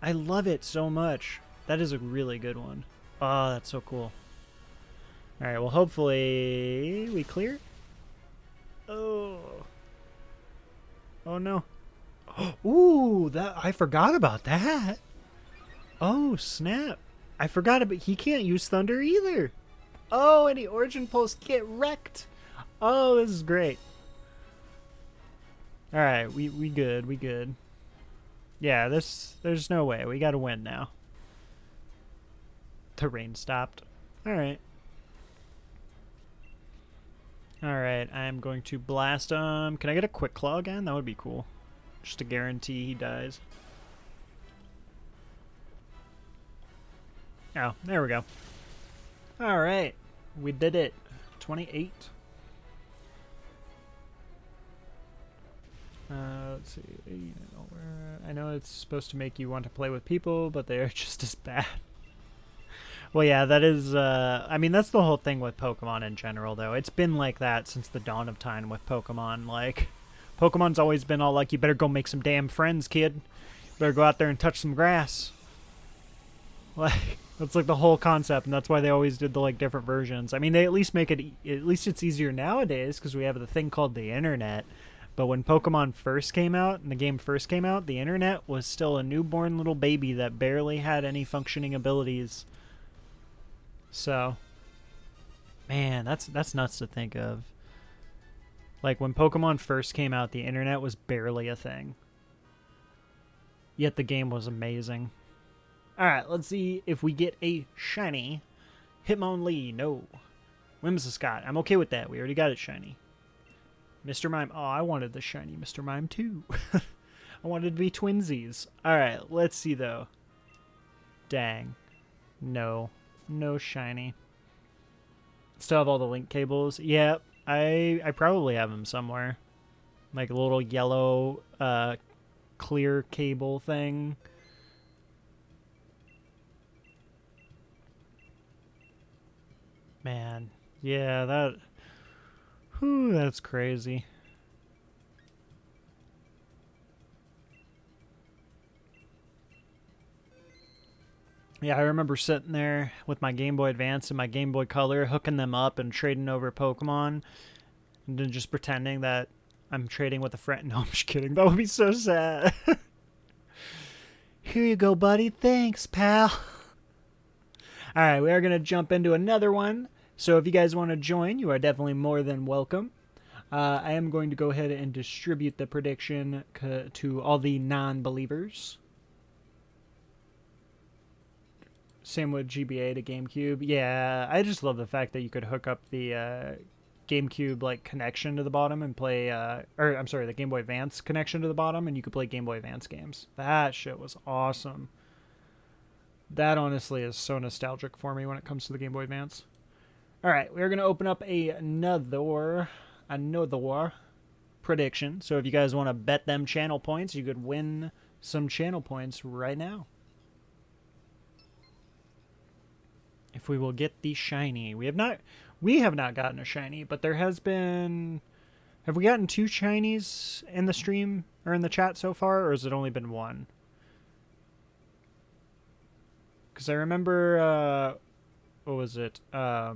I love it so much. That is a really good one. Oh, that's so cool. Alright, well, hopefully we clear. Oh. Oh, no. Ooh, I forgot about that. Oh, snap. I forgot about... He can't use Thunder either. Oh, and the Origin Pulse get wrecked. Oh, this is great. Alright, we good, we good. Yeah, there's no way. We gotta win now. The rain stopped. Alright. Alright, I'm going to blast him. Can I get a Quick Claw again? That would be cool. Just to guarantee he dies. Oh, there we go. Alright. We did it. 28. Let's see. I know it's supposed to make you want to play with people, but they are just as bad. Well, yeah, that is... I mean, that's the whole thing with Pokemon in general, though. It's been like that since the dawn of time with Pokemon. Like, Pokemon's always been all like, you better go make some damn friends, kid. You better go out there and touch some grass. Like... That's like the whole concept, and that's why they always did the like different versions. I mean, they at least make it, at least it's easier nowadays because we have the thing called the internet. But when Pokemon first came out and the game first came out, the internet was still a newborn little baby that barely had any functioning abilities. So, man, that's nuts to think of. Like when Pokemon first came out, the internet was barely a thing. Yet the game was amazing. Alright, let's see if we get a shiny. Hitmonlee, no. Whimsicott, I'm okay with that. We already got it shiny. Mr. Mime, oh, I wanted the shiny Mr. Mime too. I wanted to be twinsies. Alright, let's see though. Dang. No. No shiny. Still have all the link cables. Yep, I probably have them somewhere. Like a little yellow clear cable thing. Man, yeah, that's crazy. Yeah, I remember sitting there with my Game Boy Advance and my Game Boy Color, hooking them up and trading over Pokemon, and then just pretending that I'm trading with a friend. No, I'm just kidding. That would be so sad. Here you go, buddy. Thanks, pal. All right, we are going to jump into another one. So if you guys want to join, you are definitely more than welcome. I am going to go ahead and distribute the prediction to all the non-believers. Same with GBA to GameCube. Yeah, I just love the fact that you could hook up the GameCube like connection to the bottom and play, or I'm sorry, the Game Boy Advance connection to the bottom, and you could play Game Boy Advance games. That shit was awesome. That honestly is so nostalgic for me when it comes to the Game Boy Advance. All right, we're gonna open up another prediction. So if you guys want to bet them channel points, you could win some channel points right now. If we will get the shiny. We have not gotten a shiny, but there has been... Have we gotten 2 shinies in the stream or in the chat so far, or has it only been 1? Because I remember... what was it? I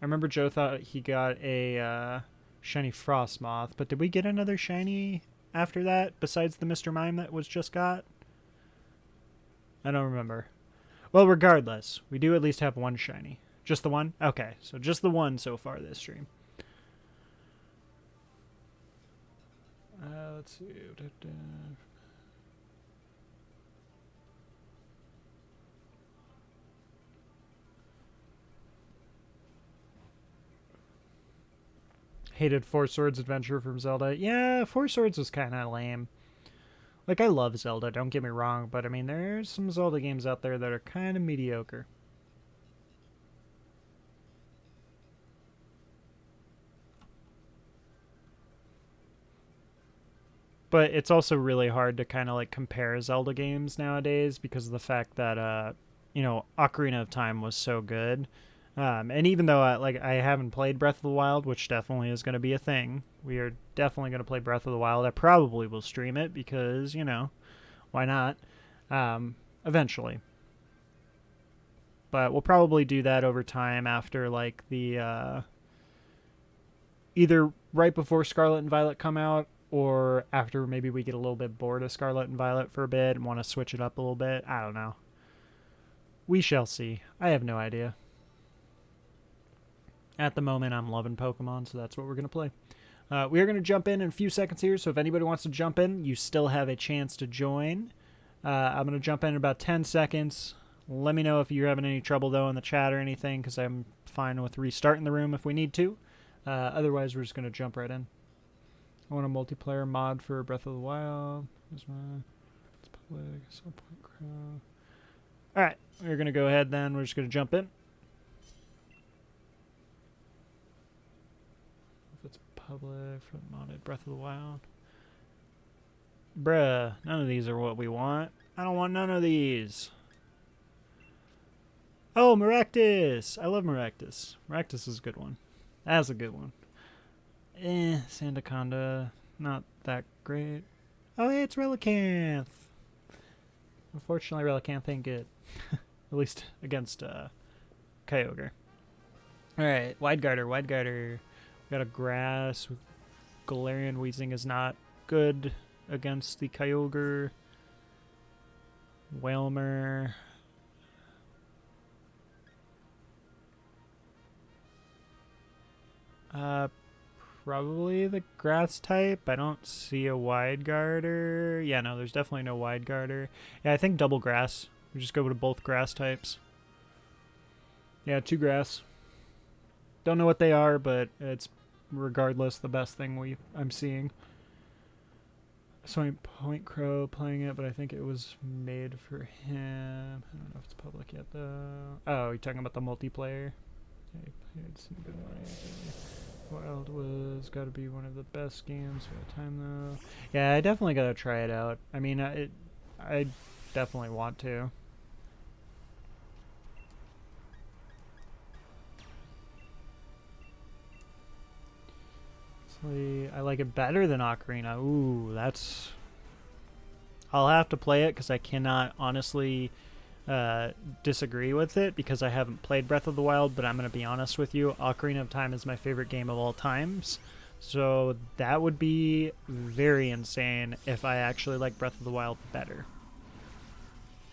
remember Joe thought he got a shiny Frostmoth, but did we get another shiny after that, besides the Mr. Mime that was just got? I don't remember. Well, regardless, we do at least have 1 shiny. Just the 1? Okay, so just the 1 so far this stream. Let's see. Hated Four Swords Adventure from Zelda. Yeah, Four Swords was kind of lame. Like, I love Zelda, don't get me wrong, but I mean, there's some Zelda games out there that are kind of mediocre. But it's also really hard to kind of like compare Zelda games nowadays because of the fact that, you know, Ocarina of Time was so good. And even though I haven't played Breath of the Wild, which definitely is going to be a thing, we are definitely going to play Breath of the Wild. I probably will stream it because, you know, why not? Eventually. But we'll probably do that over time after like the either right before Scarlet and Violet come out or after maybe we get a little bit bored of Scarlet and Violet for a bit and want to switch it up a little bit. I don't know. We shall see. I have no idea. At the moment, I'm loving Pokemon, so that's what we're going to play. We are going to jump in a few seconds here, so if anybody wants to jump in, you still have a chance to join. I'm going to jump in about 10 seconds. Let me know if you're having any trouble, though, in the chat or anything, because I'm fine with restarting the room if we need to. Otherwise, we're just going to jump right in. I want a multiplayer mod for Breath of the Wild. It's public. Alright, we're going to go ahead then. We're just going to jump in. Public for the modded Breath of the Wild. Bruh, none of these are what we want. I don't want none of these. Oh, Maractus! I love Maractus. Maractus is a good one. That's a good one. Sandaconda, not that great. Oh, hey, it's Relicanth! Unfortunately, Relicanth ain't good. At least against Kyogre. Alright, Wide-Guarder. Got a Grass with Galarian Weezing is not good against the Kyogre. Wailmer. probably the grass type. I don't see a wide guarder. Yeah, no, there's definitely no wide guarder. Yeah, I think double grass. We just go to both grass types. Yeah, 2 grass. Don't know what they are, but it's regardless the best thing I'm seeing. So Point Crow playing it, but I think it was made for him. I don't know if it's public yet though. Oh, you're talking about the multiplayer? Yeah, he played some good Wild was got to be one of the best games of all time though. Yeah, I definitely got to try it out. I mean, I definitely want to. I like it better than Ocarina. Ooh, that's... I'll have to play it because I cannot honestly disagree with it because I haven't played Breath of the Wild, but I'm going to be honest with you. Ocarina of Time is my favorite game of all times. So that would be very insane if I actually like Breath of the Wild better.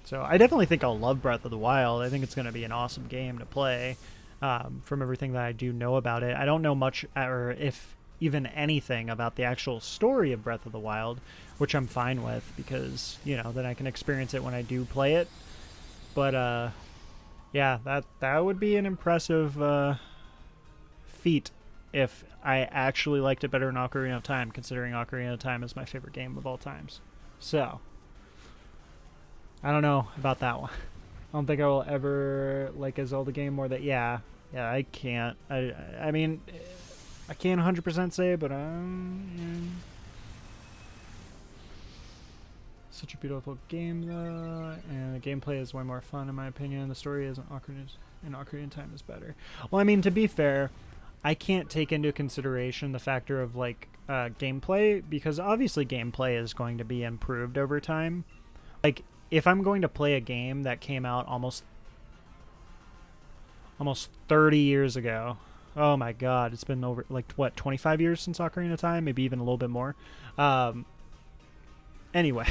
So I definitely think I'll love Breath of the Wild. I think it's going to be an awesome game to play from everything that I do know about it. I don't know much, or if even anything about the actual story of Breath of the Wild, which I'm fine with because, you know, then I can experience it when I do play it. But, yeah, that would be an impressive feat if I actually liked it better than Ocarina of Time, considering Ocarina of Time is my favorite game of all times. So, I don't know about that one. I don't think I will ever like a Zelda game more than... Yeah, I can't. I mean... I can't 100% say, but such a beautiful game though, and the gameplay is way more fun in my opinion. The story in Ocarina of Time is better. Well, I mean, to be fair, I can't take into consideration the factor of like gameplay because obviously gameplay is going to be improved over time. Like if I'm going to play a game that came out almost 30 years ago. Oh my god, it's been over, like, what, 25 years since Ocarina of Time? Maybe even a little bit more. Anyway.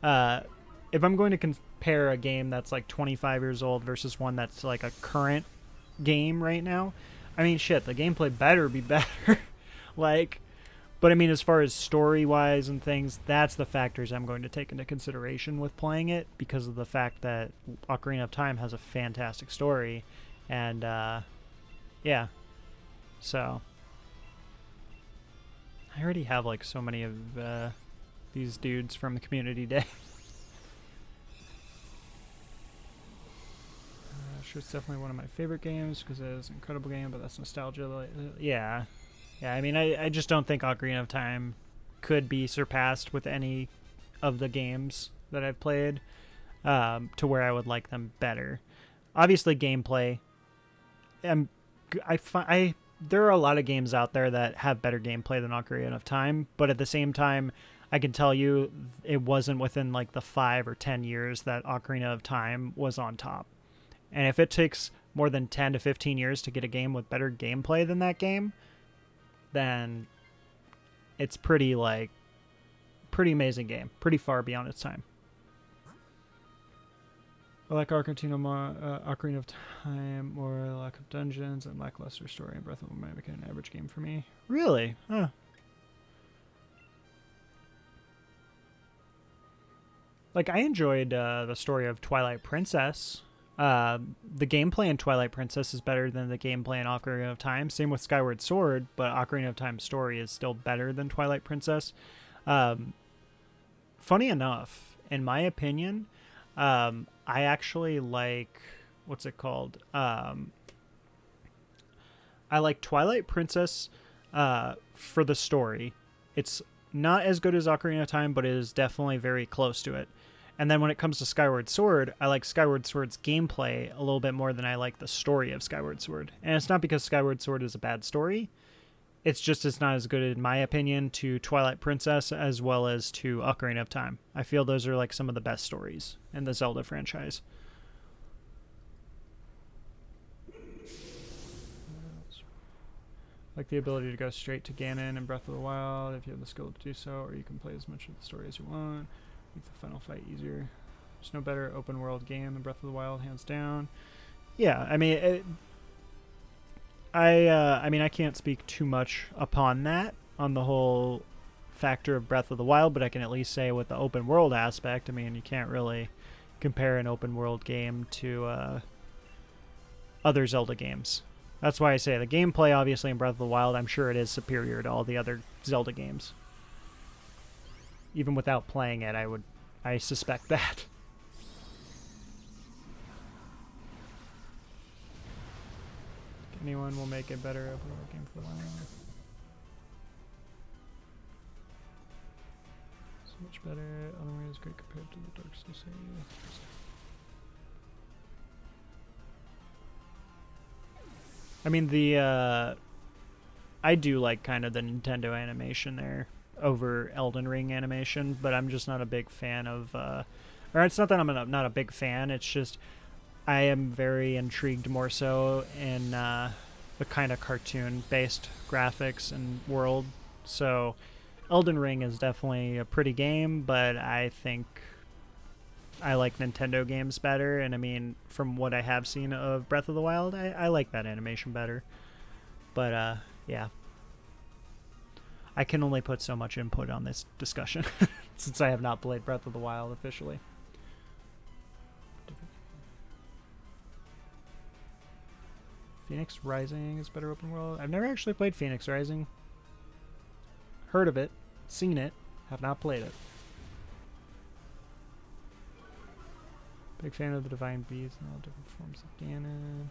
If I'm going to compare a game that's, like, 25 years old versus one that's, like, a current game right now, I mean, shit, the gameplay better be better. Like, but I mean, as far as story-wise and things, that's the factors I'm going to take into consideration with playing it because of the fact that Ocarina of Time has a fantastic story. And, yeah, so I already have like so many of these dudes from the community day. Sure, it's definitely one of my favorite games because it is an incredible game, but that's nostalgia. Yeah, I mean, I just don't think Ocarina of Time could be surpassed with any of the games that I've played to where I would like them better. Obviously, gameplay. There are a lot of games out there that have better gameplay than Ocarina of Time, but at the same time, I can tell you it wasn't within like the 5 or 10 years that Ocarina of Time was on top. And if it takes more than 10 to 15 years to get a game with better gameplay than that game, then it's pretty amazing game, pretty far beyond its time. I like Ocarina of Time, more lack of dungeons and lackluster story, and Breath of the Wild might make it an average game for me. Really? Huh. Like, I enjoyed the story of Twilight Princess. The gameplay in Twilight Princess is better than the gameplay in Ocarina of Time. Same with Skyward Sword, but Ocarina of Time's story is still better than Twilight Princess. Funny enough, in my opinion, I actually like, what's it called? I like Twilight Princess for the story. It's not as good as Ocarina of Time, but it is definitely very close to it. And then when it comes to Skyward Sword, I like Skyward Sword's gameplay a little bit more than I like the story of Skyward Sword. And it's not because Skyward Sword is a bad story. It's just it's not as good, in my opinion, to Twilight Princess as well as to Ocarina of Time. I feel those are like some of the best stories in the Zelda franchise. Like the ability to go straight to Ganon in Breath of the Wild if you have the skill to do so, or you can play as much of the story as you want. Make the final fight easier. There's no better open world game than Breath of the Wild, hands down. Yeah, I mean, I mean, I can't speak too much upon that, on the whole factor of Breath of the Wild, but I can at least say with the open world aspect, I mean, you can't really compare an open world game to other Zelda games. That's why I say the gameplay, obviously, in Breath of the Wild, I'm sure it is superior to all the other Zelda games. Even without playing it, I suspect that. Anyone will make it better open world game for the Wild. So much better. Otherwise, great compared to the Dark Souls series. I mean, I do like kind of the Nintendo animation there over Elden Ring animation, but I'm just not a big fan of, or it's not that I'm not a big fan, it's just I am very intrigued more so in the kind of cartoon-based graphics and world. So Elden Ring is definitely a pretty game, but I think I like Nintendo games better, and I mean, from what I have seen of Breath of the Wild, I like that animation better. But, yeah. I can only put so much input on this discussion, since I have not played Breath of the Wild officially. Phoenix Rising is better open world. I've never actually played Phoenix Rising. Heard of it, seen it, have not played it. Big fan of the Divine Beast and all different forms of Ganon.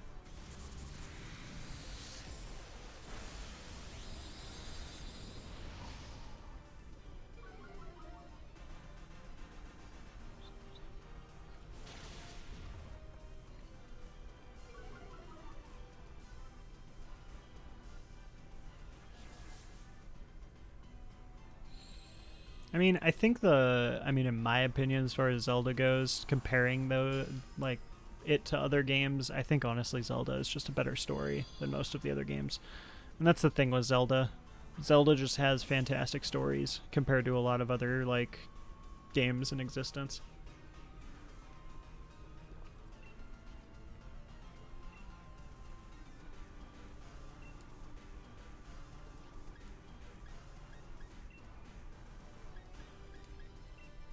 I mean, I think in my opinion, as far as Zelda goes, comparing it to other games, I think honestly Zelda is just a better story than most of the other games. And that's the thing with Zelda. Zelda just has fantastic stories compared to a lot of other, games in existence.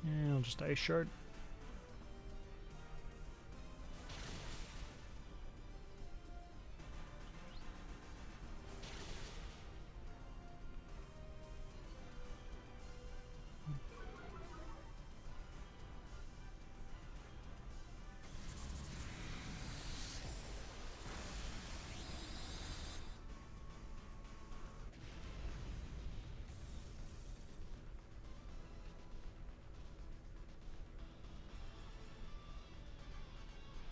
Yeah, I'll just ice shard.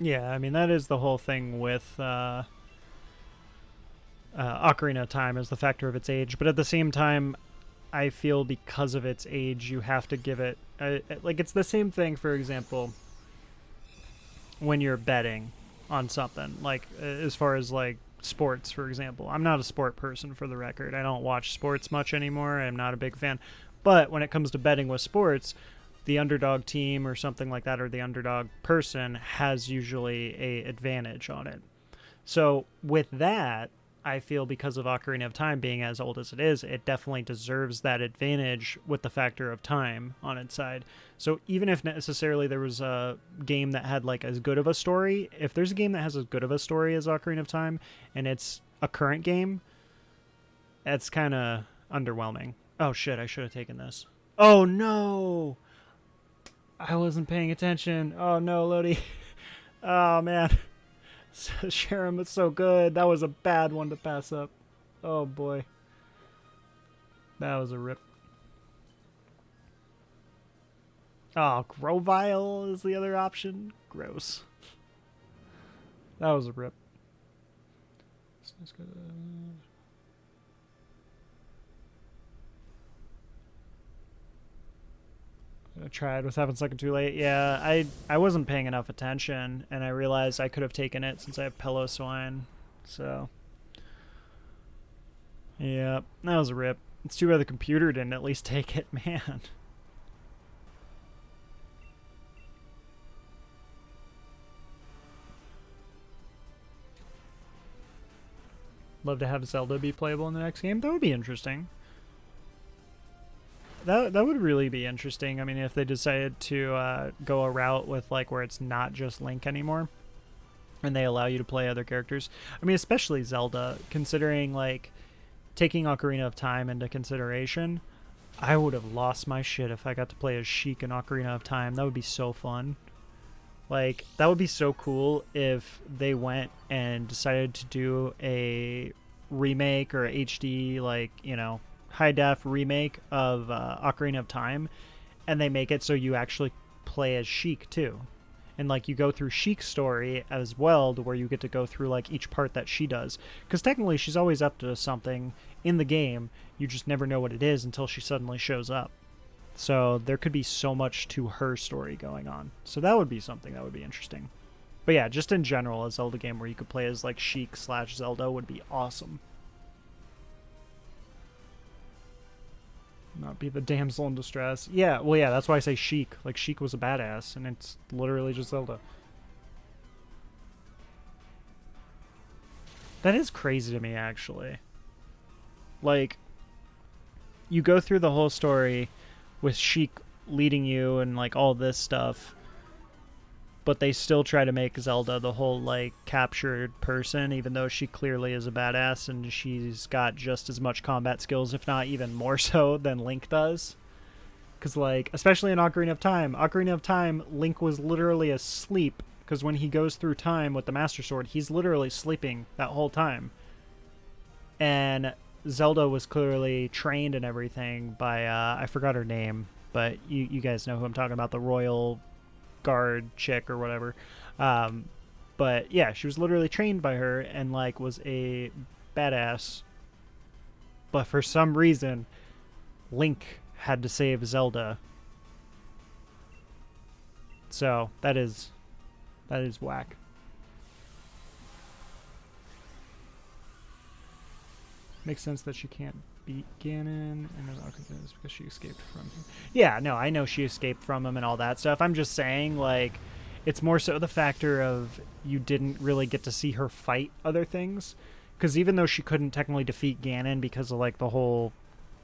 Yeah, I mean, that is the whole thing with Ocarina of Time, is the factor of its age. But at the same time, I feel because of its age, you have to give it... it's the same thing, for example, when you're betting on something. As far as, sports, for example. I'm not a sport person, for the record. I don't watch sports much anymore. I'm not a big fan. But when it comes to betting with sports, the underdog team or something like that, or the underdog person, has usually a advantage on it. So with that, I feel because of Ocarina of Time being as old as it is, it definitely deserves that advantage with the factor of time on its side. So even if necessarily there was a game that had as good of a story, if there's a game that has as good of a story as Ocarina of Time and it's a current game, that's kind of underwhelming. Oh shit, I should have taken this. Oh no! I wasn't paying attention. Oh no, Lodi. Oh man. Sharon was so good. That was a bad one to pass up. Oh boy. That was a rip. Oh, Grovile is the other option. Gross. That was a rip. I tried. Was having second too late. Yeah, I wasn't paying enough attention, and I realized I could have taken it since I have Pillow Swine. So, yeah, that was a rip. It's too bad the computer didn't at least take it, man. Love to have Zelda be playable in the next game. That would be interesting. That would really be interesting. I mean, if they decided to go a route with like where it's not just Link anymore, and they allow you to play other characters. I mean, especially Zelda, considering like taking Ocarina of Time into consideration. I would have lost my shit if I got to play as Sheik in Ocarina of Time. That would be so fun. Like, that would be so cool if they went and decided to do a remake or HD, like, you know, high def remake of Ocarina of Time, and they make it so you actually play as Sheik too. And like you go through Sheik's story as well, to where you get to go through like each part that she does. Because technically she's always up to something in the game. You just never know what it is until she suddenly shows up. So there could be so much to her story going on. So that would be something that would be interesting. But yeah, just in general, a Zelda game where you could play as like Sheik / Zelda would be awesome. Not be the damsel in distress. Yeah, well, yeah, that's why I say Sheik. Like, Sheik was a badass, and it's literally just Zelda. That is crazy to me, actually. Like, you go through the whole story with Sheik leading you and, like, all this stuff, but they still try to make Zelda the whole, like, captured person, even though she clearly is a badass and she's got just as much combat skills, if not even more so, than Link does. Because, like, especially in Ocarina of Time, Link was literally asleep, because when he goes through time with the Master Sword, he's literally sleeping that whole time. And Zelda was clearly trained and everything by, I forgot her name, but you guys know who I'm talking about, the royal guard chick or whatever. But yeah, she was literally trained by her and like was a badass. But for some reason, Link had to save Zelda. So that is whack. Makes sense that she can't beat Ganon, and it's because she escaped from him. Yeah, no, I know she escaped from him and all that stuff. I'm just saying, like, it's more so the factor of you didn't really get to see her fight other things. Because even though she couldn't technically defeat Ganon because of, like, the whole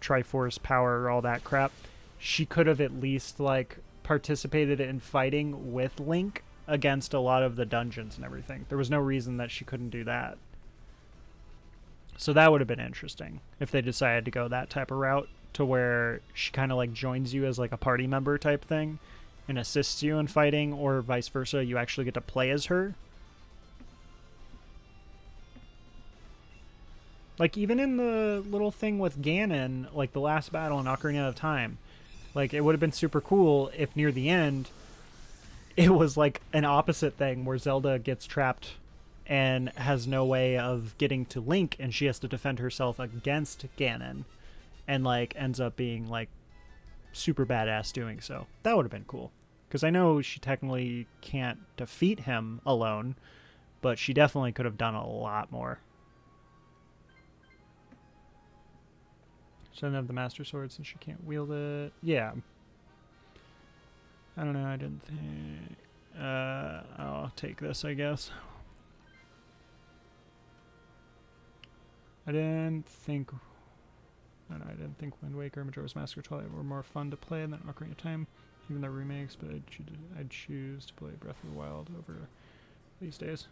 Triforce power, all that crap, she could have at least, like, participated in fighting with Link against a lot of the dungeons and everything. There was no reason that she couldn't do that. So that would have been interesting if they decided to go that type of route, to where she kind of like joins you as like a party member type thing and assists you in fighting, or vice versa, you actually get to play as her. Like, even in the little thing with Ganon, like the last battle in Ocarina of Time, like, it would have been super cool if near the end it was like an opposite thing where Zelda gets trapped and has no way of getting to Link, and she has to defend herself against Ganon, and like ends up being like super badass doing so. That would have been cool, because I know she technically can't defeat him alone, but she definitely could have done a lot more. She doesn't have the Master Sword since she can't wield it. Yeah. I don't know, I didn't think... I'll take this, I guess. I didn't think Wind Waker, Majora's Mask, or Twilight were more fun to play than Ocarina of Time, even though remakes, but I'd choose to play Breath of the Wild over these days.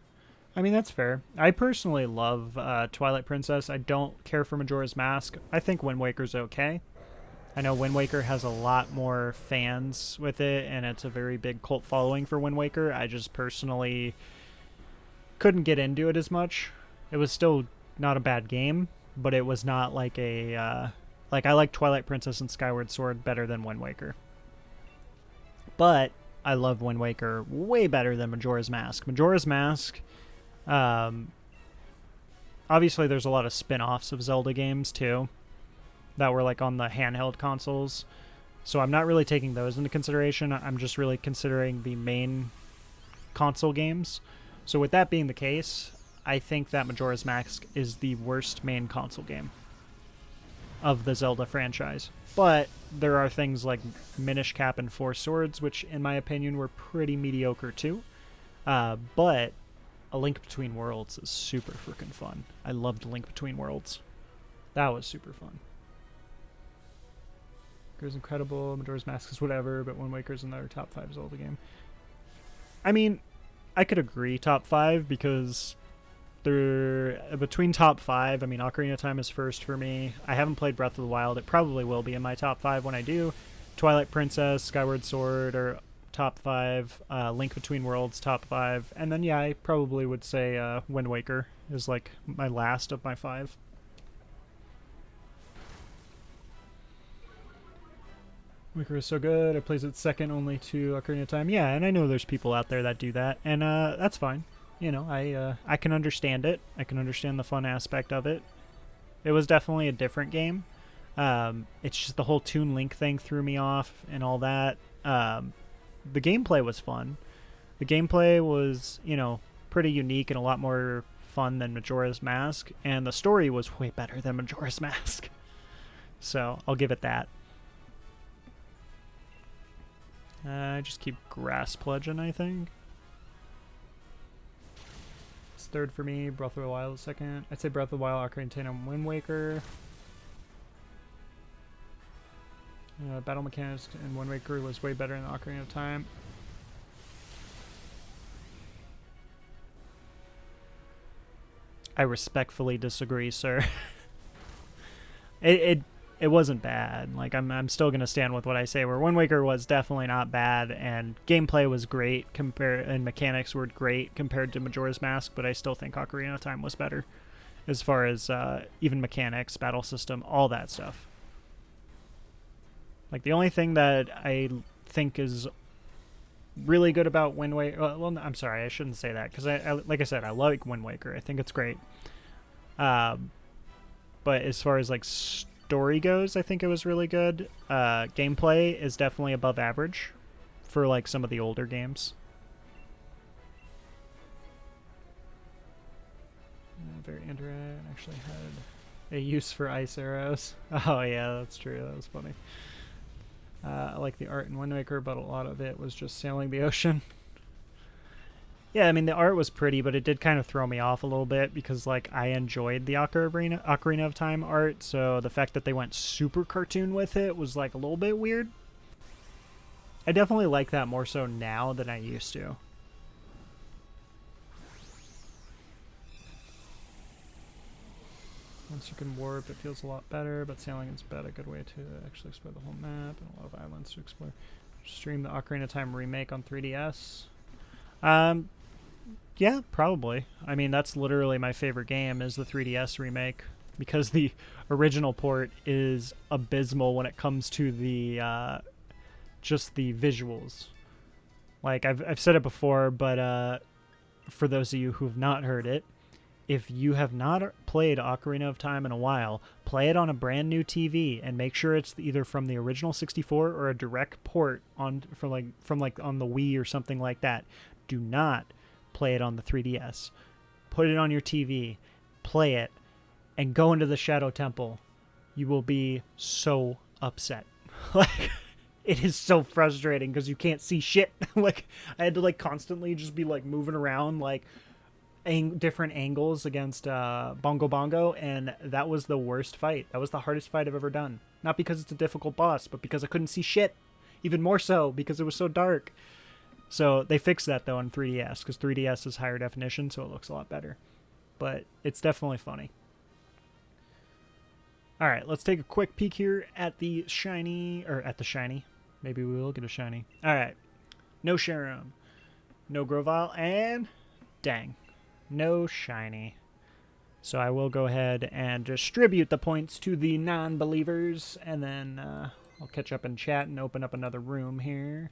I mean, that's fair. I personally love Twilight Princess. I don't care for Majora's Mask. I think Wind Waker's okay. I know Wind Waker has a lot more fans with it, and it's a very big cult following for Wind Waker. I just personally couldn't get into it as much. It was still not a bad game, but it was not like a... like, I like Twilight Princess and Skyward Sword better than Wind Waker. But I love Wind Waker way better than Majora's Mask. Majora's Mask... obviously, there's a lot of spin-offs of Zelda games, too, that were, like, on the handheld consoles. So I'm not really taking those into consideration. I'm just really considering the main console games. So with that being the case, I think that Majora's Mask is the worst main console game of the Zelda franchise. But there are things like Minish Cap and Four Swords, which, in my opinion, were pretty mediocre, too. But A Link Between Worlds is super freaking fun. I loved Link Between Worlds. That was super fun. Goes incredible, Majora's Mask is whatever, but Wind Waker's another top 5 Zelda game. I mean, I could agree top 5 because they're between top 5. I mean, Ocarina of Time is first for me. I haven't played Breath of the Wild. It probably will be in my top 5 when I do. Twilight Princess, Skyward Sword are top 5. Link Between Worlds, top 5. And then, yeah, I probably would say Wind Waker is like my last of my 5. Waker is so good. It plays it second only to Ocarina of Time. Yeah, and I know there's people out there that do that, and that's fine. You know, I can understand it. I can understand the fun aspect of it. It was definitely a different game. It's just the whole Toon Link thing threw me off and all that. The gameplay was fun. The gameplay was, you know, pretty unique and a lot more fun than Majora's Mask, and the story was way better than Majora's Mask. So I'll give it that. Just keep Grass Pledging, I think. It's third for me. Breath of the Wild is second. I'd say Breath of the Wild, Ocarina of Time, Wind Waker. Battle mechanics in Wind Waker was way better than Ocarina of Time. I respectfully disagree, sir. It wasn't bad. Like I'm still gonna stand with what I say. Where Wind Waker was definitely not bad, and gameplay was great and mechanics were great compared to Majora's Mask. But I still think Ocarina of Time was better, as far as even mechanics, battle system, all that stuff. Like the only thing that I think is really good about Wind Waker. Well, I'm sorry, I shouldn't say that because I like I said, I like Wind Waker. I think it's great. But as far as like story goes, I think it was really good. Gameplay is definitely above average for like some of the older games. Very interesting. Actually had a use for ice arrows. Oh yeah, that's true. That was funny. I like the art in Wind Waker, but a lot of it was just sailing the ocean. Yeah, I mean, the art was pretty, but it did kind of throw me off a little bit because, like, I enjoyed the Ocarina of Time art, so the fact that they went super cartoon with it was, like, a little bit weird. I definitely like that more so now than I used to. Once you can warp, it feels a lot better, but sailing is a good way to actually explore the whole map and a lot of islands to explore. Stream the Ocarina of Time remake on 3DS. Yeah, probably. I mean, that's literally my favorite game is the 3DS remake because the original port is abysmal when it comes to the just the visuals. Like I've said it before, but for those of you who've not heard it, if you have not played Ocarina of Time in a while, play it on a brand new TV and make sure it's either from the original 64 or a direct port on from on the Wii or something like that. Do not play it on the 3DS. Put it on your TV, play it, and go into the Shadow Temple. You will be so upset. Like, it is so frustrating because you can't see shit. Like, I had to like constantly just be like moving around like different angles against Bongo Bongo, and that was the worst fight. That was the hardest fight I've ever done. Not because it's a difficult boss, but because I couldn't see shit. Even more so because it was so dark. So they fixed that though on 3DS because 3DS is higher definition, so it looks a lot better. But it's definitely funny. All right, let's take a quick peek here at the shiny. Maybe we will get a shiny. All right, no Sharon, no Grovyle, and dang, no shiny. So I will go ahead and distribute the points to the non-believers, and then I'll catch up in chat and open up another room here.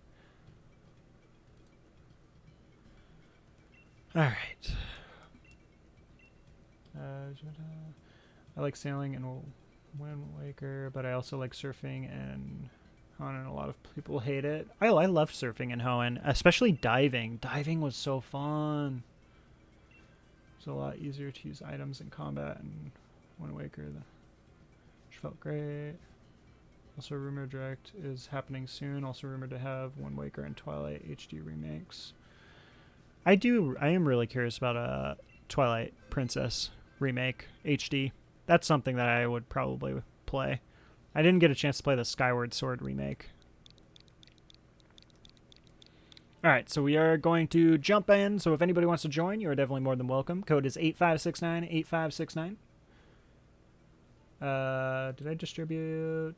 All right. I like sailing and Wind Waker, but I also like surfing and Hoenn, and a lot of people hate it. I love surfing and Hoenn, especially diving. Diving was so fun. It's a lot easier to use items in combat and Wind Waker, which felt great. Also, Rumor Direct is happening soon. Also rumored to have Wind Waker and Twilight HD remakes. I am really curious about a Twilight Princess remake HD. That's something that I would probably play. I didn't get a chance to play the Skyward Sword remake. Alright, so we are going to jump in. So if anybody wants to join, you are definitely more than welcome. Code is 8569, 8569. Did I distribute?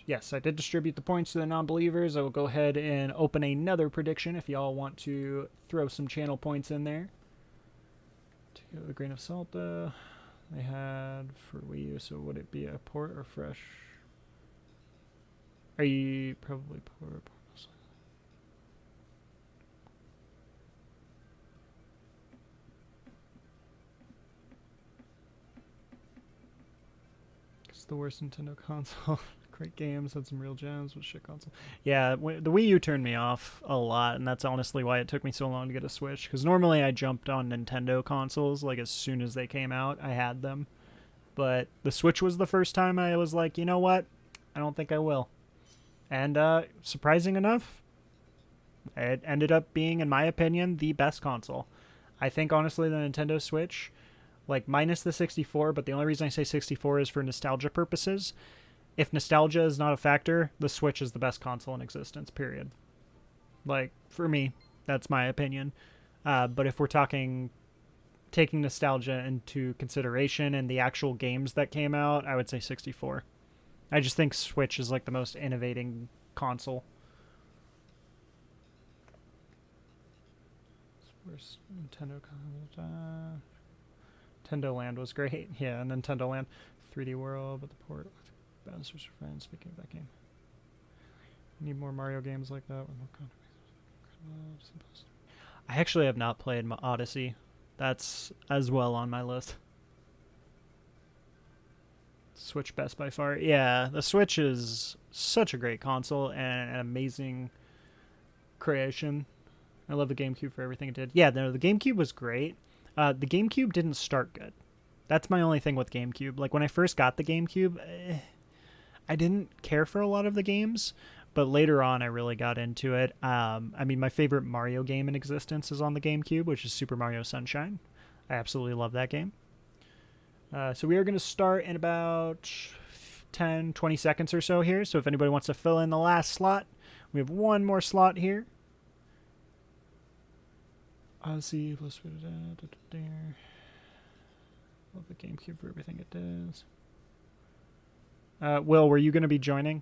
Yes, I did distribute the points to the non-believers. I will go ahead and open another prediction if y'all want to throw some channel points in there. Take it with a grain of salt, though. They had for Wii U, so would it be a port or fresh? Are you probably port? It's the worst Nintendo console. Great games, had some real gems, but shit console. Yeah, the Wii U turned me off a lot, and that's honestly why it took me so long to get a Switch. Because normally I jumped on Nintendo consoles, like as soon as they came out, I had them. But the Switch was the first time I was like, you know what? I don't think I will. And surprising enough, it ended up being, in my opinion, the best console. I think, honestly, the Nintendo Switch, like minus the 64, but the only reason I say 64 is for nostalgia purposes. If nostalgia is not a factor, the Switch is the best console in existence, period. Like, for me, that's my opinion. But if we're taking nostalgia into consideration and the actual games that came out, I would say 64. I just think Switch is like the most innovating console. Where's Nintendo? Nintendo Land was great. Yeah, Nintendo Land. 3D World, but the port... Bouncers for Friends, speaking of that game. Need more Mario games like that. I actually have not played Odyssey. That's as well on my list. Switch best by far. Yeah, the Switch is such a great console and an amazing creation. I love the GameCube for everything it did. Yeah, no, the GameCube was great. The GameCube didn't start good. That's my only thing with GameCube. Like, when I first got the GameCube... I didn't care for a lot of the games, but later on I really got into it. I mean, my favorite Mario game in existence is on the GameCube, which is Super Mario Sunshine. I absolutely love that game. So we are going to start in about 10, 20 seconds or so here. So if anybody wants to fill in the last slot, we have one more slot here. Ozzy plus... Love the GameCube for everything it does. Will, were you going to be joining?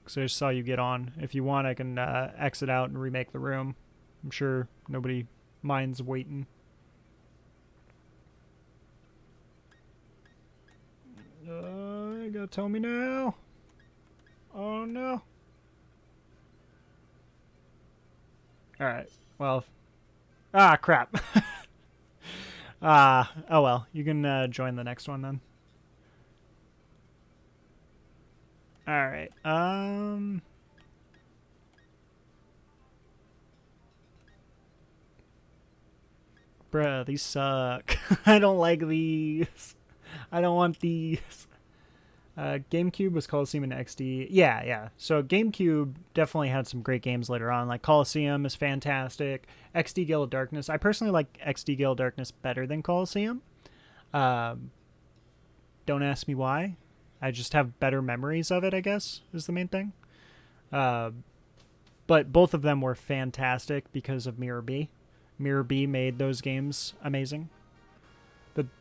Because I just saw you get on. If you want, I can exit out and remake the room. I'm sure nobody minds waiting. You gotta tell me now. Oh, no. Alright, well... Ah, crap. Oh well, you can join the next one then. Alright, Bruh, these suck. I don't like these. I don't want these. GameCube was Coliseum and XD. Yeah. So GameCube definitely had some great games later on. Like Coliseum is fantastic. XD Gale of Darkness. I personally like XD Gale of Darkness better than Coliseum. Don't ask me why. I just have better memories of it, I guess, is the main thing. But both of them were fantastic because of Mirror B. Mirror B made those games amazing.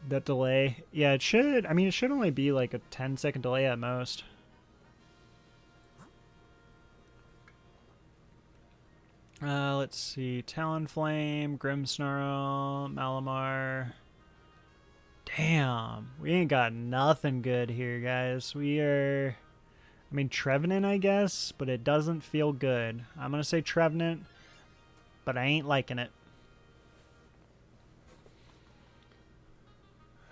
That delay, yeah, it should only be like a 10-second delay at most. Let's see, Talonflame, Grimmsnarl, Malamar. Damn, we ain't got nothing good here, guys. I mean, Trevenant, I guess, but it doesn't feel good. I'm gonna say Trevenant, but I ain't liking it.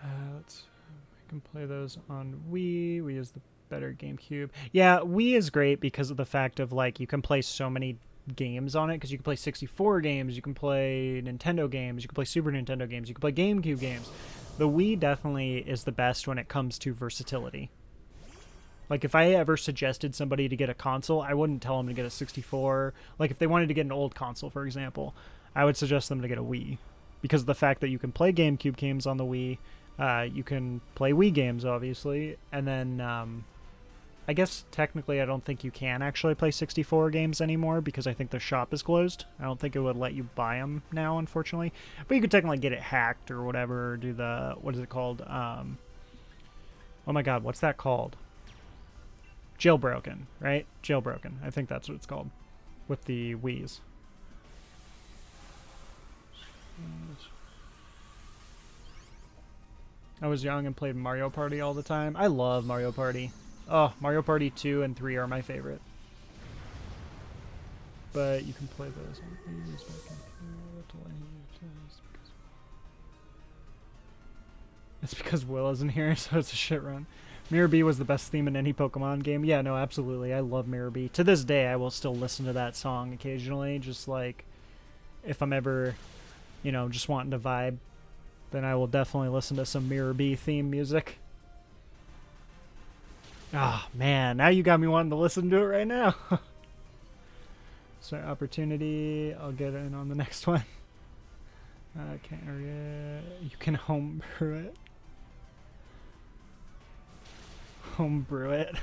I can play those on Wii. Wii is the better GameCube. Yeah, Wii is great because of the fact of, like, you can play so many games on it, because you can play 64 games, you can play Nintendo games, you can play Super Nintendo games, you can play GameCube games. The Wii definitely is the best when it comes to versatility. Like, if I ever suggested somebody to get a console, I wouldn't tell them to get a 64. Like, if they wanted to get an old console, for example, I would suggest them to get a Wii, because of the fact that you can play GameCube games on the Wii, you can play Wii games, obviously, and then I guess technically I don't think you can actually play 64 games anymore because I think the shop is closed. I don't think it would let you buy them now, unfortunately. But you could technically get it hacked or whatever, or do the, what is it called? Oh my god, what's that called? Jailbroken, right? Jailbroken. I think that's what it's called with the Wiis. I was young and played Mario Party all the time. I love Mario Party. Oh, Mario Party 2 and 3 are my favorite. But you can play those on Wii's. It's because Will isn't here, so it's a shit run. Mirror B was the best theme in any Pokemon game. Yeah, no, absolutely. I love Mirror B. To this day, I will still listen to that song occasionally. Just like, if I'm ever, you know, just wanting to vibe, then I will definitely listen to some Mirror B theme music. Ah, oh, man, now you got me wanting to listen to it right now. So, opportunity, I'll get in on the next one. Can't you can homebrew it. Homebrew it.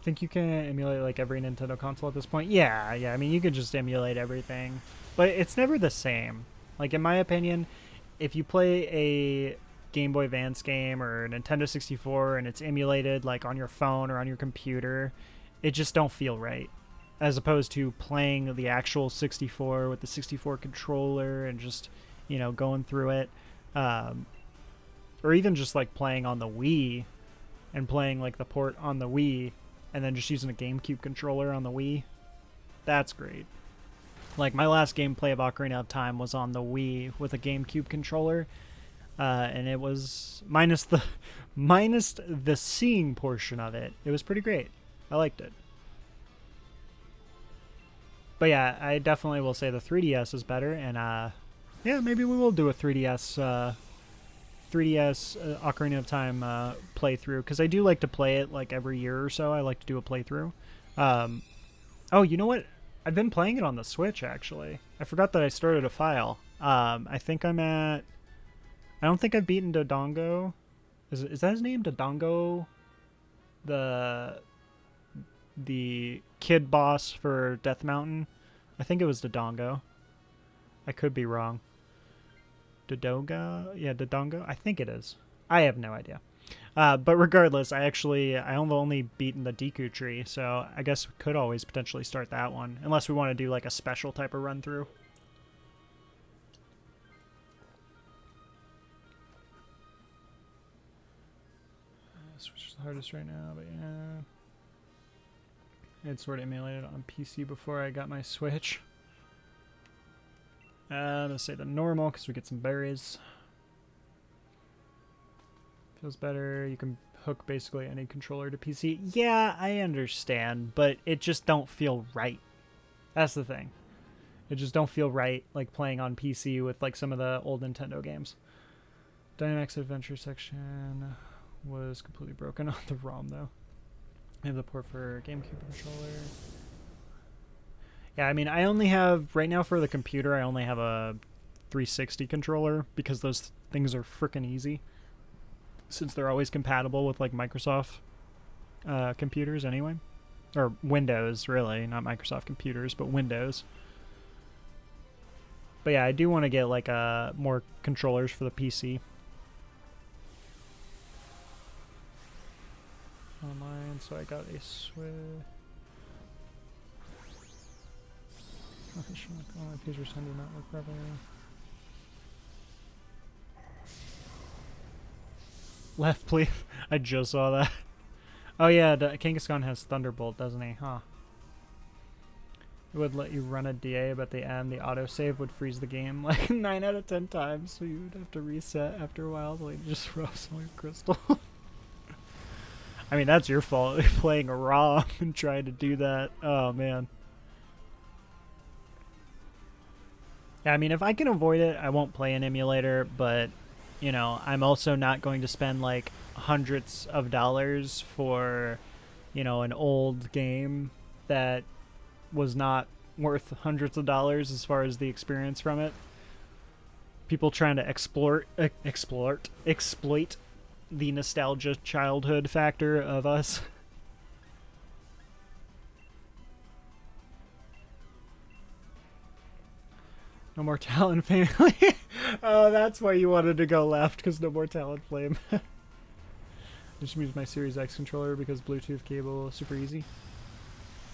I think you can emulate like every Nintendo console at this point. Yeah, I mean, you could just emulate everything. But it's never the same. Like, in my opinion, if you play a Game Boy Advance game or Nintendo 64 and it's emulated like on your phone or on your computer, it just don't feel right, as opposed to playing the actual 64 with the 64 controller and just, you know, going through it, or even just like playing on the Wii and playing like the port on the Wii and then just using a GameCube controller on the Wii. That's great. Like, my last gameplay of Ocarina of Time was on the Wii with a GameCube controller. And it was minus the seeing portion of it. It was pretty great. I liked it. But yeah, I definitely will say the 3DS is better, and yeah, maybe we will do a 3DS Ocarina of Time playthrough, because I do like to play it like every year or so. I like to do a playthrough. Oh, you know what? I've been playing it on the Switch, actually. I forgot that I started a file. I think I'm at... I don't think I've beaten Dodongo. Is that his name? Dodongo? The kid boss for Death Mountain? I think it was Dodongo. I could be wrong. Dodongo? Yeah, Dodongo? I think it is. I have no idea. But regardless, I've only beaten the Deku tree, so I guess we could always potentially start that one, unless we want to do like a special type of run through. Switch is the hardest right now, but yeah. It's sort of emulated on PC before I got my Switch. I'm gonna say the normal because we get some berries. Feels better. You can hook basically any controller to PC. Yeah, I understand, but it just don't feel right. That's the thing. It just don't feel right, like playing on PC with like some of the old Nintendo games. Dynamax Adventure section was completely broken on the ROM though. I have the port for GameCube controller. Yeah, I mean, I only have, right now for the computer, I only have a 360 controller because those things are freaking easy. Since they're always compatible with like Microsoft computers anyway. Or Windows, really. Not Microsoft computers, but Windows. But yeah, I do want to get like more controllers for the PC. Online, so I got a Switch. Online features do not work properly. Left, please. I just saw that. Oh yeah, Kangaskhan has Thunderbolt, doesn't he? Huh. It would let you run a DA, but at the end, the autosave would freeze the game like 9 out of 10 times, so you would have to reset after a while to like just rub some like crystal. I mean, that's your fault, playing a ROM and trying to do that. Oh, man. Yeah, I mean, if I can avoid it, I won't play an emulator, but, you know, I'm also not going to spend, like, hundreds of dollars for, you know, an old game that was not worth hundreds of dollars as far as the experience from it. People trying to exploit the nostalgia childhood factor of us. No more Talon family. Oh, that's why you wanted to go left, because no more Talon Flame. I just use my Series X controller because Bluetooth cable is super easy.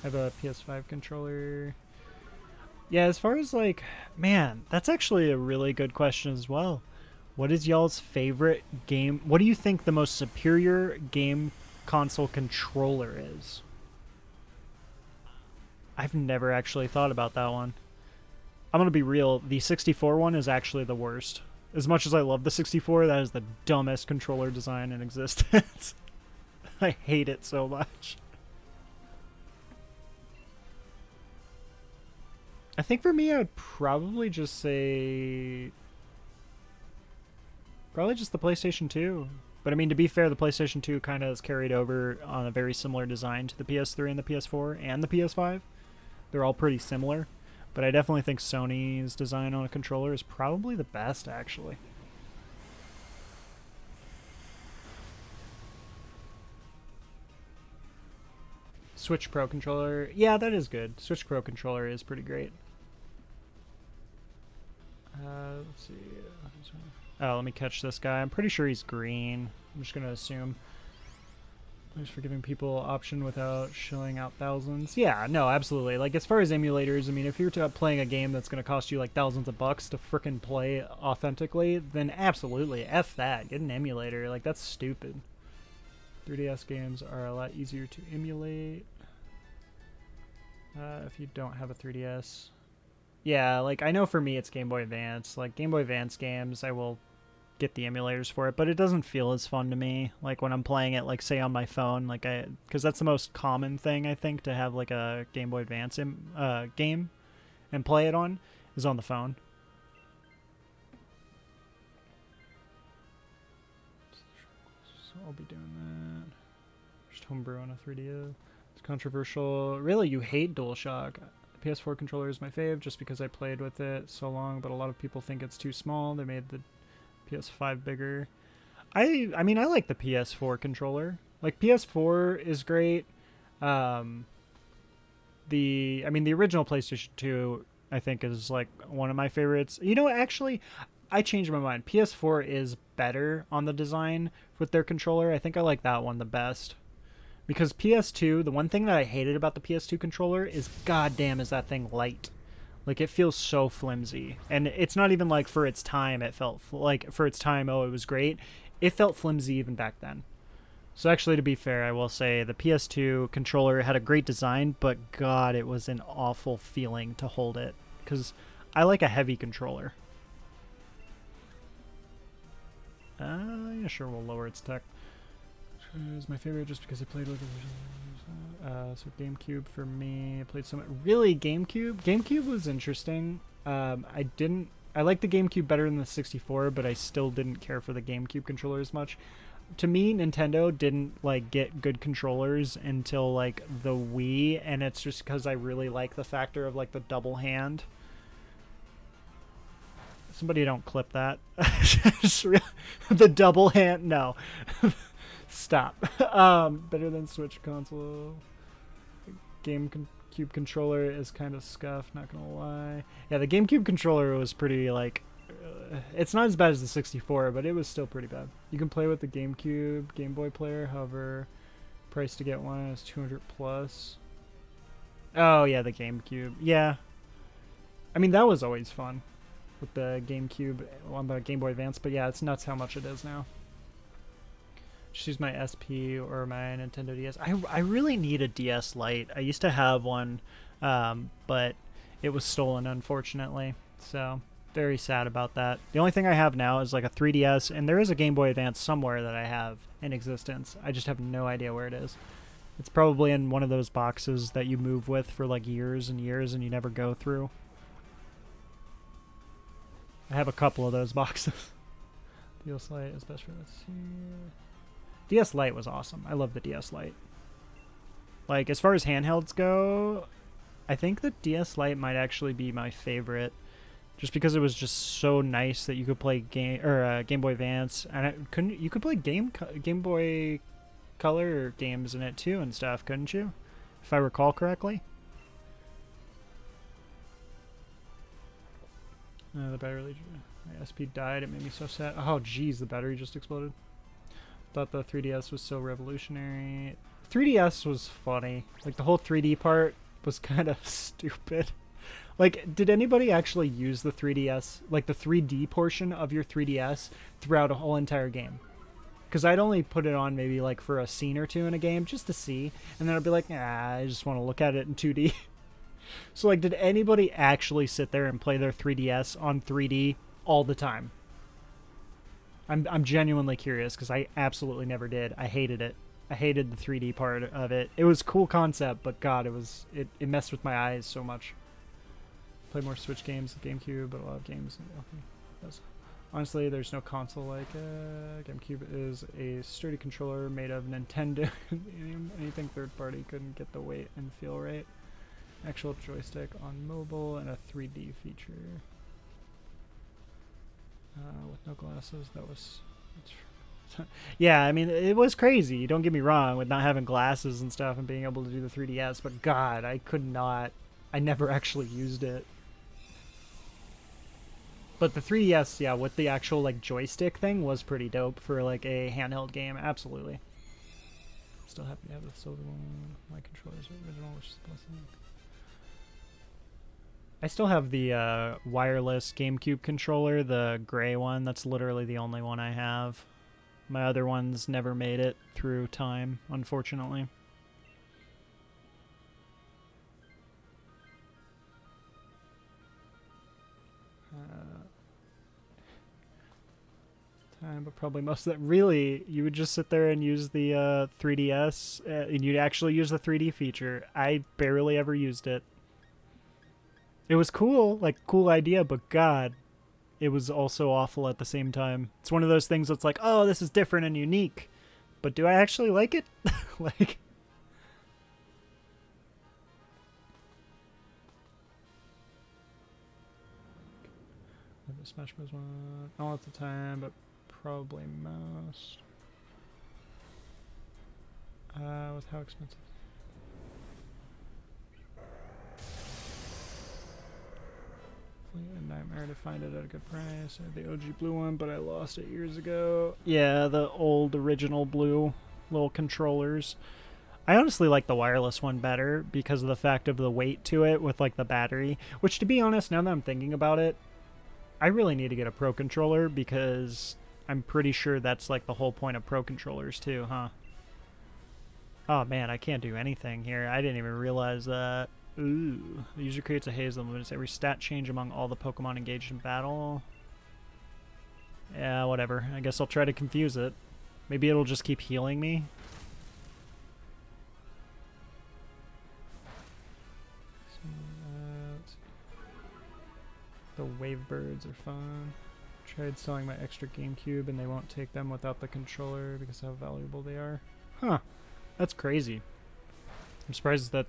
I have a PS5 controller. Yeah, as far as like, man, that's actually a really good question as well. What is y'all's favorite game? What do you think the most superior game console controller is? I've never actually thought about that one. I'm going to be real. The 64 one is actually the worst. As much as I love the 64, that is the dumbest controller design in existence. I hate it so much. I think for me, I would probably just say... Probably just the PlayStation 2. But I mean, to be fair, the PlayStation 2 kind of is carried over on a very similar design to the PS3 and the PS4 and the PS5. They're all pretty similar. But I definitely think Sony's design on a controller is probably the best, actually. Switch Pro controller. Yeah, that is good. Switch Pro controller is pretty great. Let's see. Oh, let me catch this guy. I'm pretty sure he's green. I'm just going to assume. Thanks for giving people option without shilling out thousands. Yeah, no, absolutely. Like, as far as emulators, I mean, if you're playing a game that's going to cost you, like, thousands of bucks to frickin' play authentically, then absolutely. F that. Get an emulator. Like, that's stupid. 3DS games are a lot easier to emulate. If you don't have a 3DS. Yeah, like, I know for me it's Game Boy Advance. Like, Game Boy Advance games, I will get the emulators for it, but it doesn't feel as fun to me, like, when I'm playing it, like, say, on my phone, like, because that's the most common thing, I think, to have, like, a Game Boy Advance game and play it on, is on the phone. So I'll be doing that. Just homebrew on a 3DS. It's controversial. Really, you hate DualShock? The PS4 controller is my fave just because I played with it so long, but a lot of people think it's too small. They made the PS5 bigger. I mean, I like the PS4 controller. Like, PS4 is great. I mean, the original PlayStation 2, I think, is, like, one of my favorites. You know, actually, I changed my mind. PS4 is better on the design with their controller. I think I like that one the best. Because PS2, the one thing that I hated about the PS2 controller is, goddamn, is that thing light. Like, it feels so flimsy. And it's not even like for its time, it felt like for its time, oh, it was great. It felt flimsy even back then. So actually, to be fair, I will say the PS2 controller had a great design, but God, it was an awful feeling to hold it. Because I like a heavy controller. Yeah, sure, we'll lower its tech. Is my favorite just because I played with it. So GameCube for me. I played so much. Really, GameCube? GameCube was interesting. I like the GameCube better than the 64, but I still didn't care for the GameCube controller as much. To me, Nintendo didn't, like, get good controllers until, like, the Wii, and it's just because I really like the factor of, like, the double hand. Somebody don't clip that. The double hand, no. Stop. Better than Switch console. GameCube controller is kind of scuffed, not gonna lie. Yeah, the GameCube controller was pretty, like, it's not as bad as the 64, but it was still pretty bad. You can play with the GameCube Game Boy player, however, price to get one is 200 plus. Oh yeah, the GameCube. Yeah, I mean, that was always fun with the GameCube on the Game Boy Advance, but yeah, it's nuts how much it is now. Just use my SP or my Nintendo DS. I really need a DS Lite. I used to have one, but it was stolen, unfortunately. So, very sad about that. The only thing I have now is like a 3DS, and there is a Game Boy Advance somewhere that I have in existence. I just have no idea where it is. It's probably in one of those boxes that you move with for like years and years and you never go through. I have a couple of those boxes. DS Lite is best for this here. DS Lite was awesome. I love the DS Lite. Like, as far as handhelds go, I think the DS Lite might actually be my favorite, just because it was just so nice that you could play Game Boy Advance, and you could play Game Boy Color games in it too and stuff, couldn't you? If I recall correctly. The battery, my SP died. It made me so sad. Oh, geez, the battery just exploded. Thought the 3DS was so revolutionary. 3DS was funny. Like, the whole 3D part was kind of stupid. Like, did anybody actually use the 3DS, like the 3D portion of your 3DS throughout a whole entire game? Because I'd only put it on maybe like for a scene or two in a game just to see, and then I'd be like, nah, I just want to look at it in 2D. So, like, did anybody actually sit there and play their 3DS on 3D all the time? I'm genuinely curious, because I absolutely never did. I hated it. I hated the 3D part of it. It was a cool concept, but God, it messed with my eyes so much. Play more Switch games, GameCube, but a lot of games. Honestly, there's no console like GameCube is a sturdy controller made of Nintendo. Anything third party couldn't get the weight and feel right. Actual joystick on mobile and a 3D feature. With no glasses, that was... yeah, I mean, it was crazy. Don't get me wrong with not having glasses and stuff and being able to do the 3DS, but God, I could not... I never actually used it. But the 3DS, yeah, with the actual, like, joystick thing was pretty dope for, like, a handheld game. Absolutely. Still happy to have the silver one. My controller's original, which is a blessing. I still have the wireless GameCube controller, the gray one. That's literally the only one I have. My other ones never made it through time, unfortunately. But probably most of that. Really, you would just sit there and use the 3DS, and you'd actually use the 3D feature. I barely ever used it. It was cool, like, cool idea, but God, it was also awful at the same time. It's one of those things that's like, oh, this is different and unique, but do I actually like it? Like... Smash Bros. One, all at the time, but probably most. With how expensive? A nightmare to find it at a good price. I had the OG blue one, but I lost it years ago. Yeah, the old original blue little controllers. I honestly like the wireless one better because of the fact of the weight to it with like the battery, which, to be honest, now that I'm thinking about it, I really need to get a Pro controller because I'm pretty sure that's like the whole point of Pro controllers too, huh? Oh man, I can't do anything here. I didn't even realize that. Ooh. The user creates a haze that limits every stat change among all the Pokemon engaged in battle. Yeah, whatever. I guess I'll try to confuse it. Maybe it'll just keep healing me. The wave birds are fun. Tried selling my extra GameCube and they won't take them without the controller because of how valuable they are. Huh. That's crazy. I'm surprised that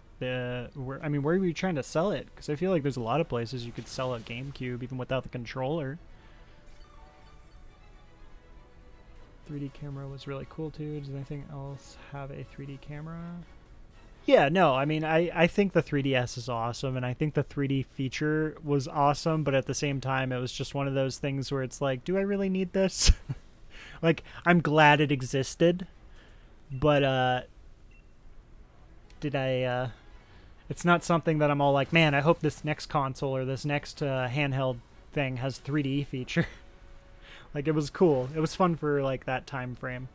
where were you trying to sell it? Because I feel like there's a lot of places you could sell a GameCube even without the controller. 3D camera was really cool too. Does anything else have a 3D camera? Yeah, no, I mean, I think the 3DS is awesome, and I think the 3D feature was awesome, but at the same time, it was just one of those things where it's like, do I really need this? Like, I'm glad it existed, but, did I, it's not something that I'm all like, man, I hope this next console or this next handheld thing has 3D feature. Like, it was cool. It was fun for, like, that time frame.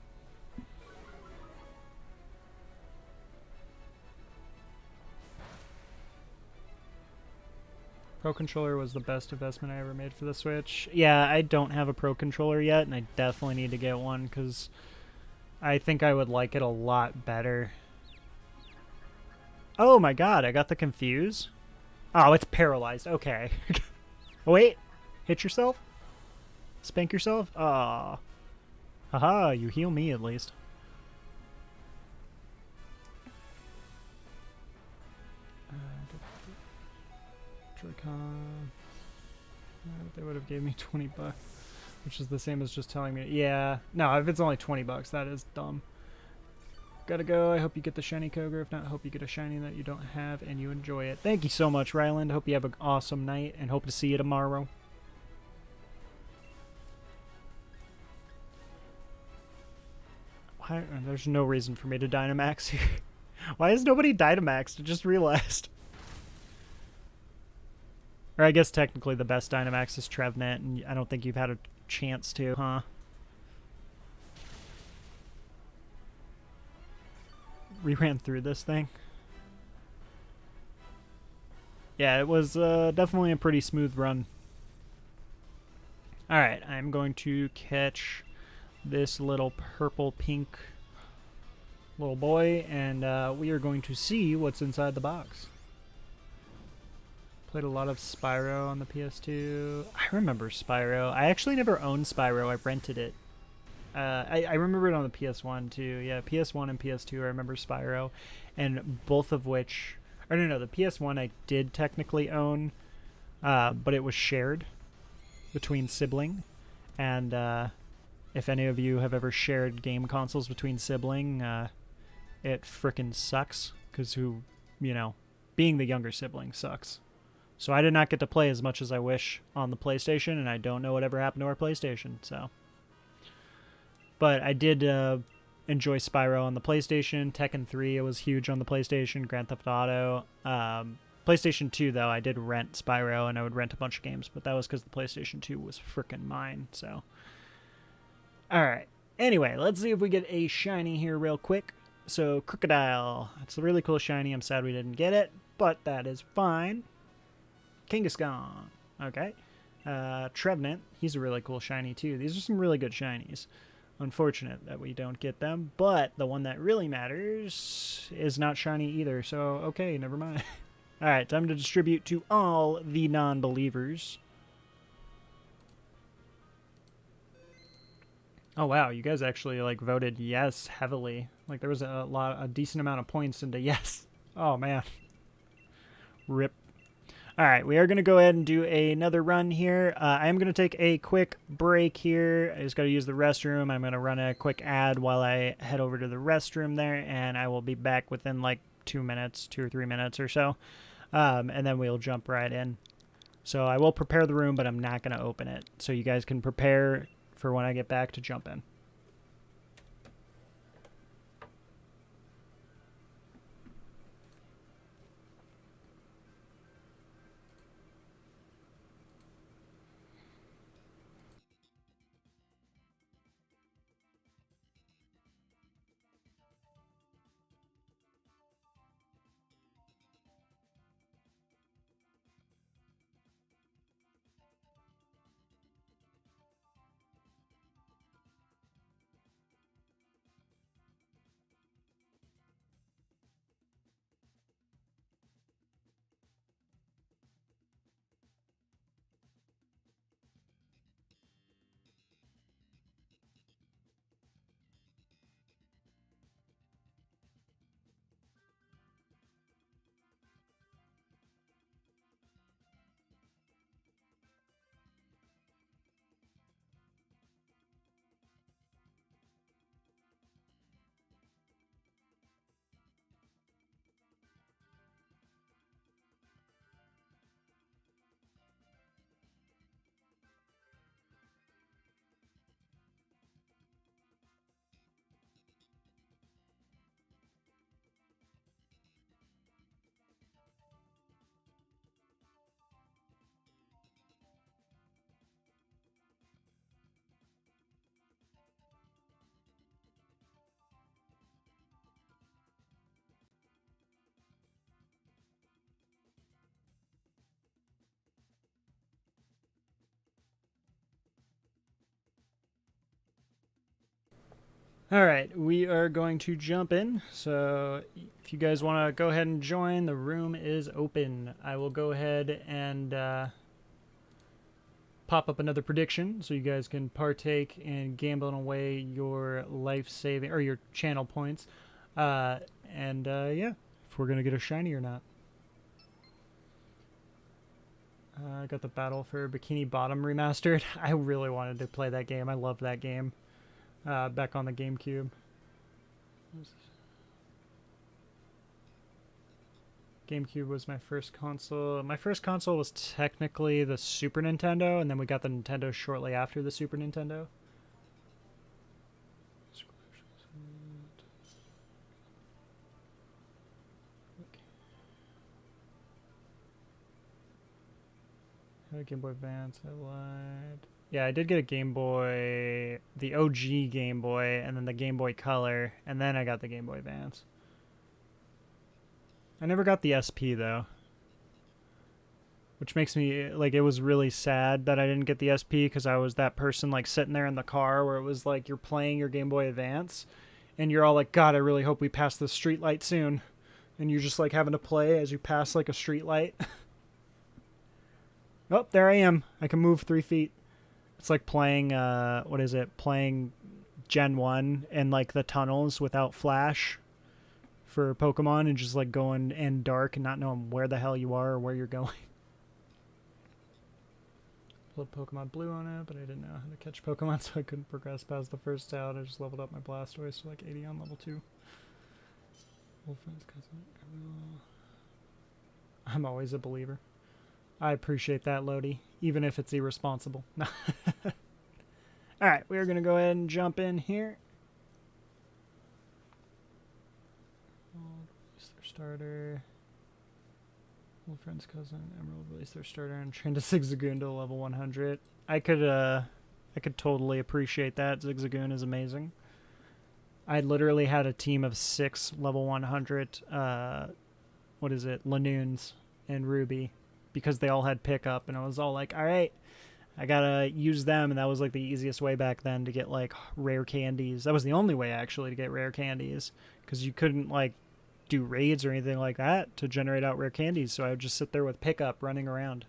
Pro controller was the best investment I ever made for the Switch. Yeah, I don't have a Pro controller yet, and I definitely need to get one because I think I would like it a lot better. Oh my god, I got the confuse. Oh, it's paralyzed. Okay. Wait, hit yourself? Spank yourself? Ah. Haha, you heal me at least. Joy-Con. They would have gave me 20 bucks, which is the same as just telling me. Yeah, no, if it's only 20 bucks, that is dumb. Gotta go. I hope you get the shiny Kyogre. If not, I hope you get a shiny that you don't have and you enjoy it. Thank you so much, Ryland. Hope you have an awesome night and hope to see you tomorrow. Why? There's no reason for me to Dynamax here. Why is nobody Dynamaxed? I just realized. Or I guess technically the best Dynamax is Trevenant, and I don't think you've had a chance to, huh? We ran through this thing. Yeah, it was definitely a pretty smooth run. Alright, I'm going to catch this little purple-pink little boy, and we are going to see what's inside the box. Played a lot of Spyro on the PS2. I remember Spyro. I actually never owned Spyro. I rented it. I remember it on the PS1 too. Yeah, PS1 and PS2 I remember Spyro. And both of which... Or no, the PS1 I did technically own, but it was shared between sibling. And if any of you have ever shared game consoles between sibling, it frickin' sucks. Because being the younger sibling sucks. So I did not get to play as much as I wish on the PlayStation, and I don't know whatever happened to our PlayStation, so. But I did enjoy Spyro on the PlayStation. Tekken 3 was huge on the PlayStation. Grand Theft Auto. PlayStation 2, though, I did rent Spyro, and I would rent a bunch of games, but that was because the PlayStation 2 was frickin' mine, so. Alright. Anyway, let's see if we get a shiny here real quick. So, Crocodile. It's a really cool shiny. I'm sad we didn't get it, but that is fine. Kangaskhan. Okay. Trevenant. He's a really cool shiny, too. These are some really good shinies. Unfortunate that we don't get them, but the one that really matters is not shiny either, so okay, never mind. Alright, time to distribute to all the non-believers. Oh wow, you guys actually voted yes heavily. There was a decent amount of points into yes. Oh man. Rip. Alright, we are going to go ahead and do another run here. I am going to take a quick break here. I just got to use the restroom. I'm going to run a quick ad while I head over to the restroom there, and I will be back within 2 minutes, 2 or 3 minutes or so. And then we'll jump right in. So I will prepare the room, but I'm not going to open it. So you guys can prepare for when I get back to jump in. Alright, we are going to jump in, so if you guys want to go ahead and join, the room is open. I will go ahead and pop up another prediction so you guys can partake in gambling away your life-saving, or your channel points, yeah, if we're going to get a shiny or not. I got the Battle for Bikini Bottom remastered. I really wanted to play that game. I love that game. Back on the GameCube. GameCube was my first console. My first console was technically the Super Nintendo, and then we got the Nintendo shortly after the Super Nintendo. Game Boy Advance, I lied. Yeah, I did get a Game Boy, the OG Game Boy, and then the Game Boy Color, and then I got the Game Boy Advance. I never got the SP, though. Which makes me, like, it was really sad that I didn't get the SP, because I was that person, like, sitting there in the car where it was like you're playing your Game Boy Advance, and you're all like, God, I really hope we pass this street light soon. And you're just, like, having to play as you pass, like, a street light. Oh, there I am. I can move 3 feet. It's like playing, what is it? Playing Gen 1 in, like, the tunnels without flash for Pokemon and just, like, going in dark and not knowing where the hell you are or where you're going. Pulled Pokemon Blue on it, but I didn't know how to catch Pokemon, so I couldn't progress past the first out. I just leveled up my Blastoise to, like, 80 on level 2. Old friend's cousin. I'm always a believer. I appreciate that, Lodi, even if it's irresponsible. Alright, we're going to go ahead and jump in here. Release their starter. Old friend's cousin. Emerald release their starter and train to Zigzagoon to level 100. I could totally appreciate that. Zigzagoon is amazing. I literally had a team of 6 level 100, what is it, Lanoons and Ruby. Because they all had pickup, and I was all like, all right, I gotta use them, and that was like the easiest way back then to get like rare candies. That was the only way actually to get rare candies, because you couldn't like do raids or anything like that to generate out rare candies, so I would just sit there with pickup running around.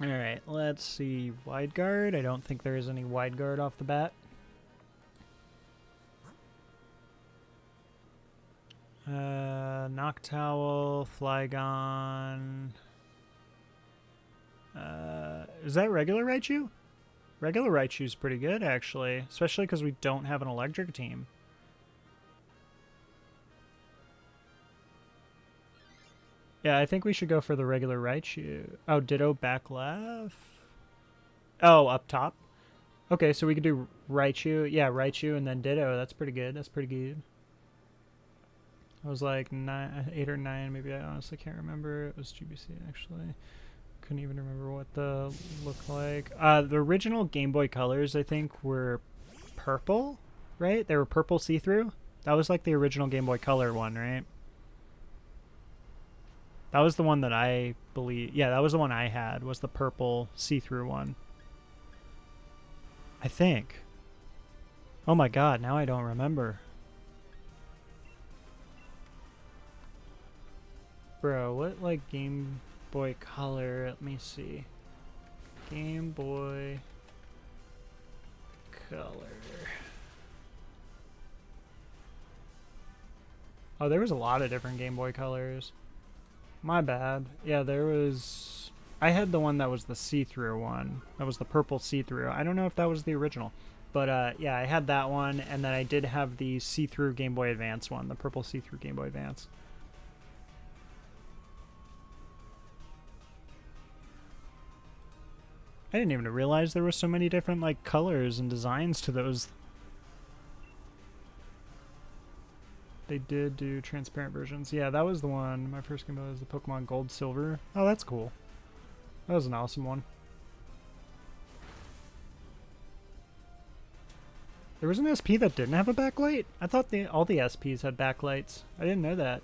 Alright, let's see. Wide guard. I don't think there is any wide guard off the bat. Noctowl, Flygon. Is that regular Raichu? Regular Raichu's pretty good, actually. Especially because we don't have an electric team. Yeah, I think we should go for the regular Raichu. Oh, Ditto back left? Oh, up top? Okay, so we could do Raichu. Yeah, Raichu and then Ditto. That's pretty good. That's pretty good. I was like 8 or 9, maybe. I honestly can't remember. It was GBC, actually. Couldn't even remember what the looked like. The original Game Boy Colors, I think, were purple, right? They were purple see-through. That was like the original Game Boy Color one, right? That was the one that I believe... Yeah, that was the one I had, was the purple see-through one. I think. Oh my god, now I don't remember. Bro, what, like, Game Boy Color? Let me see. Game Boy Color. Oh, there was a lot of different Game Boy Colors. My bad. Yeah, there was... I had the one that was the see-through one. That was the purple see-through. I don't know if that was the original. But, yeah, I had that one, and then I did have the see-through Game Boy Advance one. The purple see-through Game Boy Advance. I didn't even realize there were so many different, like, colors and designs to those. They did do transparent versions. Yeah, that was the one. My first Game Boy was the Pokemon Gold Silver. Oh, that's cool. That was an awesome one. There was an SP that didn't have a backlight? I thought all the SPs had backlights. I didn't know that.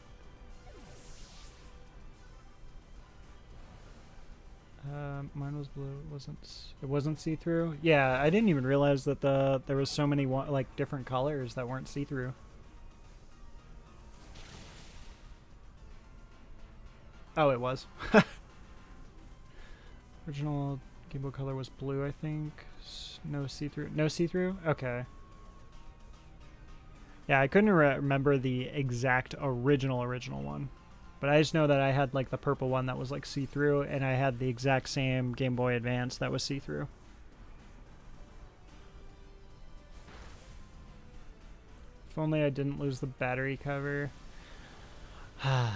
Mine was blue. It wasn't see-through. Yeah, I didn't even realize that there was so many like different colors that weren't see-through. Oh, it was. Original Game Boy Color was blue, I think. No see-through. No see-through? Okay. Yeah, I couldn't remember the exact original one. but I just know that I had like the purple one that was like see-through, and I had the exact same Game Boy Advance that was see-through. If only I didn't lose the battery cover. I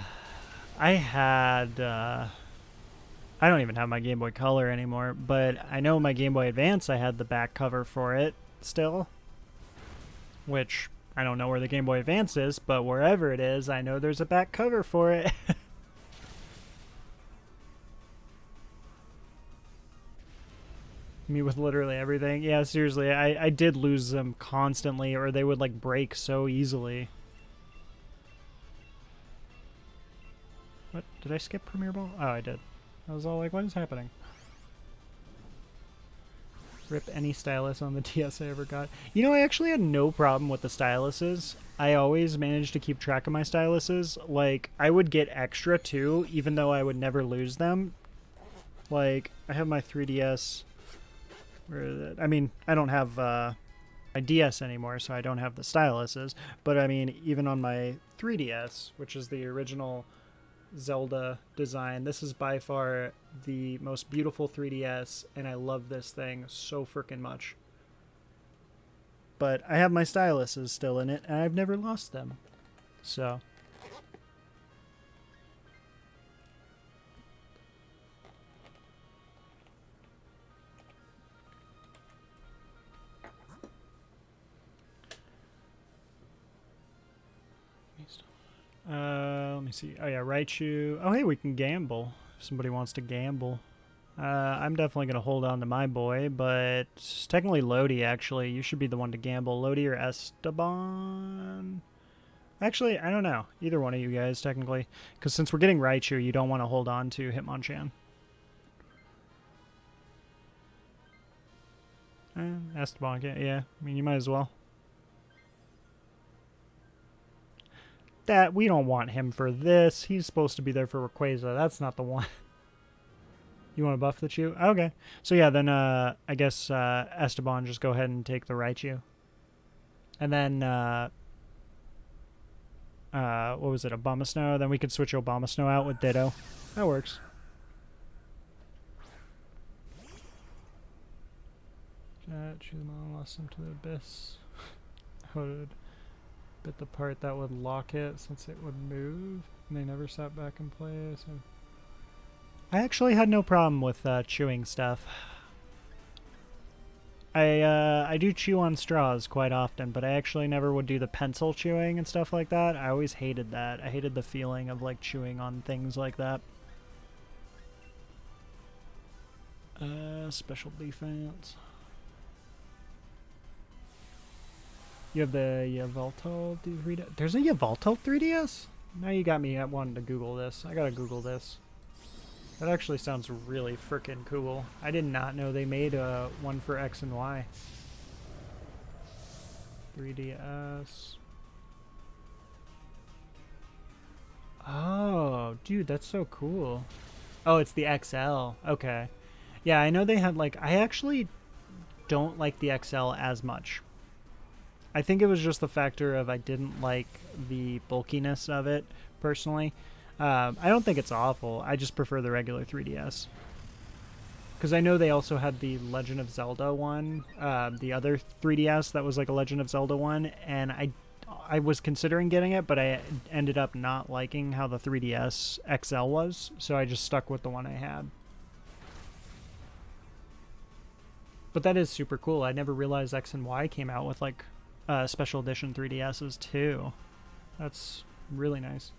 had, I don't even have my Game Boy Color anymore, but I know my Game Boy Advance, I had the back cover for it still, which I don't know where the Game Boy Advance is, but wherever it is, I know there's a back cover for it. Me with literally everything. Yeah, seriously, I did lose them constantly, or they would like break so easily. What? Did I skip Premier Ball? Oh, I did. I was all like, what is happening? Rip any stylus on the DS I ever got. You know, I actually had no problem with the styluses. I always managed to keep track of my styluses. Like, I would get extra too, even though I would never lose them. Like, I have my 3DS. Where is it? I mean, I don't have my DS anymore, so I don't have the styluses. But I mean, even on my 3DS, which is the original Zelda design, this is by far the most beautiful 3DS, and I love this thing so freaking much. But I have my styluses still in it, and I've never lost them. So... let me see. Oh yeah, Raichu. Oh hey, we can gamble. If somebody wants to gamble. I'm definitely going to hold on to my boy, but technically Lodi, actually. You should be the one to gamble. Lodi or Esteban? Actually, I don't know. Either one of you guys, technically. Because since we're getting Raichu, you don't want to hold on to Hitmonchan. Esteban, yeah. I mean, you might as well. That we don't want him for this. He's supposed to be there for Rayquaza. That's not the one. You want to buff the Chew? Okay. So yeah, then I guess Esteban, just go ahead and take the Raichu. And then what was it? Abomasnow? Then we could switch Abomasnow out with Ditto. That works. Choose them all, lost them to the abyss. I would bit the part that would lock it since it would move, and they never sat back in place. So I actually had no problem with chewing stuff. I do chew on straws quite often, but I actually never would do the pencil chewing and stuff like that. I always hated that. I hated the feeling of like chewing on things like that. Special defense. You have the Yveltal 3DS. There's a Yveltal 3DS? Now you got me at wanting to Google this. I gotta Google this. That actually sounds really freaking cool. I did not know they made one for X and Y. 3DS. Oh, dude, that's so cool. Oh, it's the XL. Okay. Yeah, I know they had like... I actually don't like the XL as much. I think it was just the factor of I didn't like the bulkiness of it, personally. I don't think it's awful. I just prefer the regular 3DS. Because I know they also had the Legend of Zelda one, the other 3DS that was like a Legend of Zelda one, and I was considering getting it, but I ended up not liking how the 3DS XL was, so I just stuck with the one I had. But that is super cool. I never realized X and Y came out with like special edition 3DSs too. That's really nice.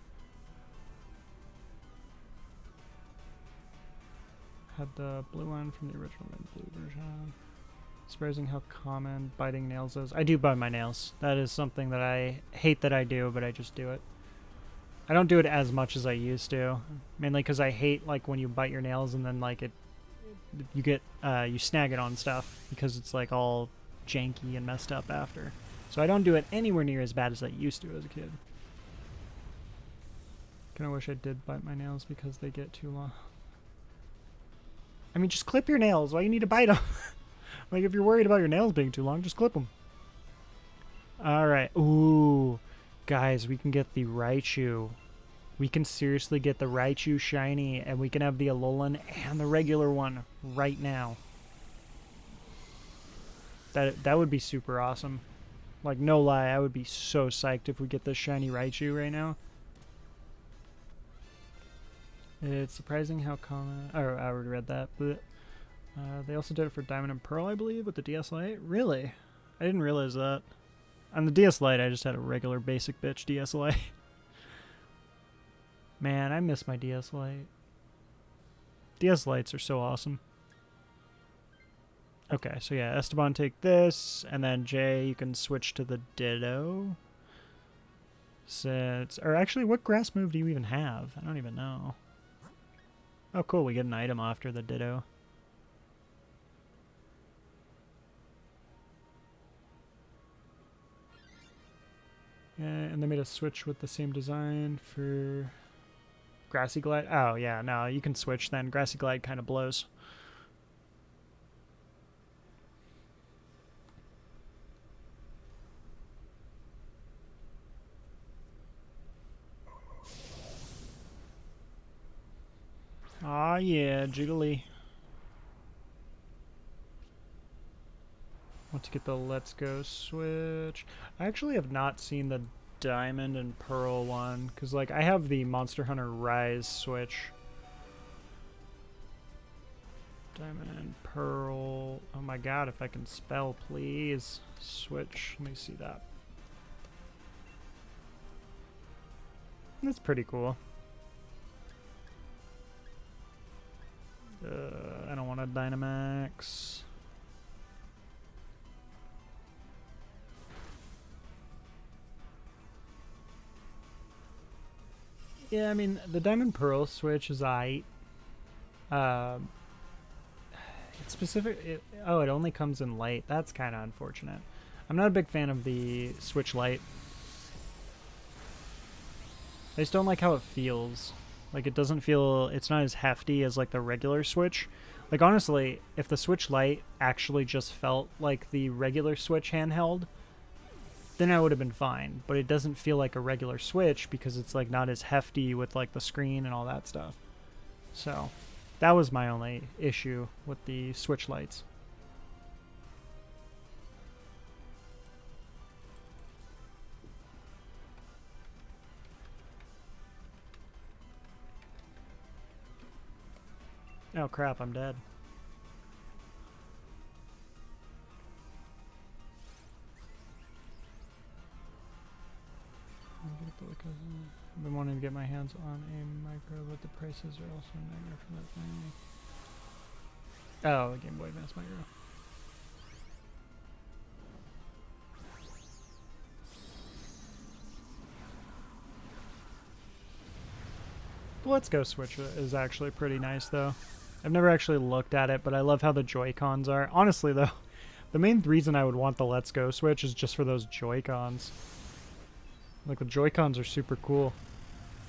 Had the blue one from the original blue version. Surprising how common biting nails is. I do bite my nails. That is something that I hate that I do, but I just do it. I don't do it as much as I used to, mainly because I hate like when you bite your nails and then like you get you snag it on stuff because it's like all janky and messed up after. So I don't do it anywhere near as bad as I used to as a kid. Kind of wish I did bite my nails because they get too long. I mean, just clip your nails. Why you need to bite them? Like, if you're worried about your nails being too long, just clip them. All right. Ooh, guys, we can get the Raichu We can seriously get the Raichu shiny, and we can have the Alolan and the regular one right now. That would be super awesome. Like, no lie, I would be so psyched if we get this shiny Raichu right now. It's surprising how common... Oh, I already read that. But they also did it for Diamond and Pearl, I believe, with the DS Lite. Really? I didn't realize that. On the DS Lite, I just had a regular basic bitch DS Lite. Man, I miss my DS Lite. DS Lites are so awesome. Okay, so yeah, Esteban, take this, and then Jay, you can switch to the Ditto. Or actually, what grass move do you even have? I don't even know. Oh, cool, we get an item after the Ditto. Yeah, and they made a switch with the same design for Grassy Glide. Oh, yeah, no, you can switch then. Grassy Glide kind of blows. Aw, yeah, Jiggly. Want to get the Let's Go switch. I actually have not seen the Diamond and Pearl one, because, like, I have the Monster Hunter Rise switch. Diamond and Pearl. Oh my god, if I can spell, please. Switch. Let me see that. That's pretty cool. I don't want a Dynamax. Yeah, I mean, the Diamond Pearl switch is aight. It's specific. Oh, it only comes in light. That's kind of unfortunate. I'm not a big fan of the Switch Lite. I just don't like how it feels. Like, it doesn't feel... It's not as hefty as, like, the regular Switch. Like, honestly, if the Switch Lite actually just felt like the regular Switch handheld, then I would have been fine. But it doesn't feel like a regular Switch because it's, like, not as hefty with, like, the screen and all that stuff. So, that was my only issue with the Switch Lites. Oh crap, I'm dead. I've been wanting to get my hands on a micro, but the prices are also a nightmare for that thing. Oh, the Game Boy Advance micro. The Let's Go Switch is actually pretty nice, though. I've never actually looked at it, but I love how the Joy-Cons are. Honestly, though, the main reason I would want the Let's Go Switch is just for those Joy-Cons. Like, the Joy-Cons are super cool.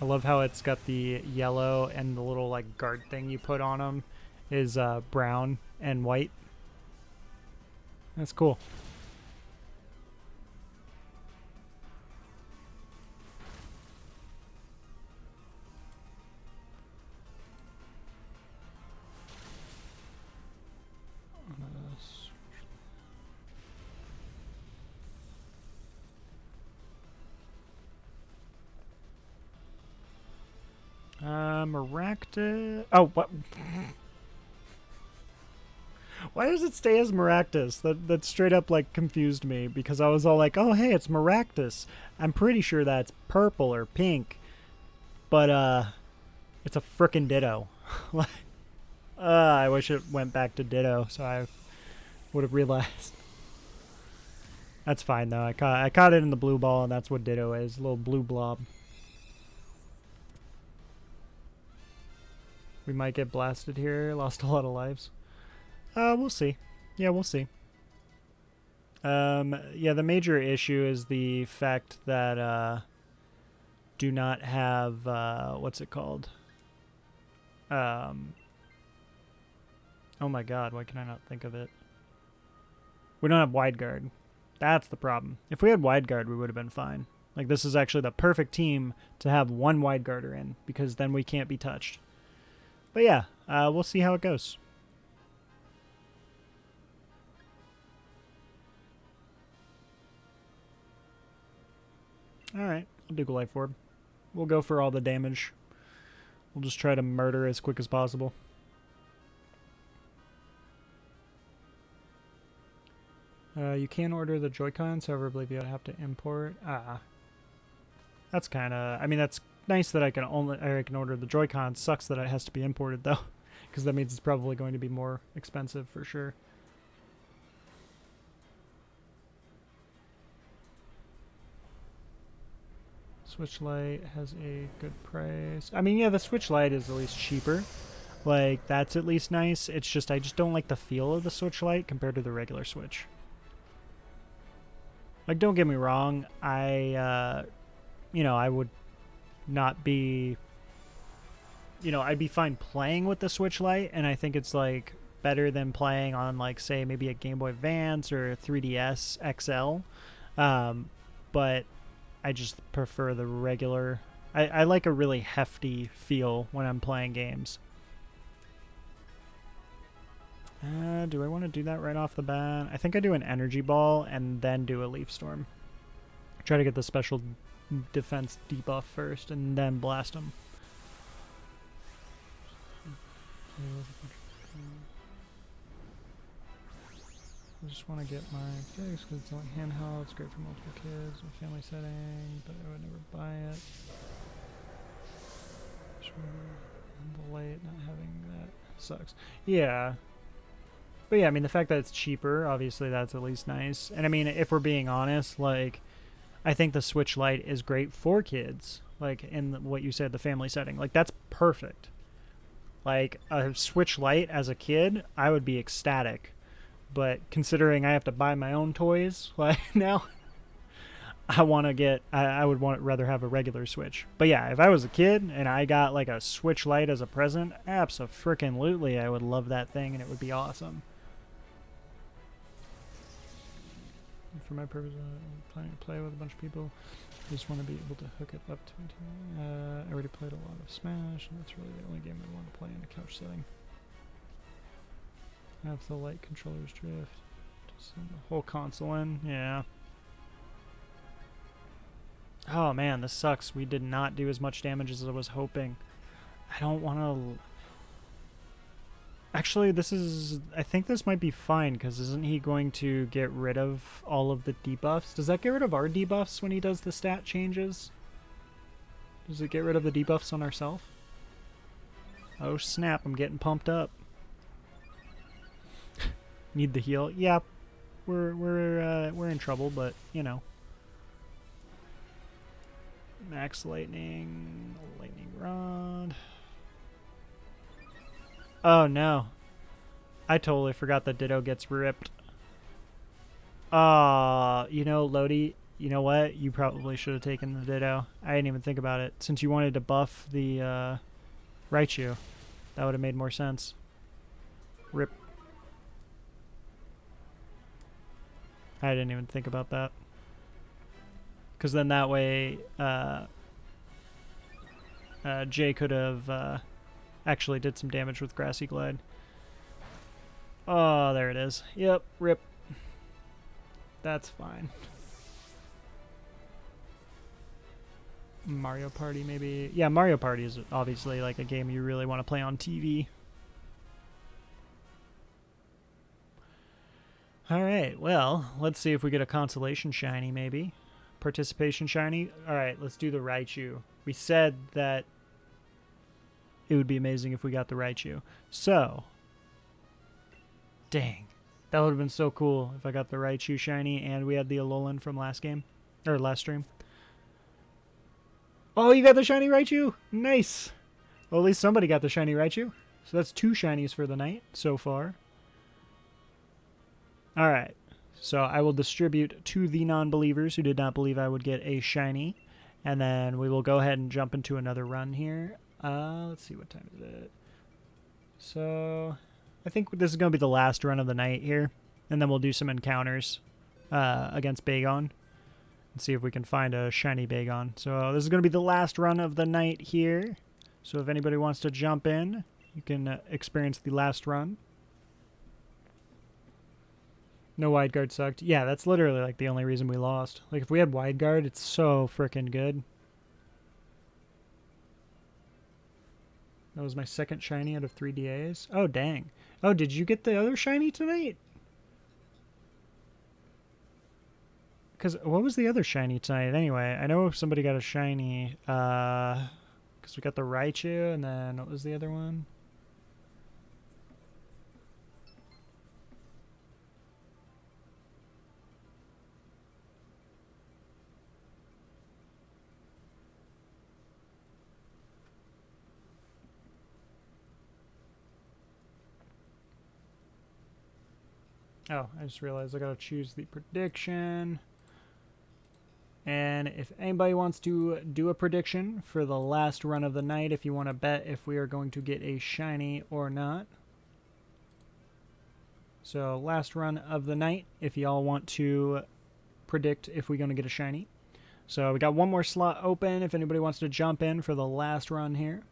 I love how it's got the yellow and the little, like, guard thing you put on them is brown and white. That's cool. Maractus. Oh, what? Why does it stay as Maractus? That straight up, like, confused me, because I was all like, oh, hey, it's Maractus. I'm pretty sure that's purple or pink. But, it's a frickin' Ditto. I wish it went back to Ditto, so I would have realized. That's fine, though. I caught it in the blue ball, and that's what Ditto is. A little blue blob. We might get blasted here. Lost a lot of lives. We'll see. Yeah, we'll see. Yeah, the major issue is the fact that, do not have, what's it called? Oh my god, why can I not think of it? We don't have wide guard. That's the problem. If we had wide guard, we would have been fine. Like, this is actually the perfect team to have one Wide Guarder in, because then we can't be touched. But yeah, we'll see how it goes. Alright, I'll do Life Orb. We'll go for all the damage. We'll just try to murder as quick as possible. You can order the Joy-Cons, however I believe you have to import. That's kind of... I mean, that's nice that I can order the Joy-Cons. Sucks that it has to be imported, though. Because that means it's probably going to be more expensive for sure. Switch Lite has a good price. I mean, yeah, the Switch Lite is at least cheaper. Like, that's at least nice. It's just, I just don't like the feel of the Switch Lite compared to the regular Switch. Like, don't get me wrong, you know, I would not be, you know, I'd be fine playing with the Switch Lite, and I think it's, like, better than playing on, like, say, maybe a Game Boy Advance or a 3DS XL. But I just prefer the regular. I like a really hefty feel when I'm playing games. Do I want to do that right off the bat? I think I do an Energy Ball and then do a Leaf Storm. Try to get the special defense debuff first and then blast them. I just want to get my fix because it's only handheld. It's great for multiple kids, a family setting, but I would never buy it. The late not having that sucks. Yeah. But yeah, I mean, the fact that it's cheaper, obviously that's at least nice. And I mean, if we're being honest, like, I think the Switch Lite is great for kids. Like, in what you said, the family setting. Like, that's perfect. Like, a Switch Lite as a kid, I would be ecstatic. But considering I have to buy my own toys, like, now, I want to get, I would rather have a regular Switch. But yeah, if I was a kid and I got, like, a Switch Lite as a present, abso-frickin-lutely, I would love that thing and it would be awesome. For my purpose, I'm planning to play with a bunch of people. I just want to be able to hook it up to my TV. I already played a lot of Smash, and that's really the only game I want to play in a couch setting. I have the light controllers drift. Just send the whole console in, yeah. Oh man, this sucks. We did not do as much damage as I was hoping. I don't want to... Actually, this is... I think this might be fine, because isn't he going to get rid of all of the debuffs? Does that get rid of our debuffs when he does the stat changes? Does it get rid of the debuffs on ourselves? Oh snap, I'm getting pumped up. Need the heal? Yeah, we're in trouble, but, you know. Max Lightning Rod... Oh no. I totally forgot that Ditto gets ripped. You know, Lodi, you know what? You probably should have taken the Ditto. I didn't even think about it. Since you wanted to buff the Raichu, that would have made more sense. Rip. I didn't even think about that. Because then that way, Jay could have... actually did some damage with Grassy Glide. Oh, there it is. Yep, rip. That's fine. Mario Party, maybe. Yeah, Mario Party is obviously like a game you really want to play on TV. Alright, well, let's see if we get a consolation shiny, maybe. Participation shiny. Alright, let's do the Raichu. We said that it would be amazing if we got the Raichu. So, dang. That would have been so cool if I got the Raichu shiny and we had the Alolan from last game. Or last stream. Oh, you got the shiny Raichu? Nice. Well, at least somebody got the shiny Raichu. So that's 2 shinies for the night so far. Alright. So I will distribute to the non-believers who did not believe I would get a shiny. And then we will go ahead and jump into another run here. Let's see, what time is it? So, I think this is going to be the last run of the night here. And then we'll do some encounters against Bagon. and see if we can find a shiny Bagon. So this is going to be the last run of the night here. So if anybody wants to jump in, you can experience the last run. No wide guard sucked. Yeah, that's literally like the only reason we lost. Like if we had wide guard, it's so freaking good. That was my second shiny out of 3 DAs. Oh, dang. Oh, did you get the other shiny tonight? Because what was the other shiny tonight anyway? I know somebody got a shiny. Because we got the Raichu, and then what was the other one? Oh, I just realized I gotta choose the prediction. And if anybody wants to do a prediction for the last run of the night, if you want to bet if we are going to get a shiny or not. So last run of the night, if y'all want to predict if we're going to get a shiny. So we got one more slot open if anybody wants to jump in for the last run here.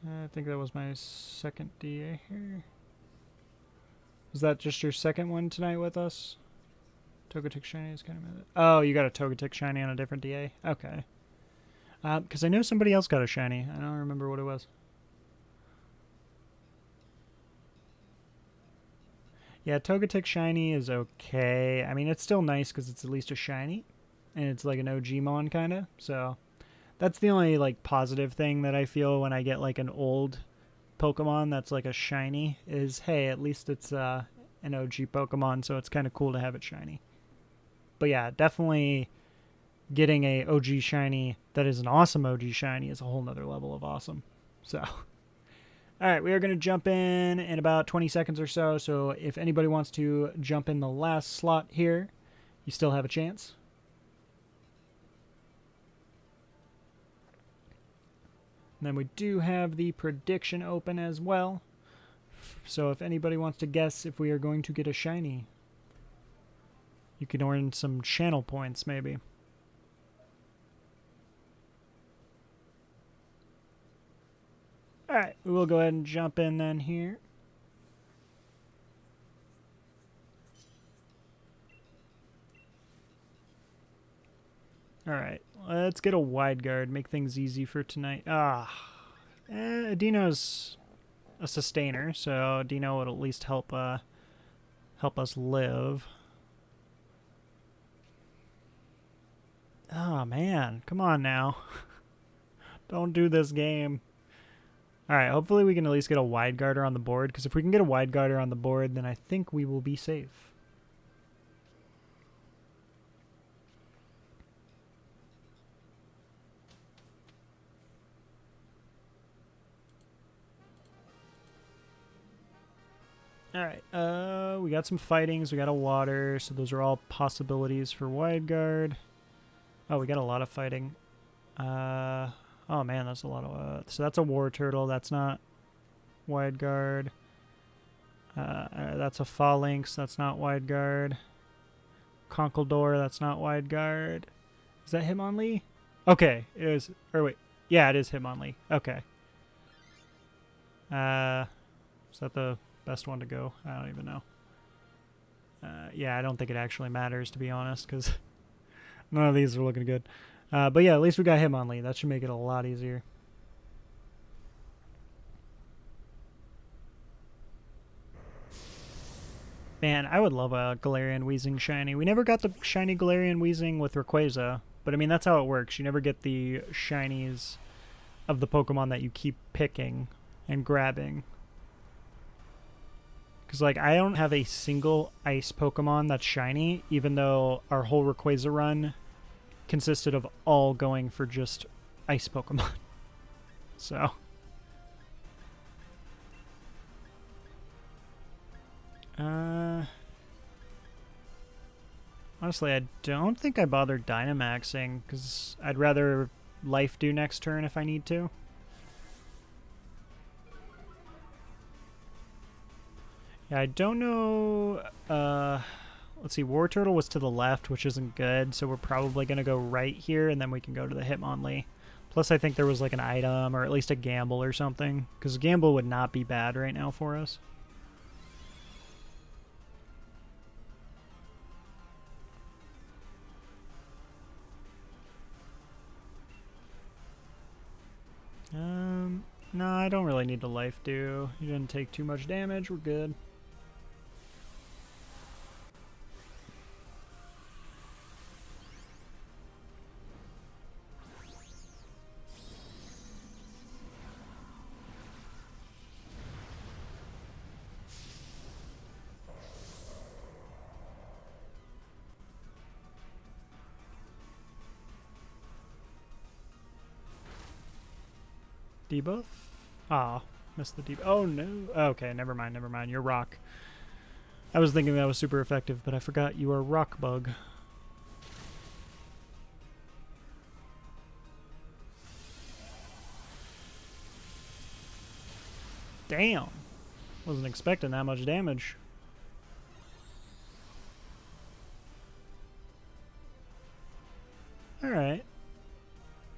I think that was my second DA here. Was that just your second one tonight with us? Togetic Shiny is kind of... Oh, you got a Togetic Shiny on a different DA? Okay. Because I know somebody else got a shiny. I don't remember what it was. Yeah, Togetic Shiny is okay. I mean, it's still nice because it's at least a shiny. And it's like an OGmon kind of. So that's the only like positive thing that I feel when I get like an old Pokemon that's like a shiny is, hey, at least it's an OG Pokemon, so it's kind of cool to have it shiny. But yeah, definitely getting a OG shiny that is an awesome OG shiny is a whole nother level of awesome. So, all right, we are going to jump in about 20 seconds or so. So if anybody wants to jump in the last slot here, you still have a chance. And then we do have the prediction open as well. So if anybody wants to guess if we are going to get a shiny, you can earn some channel points maybe. Alright, we will go ahead and jump in then here. Alright, let's get a wide guard, make things easy for tonight. Dino's a sustainer, so Dino would at least help us live. Oh man, come on now. Don't do this game. Alright, hopefully we can at least get a wide guarder on the board, because if we can get a wide guarder on the board, then I think we will be safe. Alright, we got some fightings, we got a water, so those are all possibilities for wide guard. Oh, we got a lot of fighting. Oh man, that's a lot of... so that's a war turtle, that's not wide guard. That's a Phalanx, that's not wide guard. Conkeldurr, that's not wide guard. Is that Hitmonlee? Okay, it is... Or wait, yeah, it is Hitmonlee. Okay. Is that the best one to go? I don't even know. Yeah, I don't think it actually matters, to be honest, because none of these are looking good. But yeah, at least we got Hitmonlee. That should make it a lot easier. Man, I would love a Galarian Weezing shiny. We never got the shiny Galarian Weezing with Rayquaza, but I mean, that's how it works. You never get the shinies of the Pokemon that you keep picking and grabbing. Because, like, I don't have a single ice Pokemon that's shiny, even though our whole Rayquaza run consisted of all going for just ice Pokemon. So. Honestly, I don't think I bothered Dynamaxing, because I'd rather life do next turn if I need to. Yeah, I don't know. Let's see, War Turtle was to the left, which isn't good, so we're probably going to go right here, and then we can go to the Hitmonlee. Plus, I think there was like an item, or at least a gamble or something, because a gamble would not be bad right now for us. No, I don't really need the life do. You didn't take too much damage, we're good. Debuff? Ah, missed the debuff. Oh no. Okay, never mind, never mind. You're rock. I was thinking that was super effective, but I forgot you are rock bug. Damn. Wasn't expecting that much damage. Alright.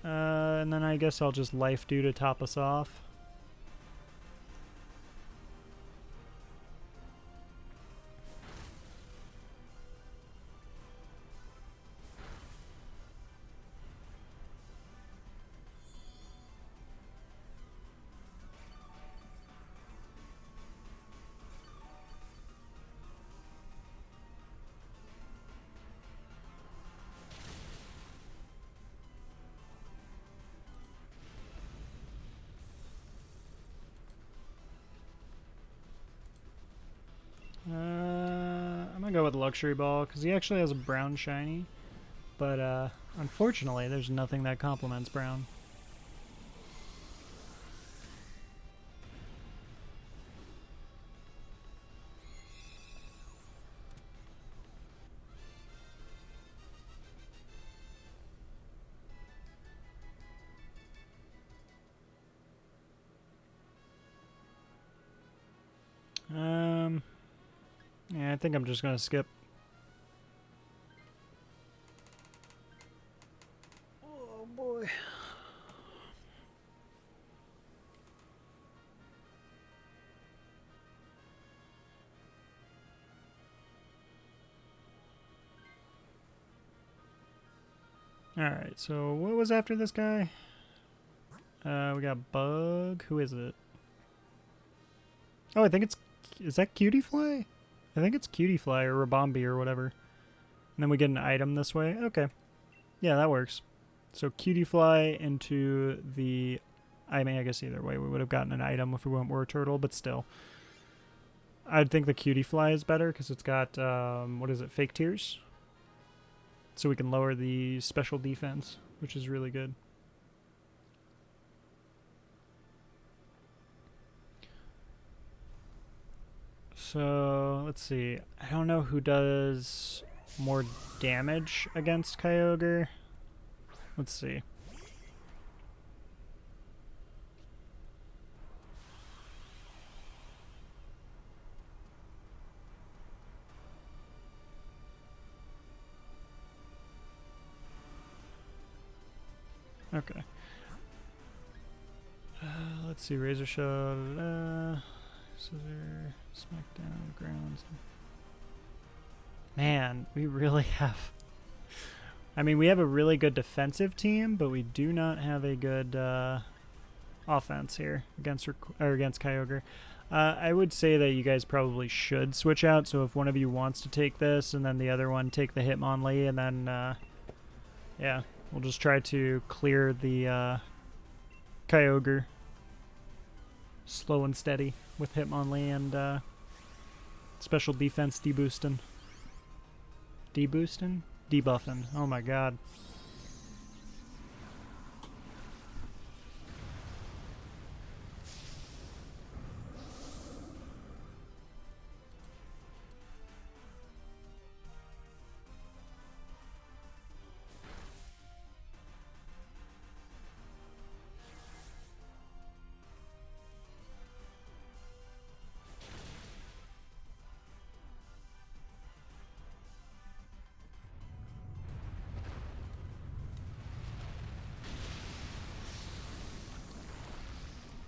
And then I guess I'll just life do to top us off. I'm gonna go with Luxury Ball, because he actually has a brown shiny. But, unfortunately, there's nothing that complements brown. Yeah, I think I'm just gonna skip. Oh boy. Alright, so what was after this guy? We got Bug. Who is it? Oh, I think it's... Is that Cutie Fly? I think it's Cutie Fly or Rabombi or whatever. And then we get an item this way. Okay. Yeah, that works. So Cutie Fly into the... I mean, I guess either way we would have gotten an item if we went War Turtle, but still. I'd think the Cutie Fly is better because it's got, what is it, Fake Tears? So we can lower the special defense, which is really good. So, let's see. I don't know who does more damage against Kyogre. Let's see. Okay. Let's see. Razor Shot. Scissor. Smackdown. Grounds. Man, we really have... I mean, we have a really good defensive team, but we do not have a good offense here against Kyogre. I would say that you guys probably should switch out, so if one of you wants to take this and then the other one take the Hitmonlee, and then, yeah, we'll just try to clear the Kyogre slow and steady with Hitmonlee and special defense deboostin'. Deboostin'? Debuffing. Oh my god.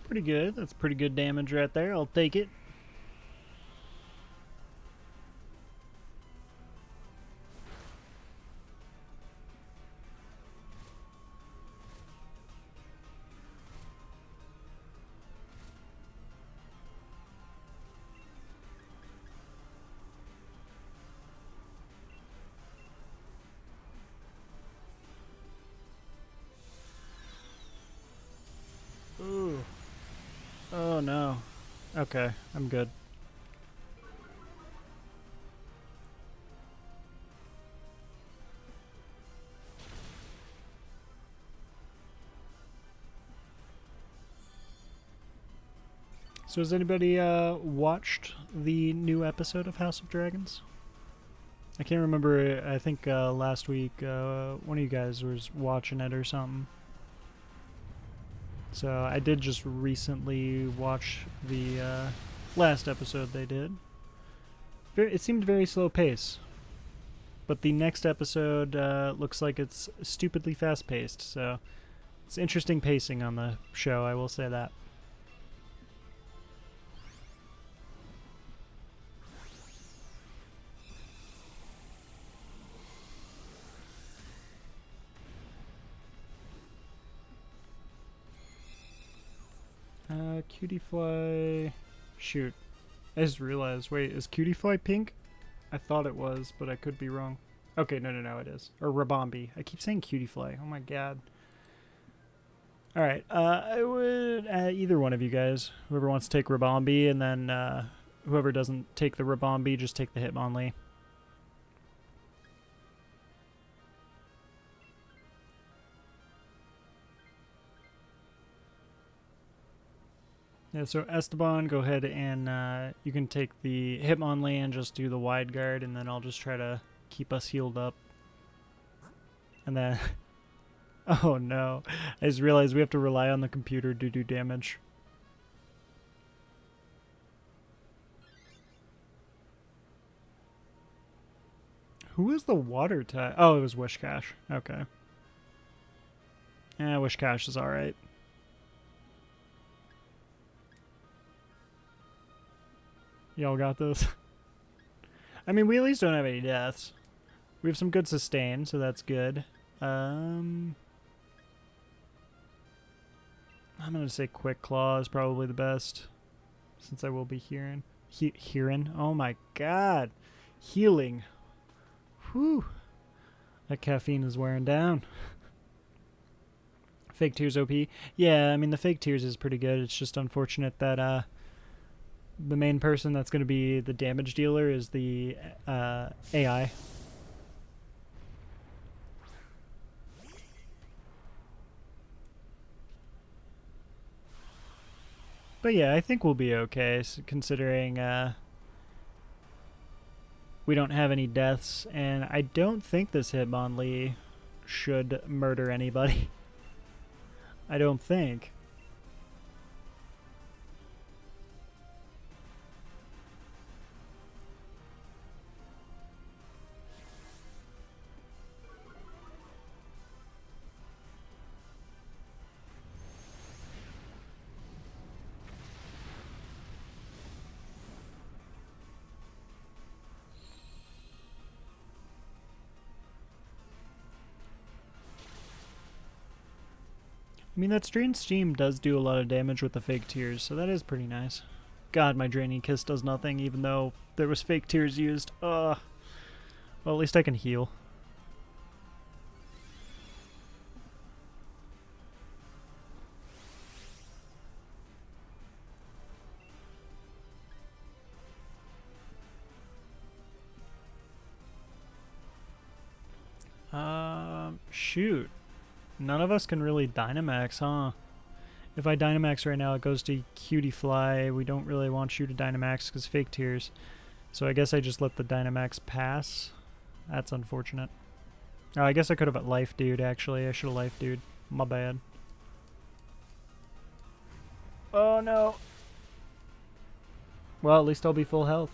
pretty good. That's pretty good damage right there. I'll take it. Ooh. Oh no. Okay, I'm good. So has anybody watched the new episode of House of Dragons? I can't remember. I think last week one of you guys was watching it or something. So I did just recently watch the last episode they did. It seemed very slow pace. But the next episode looks like it's stupidly fast paced. So it's interesting pacing on the show, I will say that. Cutie Fly. Shoot. I just realized. Wait, is Cutie Fly pink? I thought it was, but I could be wrong. Okay, no, it is. Or Rabombi. I keep saying Cutie Fly. Oh my god. Alright, I would. Either one of you guys. Whoever wants to take Rabombi, and then whoever doesn't take the Rabombi, just take the Hitmonlee. Yeah, so Esteban, go ahead and you can take the Hitmonlee and just do the wide guard, and then I'll just try to keep us healed up. And then... oh no, I just realized we have to rely on the computer to do damage. Who was the water type? Oh, it was Wishcash. Okay. Yeah, Wishcash is alright. Y'all got this? I mean, we at least don't have any deaths. We have some good sustain, so that's good. I'm gonna say Quick Claw is probably the best, since I will be hearing. Hearing? Oh my god. Healing. Whew. That caffeine is wearing down. Fake Tears OP. Yeah, I mean, the Fake Tears is pretty good. It's just unfortunate that the main person that's going to be the damage dealer is the AI. But yeah, I think we'll be okay, considering we don't have any deaths, and I don't think this Hitmonlee should murder anybody. I don't think. I mean, that Drain Steam does do a lot of damage with the Fake Tears, so that is pretty nice. God, my Draining Kiss does nothing, even though there was Fake Tears used. Ugh. Well, at least I can heal. Shoot. None of us can really Dynamax, huh? If I Dynamax right now, it goes to Cutie Fly. We don't really want you to Dynamax because Fake Tears. So I guess I just let the Dynamax pass. That's unfortunate. Oh, I guess I could have Life Dude, actually. I should have Life Dude. My bad. Oh, no. Well, at least I'll be full health.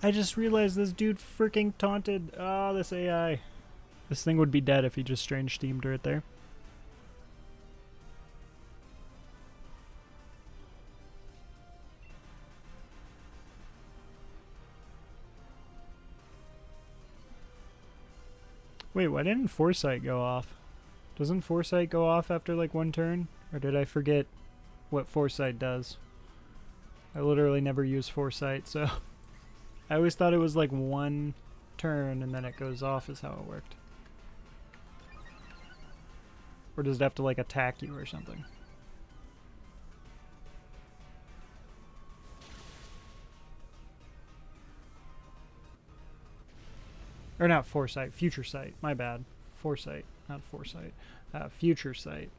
I just realized this dude freaking taunted. Oh, this AI. This thing would be dead if he just strange steamed right there. Wait, why didn't Foresight go off? Doesn't Foresight go off after like one turn? Or did I forget what Foresight does? I literally never use Foresight, so I always thought it was like one turn and then it goes off is how it worked. Or does it have to like attack you or something? Or not Foresight, Future Sight. My bad. Foresight, not Foresight. Future Sight.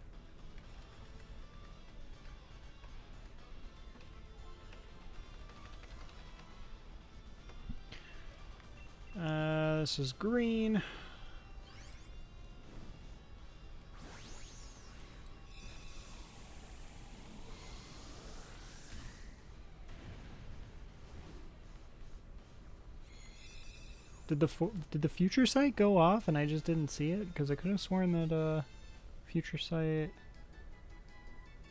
This is green. Did the Future Sight go off and I just didn't see it? Because I could have sworn that Future Sight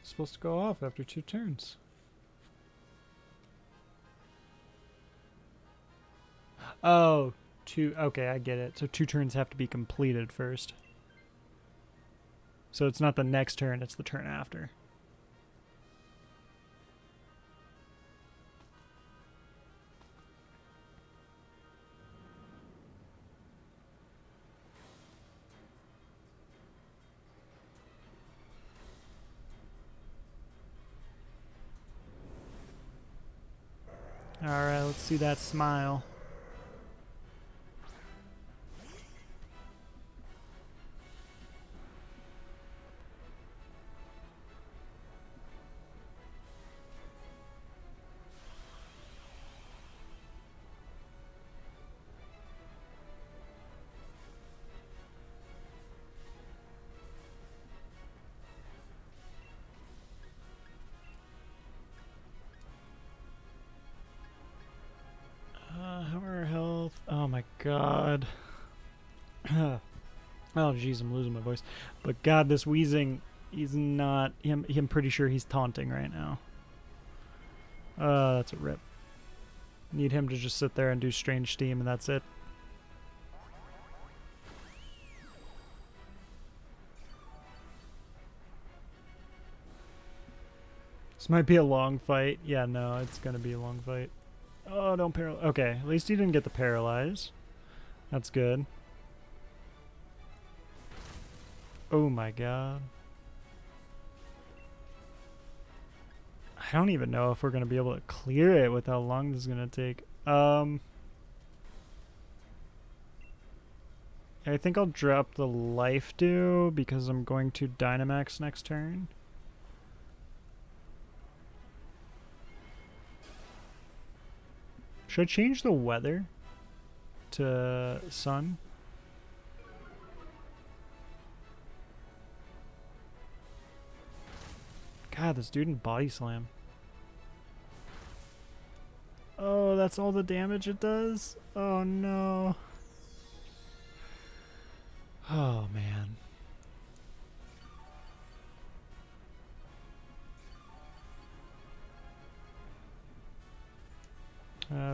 is supposed to go off after 2 turns. Oh, okay, I get it. So 2 turns have to be completed first. So it's not the next turn, it's the turn after. Alright, let's see that smile. How are our health? Oh my god. Oh jeez, I'm losing my voice. But god, this wheezing, he's not... I'm pretty sure he's taunting right now. That's a rip. Need him to just sit there and do strange steam and that's it. This might be a long fight. Yeah, no, it's gonna be a long fight. Oh, don't paralyze. Okay, at least he didn't get the paralyze. That's good. Oh my god. I don't even know if we're gonna be able to clear it with how long this is gonna take. I think I'll drop the life dew because I'm going to Dynamax next turn. Should I change the weather to sun? God, this dude in body slam. Oh, that's all the damage it does? Oh no. Oh man.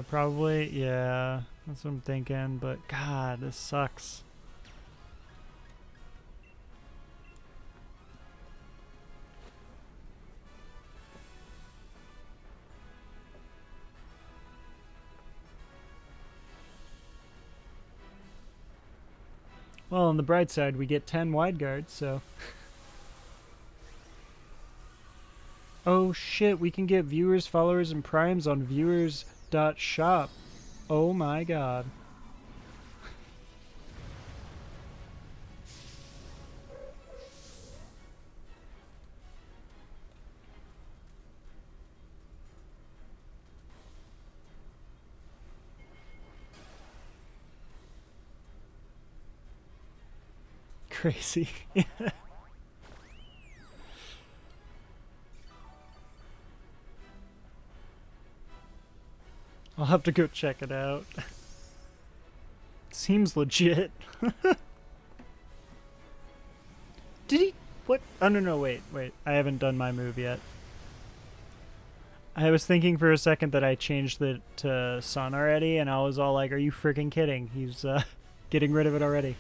Probably, yeah. That's what I'm thinking, but god, this sucks. Well, on the bright side, we get 10 wide guards, so... Oh shit, we can get viewers, followers, and primes on viewers.shop. Oh my god. Crazy. I'll have to go check it out. Seems legit. Did he? What? Oh, no, wait. I haven't done my move yet. I was thinking for a second that I changed it to Sun already, and I was all like, are you freaking kidding? He's getting rid of it already.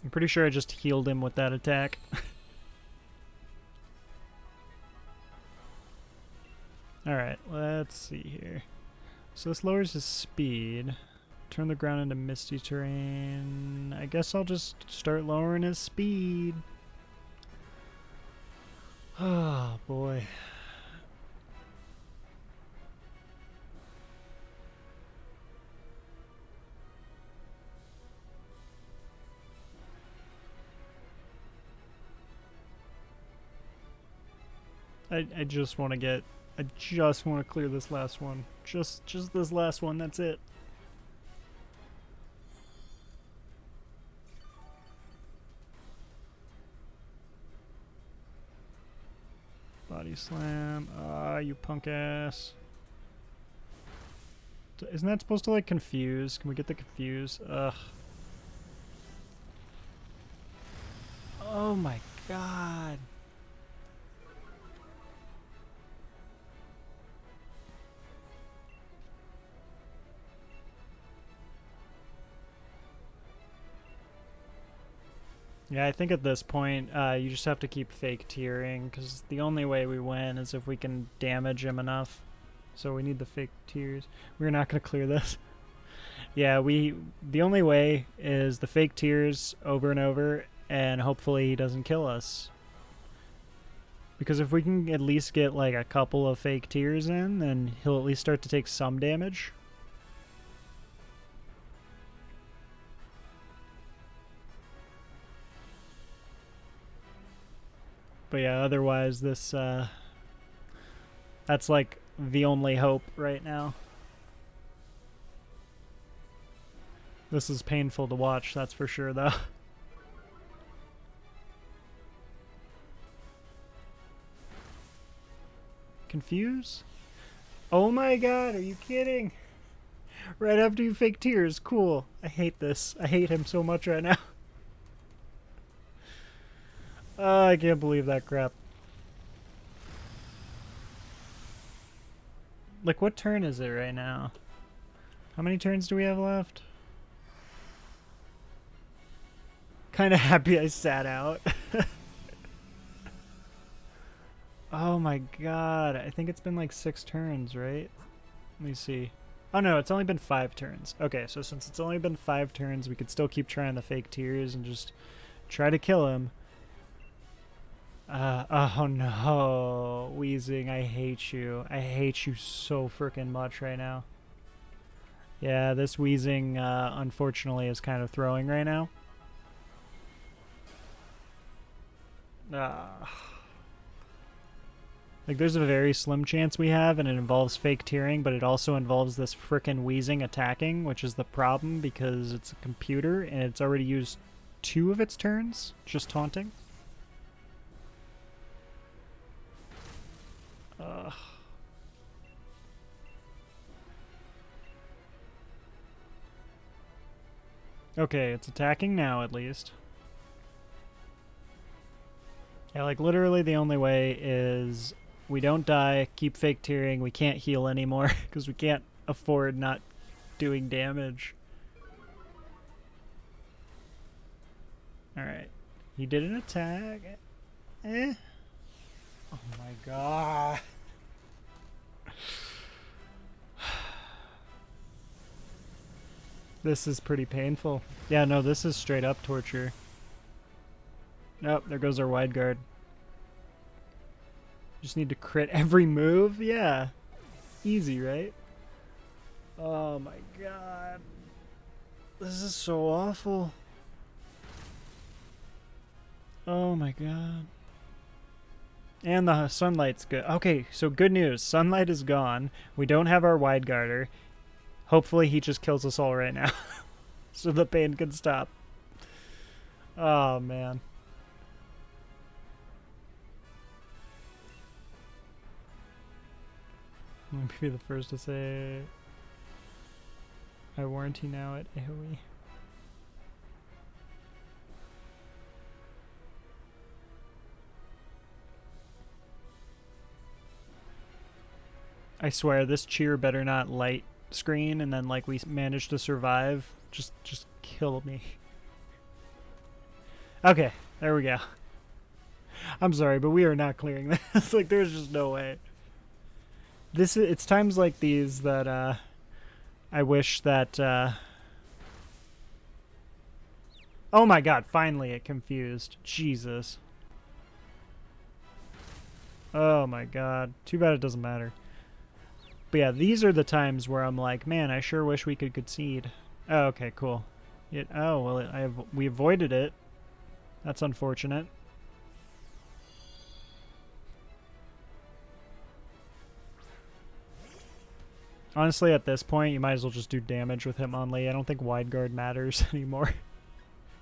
I'm pretty sure I just healed him with that attack. Alright, let's see here. So this lowers his speed. Turn the ground into misty terrain. I guess I'll just start lowering his speed. Oh, boy. I just want to get... I just want to clear this last one. Just this last one, that's it. Body slam. Ah, you punk ass. Isn't that supposed to, like, confuse? Can we get the confuse? Ugh. Oh my god. Yeah, I think at this point, you just have to keep fake tearing, because the only way we win is if we can damage him enough. So we need the fake tears. We're not going to clear this. Yeah, the only way is the fake tears over and over, and hopefully he doesn't kill us. Because if we can at least get like a couple of fake tears in, then he'll at least start to take some damage. But yeah, otherwise this, that's like the only hope right now. This is painful to watch, that's for sure, though. Confuse? Oh my god, are you kidding? Right after you fake tears, cool. I hate this. I hate him so much right now. I can't believe that crap. Like, what turn is it right now? How many turns do we have left? Kind of happy I sat out. Oh my god. I think it's been like 6 turns, right? Let me see. Oh no, it's only been 5 turns. Okay, so since it's only been 5 turns, we could still keep trying the fake tears and just try to kill him. Oh no, Wheezing, I hate you. I hate you so freaking much right now. Yeah, this Wheezing, unfortunately, is kind of throwing right now. Like, there's a very slim chance we have, and it involves fake tearing, but it also involves this frickin' Wheezing attacking, which is the problem because it's a computer, and it's already used 2 of its turns, just taunting. Okay, it's attacking now, at least. Yeah, like, literally the only way is we don't die, keep fake tearing, we can't heal anymore, because we can't afford not doing damage. Alright. He did an attack. Eh? Oh my god. This is pretty painful. Yeah, no, this is straight up torture. Nope, there goes our wide guard. Just need to crit every move? Yeah. Easy, right? Oh my god. This is so awful. Oh my god. And the sunlight's good. Okay, so good news. Sunlight is gone. We don't have our wide guarder. Hopefully he just kills us all right now. So the pain can stop. Oh man. Let me be the first to say I warranty now at AoE. I swear, this cheer better not light screen and then like we managed to survive. Just kill me. Okay, there we go. I'm sorry, but we are not clearing this. Like, there's just no way. It's times like these that I wish that oh my god, finally it confused. Jesus. Oh my god. Too bad it doesn't matter. But yeah, these are the times where I'm like, man, I sure wish we could concede. Oh, okay, cool. Oh, well, we avoided it. That's unfortunate. Honestly, at this point, you might as well just do damage with Hitmonlee. I don't think wide guard matters anymore.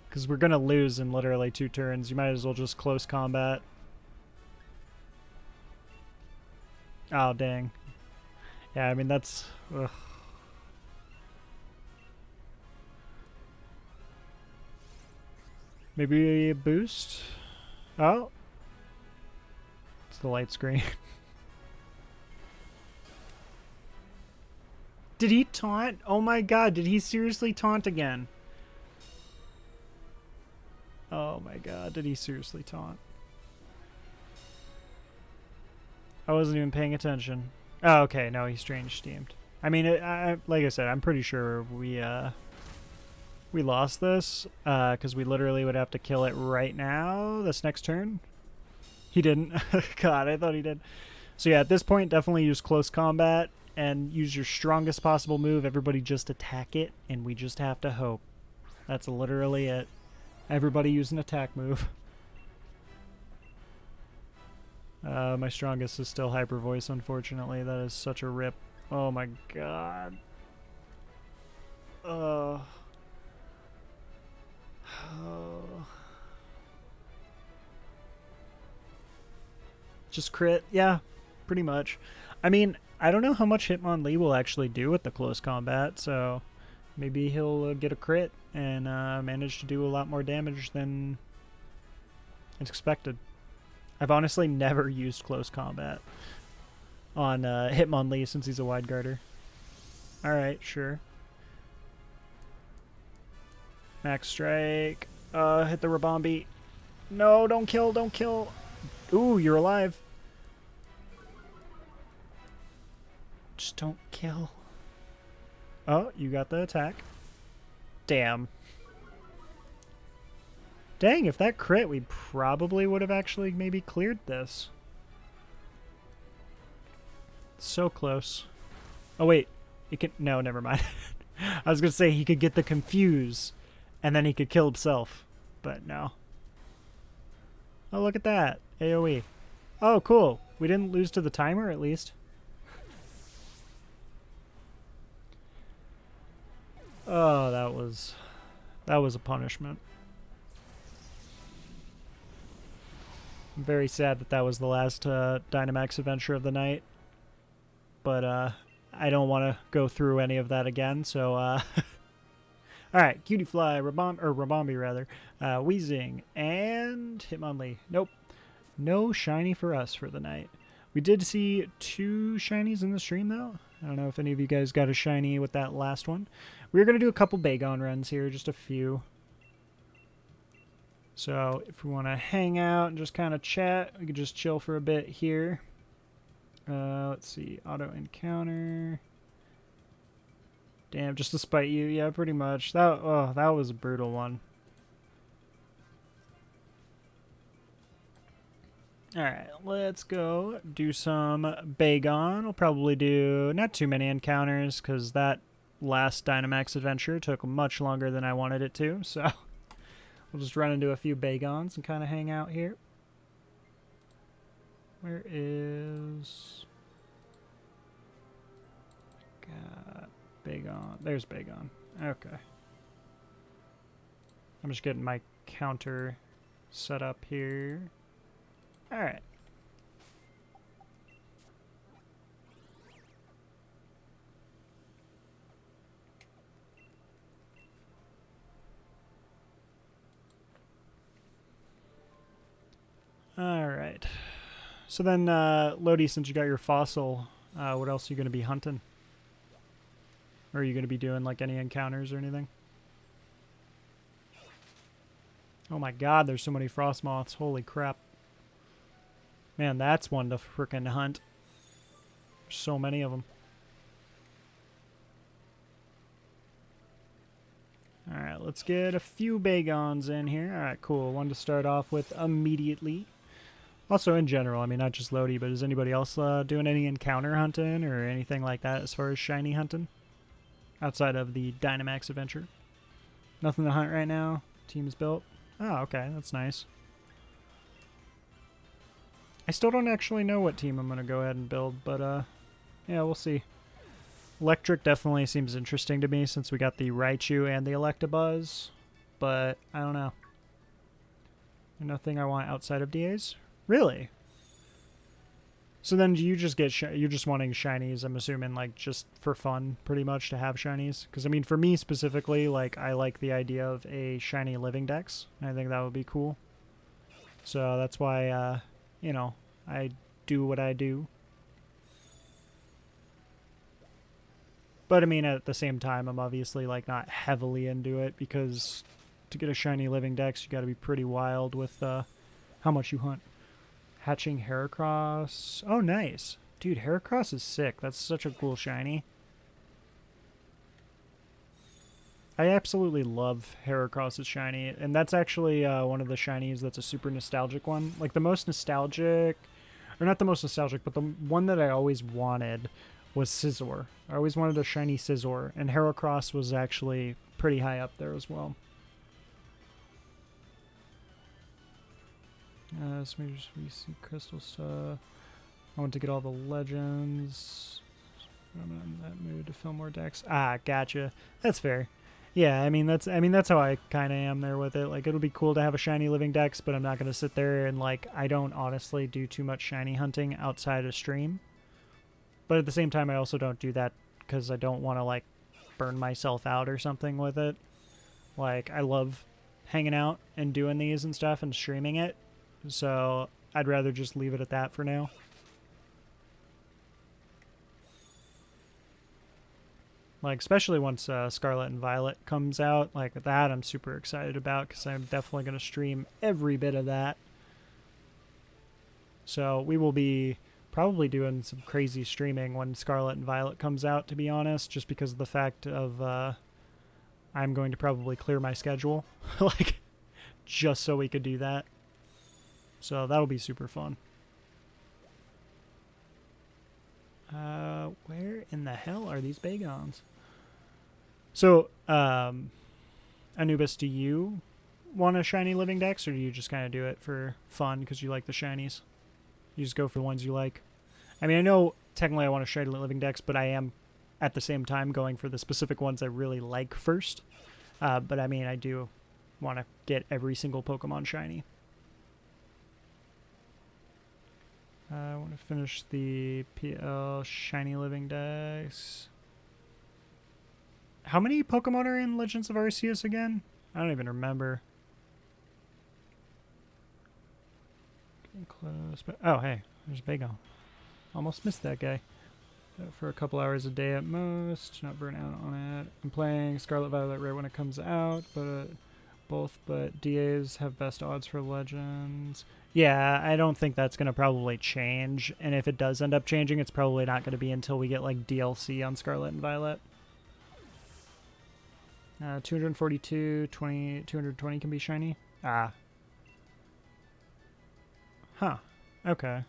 Because we're going to lose in literally 2 turns. You might as well just close combat. Oh, dang. Yeah, I mean, that's... Ugh. Maybe a boost? Oh. It's the light screen. Did he taunt? Oh my god, did he seriously taunt again? Oh my god, did he seriously taunt? I wasn't even paying attention. Oh, okay, no, he's strange steamed. I mean, like I said, I'm pretty sure we lost this, because we literally would have to kill it right now, this next turn. He didn't. God, I thought he did. So yeah, at this point, definitely use close combat and use your strongest possible move. Everybody just attack it, and we just have to hope. That's literally it. Everybody use an attack move. My strongest is still Hyper Voice, unfortunately. That is such a rip. Oh my god. Oh. Just crit? Yeah, pretty much. I mean, I don't know how much Hitmonlee will actually do with the close combat, so maybe he'll get a crit and manage to do a lot more damage than expected. I've honestly never used close combat on Hitmonlee since he's a wide guarder. Alright, sure. Max strike. Hit the Rabombi. No, don't kill, don't kill. Ooh, you're alive. Just don't kill. Oh, you got the attack. Damn. Dang, if that crit, we probably would have actually maybe cleared this. So close. Oh, wait. It can... No, never mind. I was going to say he could get the confuse, and then he could kill himself. But no. Oh, look at that. AoE. Oh, cool. We didn't lose to the timer, at least. Oh, that was a punishment. I'm very sad that that was the last Dynamax adventure of the night. But I don't want to go through any of that again, so alright, Cutiefly, Rabombi rather, Weezing, and Hitmonlee. Nope. No shiny for us for the night. We did see 2 shinies in the stream, though. I don't know if any of you guys got a shiny with that last one. We're going to do a couple Bagon runs here, just a few. So if we want to hang out and just kind of chat, we could just chill for a bit here. Let's see, auto encounter. Damn, just to spite you. Yeah, pretty much. That was a brutal one. Alright, let's go do some Bagon. We'll probably do not too many encounters, because that last Dynamax adventure took much longer than I wanted it to, so we'll just run into a few Bagons and kind of hang out here. Where is... Got Bagon. There's Bagon. Okay. I'm just getting my counter set up here. Alright. Alright. So then, Lodi, since you got your fossil, what else are you going to be hunting? Or are you going to be doing, like, any encounters or anything? Oh my god, there's so many frost moths. Holy crap. Man, that's one to frickin' hunt. There's so many of them. Alright, let's get a few Bagons in here. Alright, cool. One to start off with immediately. Also, in general, I mean, not just Lodi, but is anybody else doing any encounter hunting or anything like that as far as shiny hunting? Outside of the Dynamax adventure? Nothing to hunt right now? Team's built? Oh, okay. That's nice. I still don't actually know what team I'm going to go ahead and build, but, yeah, we'll see. Electric definitely seems interesting to me since we got the Raichu and the Electabuzz, but I don't know. Nothing I want outside of DAs? Really? So then do you just get, you're just wanting shinies, I'm assuming, like, just for fun, pretty much, to have shinies? Because, I mean, for me specifically, like, I like the idea of a shiny living dex. I think that would be cool. So that's why, you know, I do what I do. But, I mean, at the same time, I'm obviously, like, not heavily into it, because to get a shiny living dex, you gotta be pretty wild with, how much you hunt. Hatching Heracross. Oh, nice. Dude, Heracross is sick. That's such a cool shiny. I absolutely love Heracross's shiny, and that's actually one of the shinies that's a super nostalgic one. Like, the most nostalgic, or not the most nostalgic, but the one that I always wanted was Scizor. I always wanted a shiny Scizor, and Heracross was actually pretty high up there as well. So maybe just we see crystal stuff. I want to get all the legends. I'm not in that mood to fill more decks. Ah, gotcha. That's fair. Yeah, I mean that's how I kind of am there with it. Like, it'll be cool to have a shiny living dex, but I'm not gonna sit there and, like, I don't honestly do too much shiny hunting outside of stream. But at the same time, I also don't do that because I don't want to, like, burn myself out or something with it. Like, I love hanging out and doing these and stuff and streaming it. So I'd rather just leave it at that for now. Like, especially once Scarlet and Violet comes out, like that I'm super excited about because I'm definitely going to stream every bit of that. So we will be probably doing some crazy streaming when Scarlet and Violet comes out, to be honest, just because of the fact of I'm going to probably clear my schedule, like, just so we could do that. So that'll be super fun. Where in the hell are these Bagons? So, Anubis, do you want a shiny living dex, or do you just kind of do it for fun because you like the shinies? You just go for the ones you like? I mean, I know technically I want a shiny living dex, but I am at the same time going for the specific ones I really like first. But I mean, I do want to get every single Pokemon shiny. I want to finish the PL shiny living dex. How many Pokemon are in Legends of Arceus again? I don't even remember. Getting close, but oh hey, there's Bagon. Almost missed that guy. For a couple hours a day at most, not burn out on it. I'm playing Scarlet Violet right when it comes out, but but DAs have best odds for Legends. Yeah, I don't think that's going to probably change, and if it does end up changing, it's probably not going to be until we get, like, DLC on Scarlet and Violet. 242, 220 can be shiny? Ah. Huh. Okay.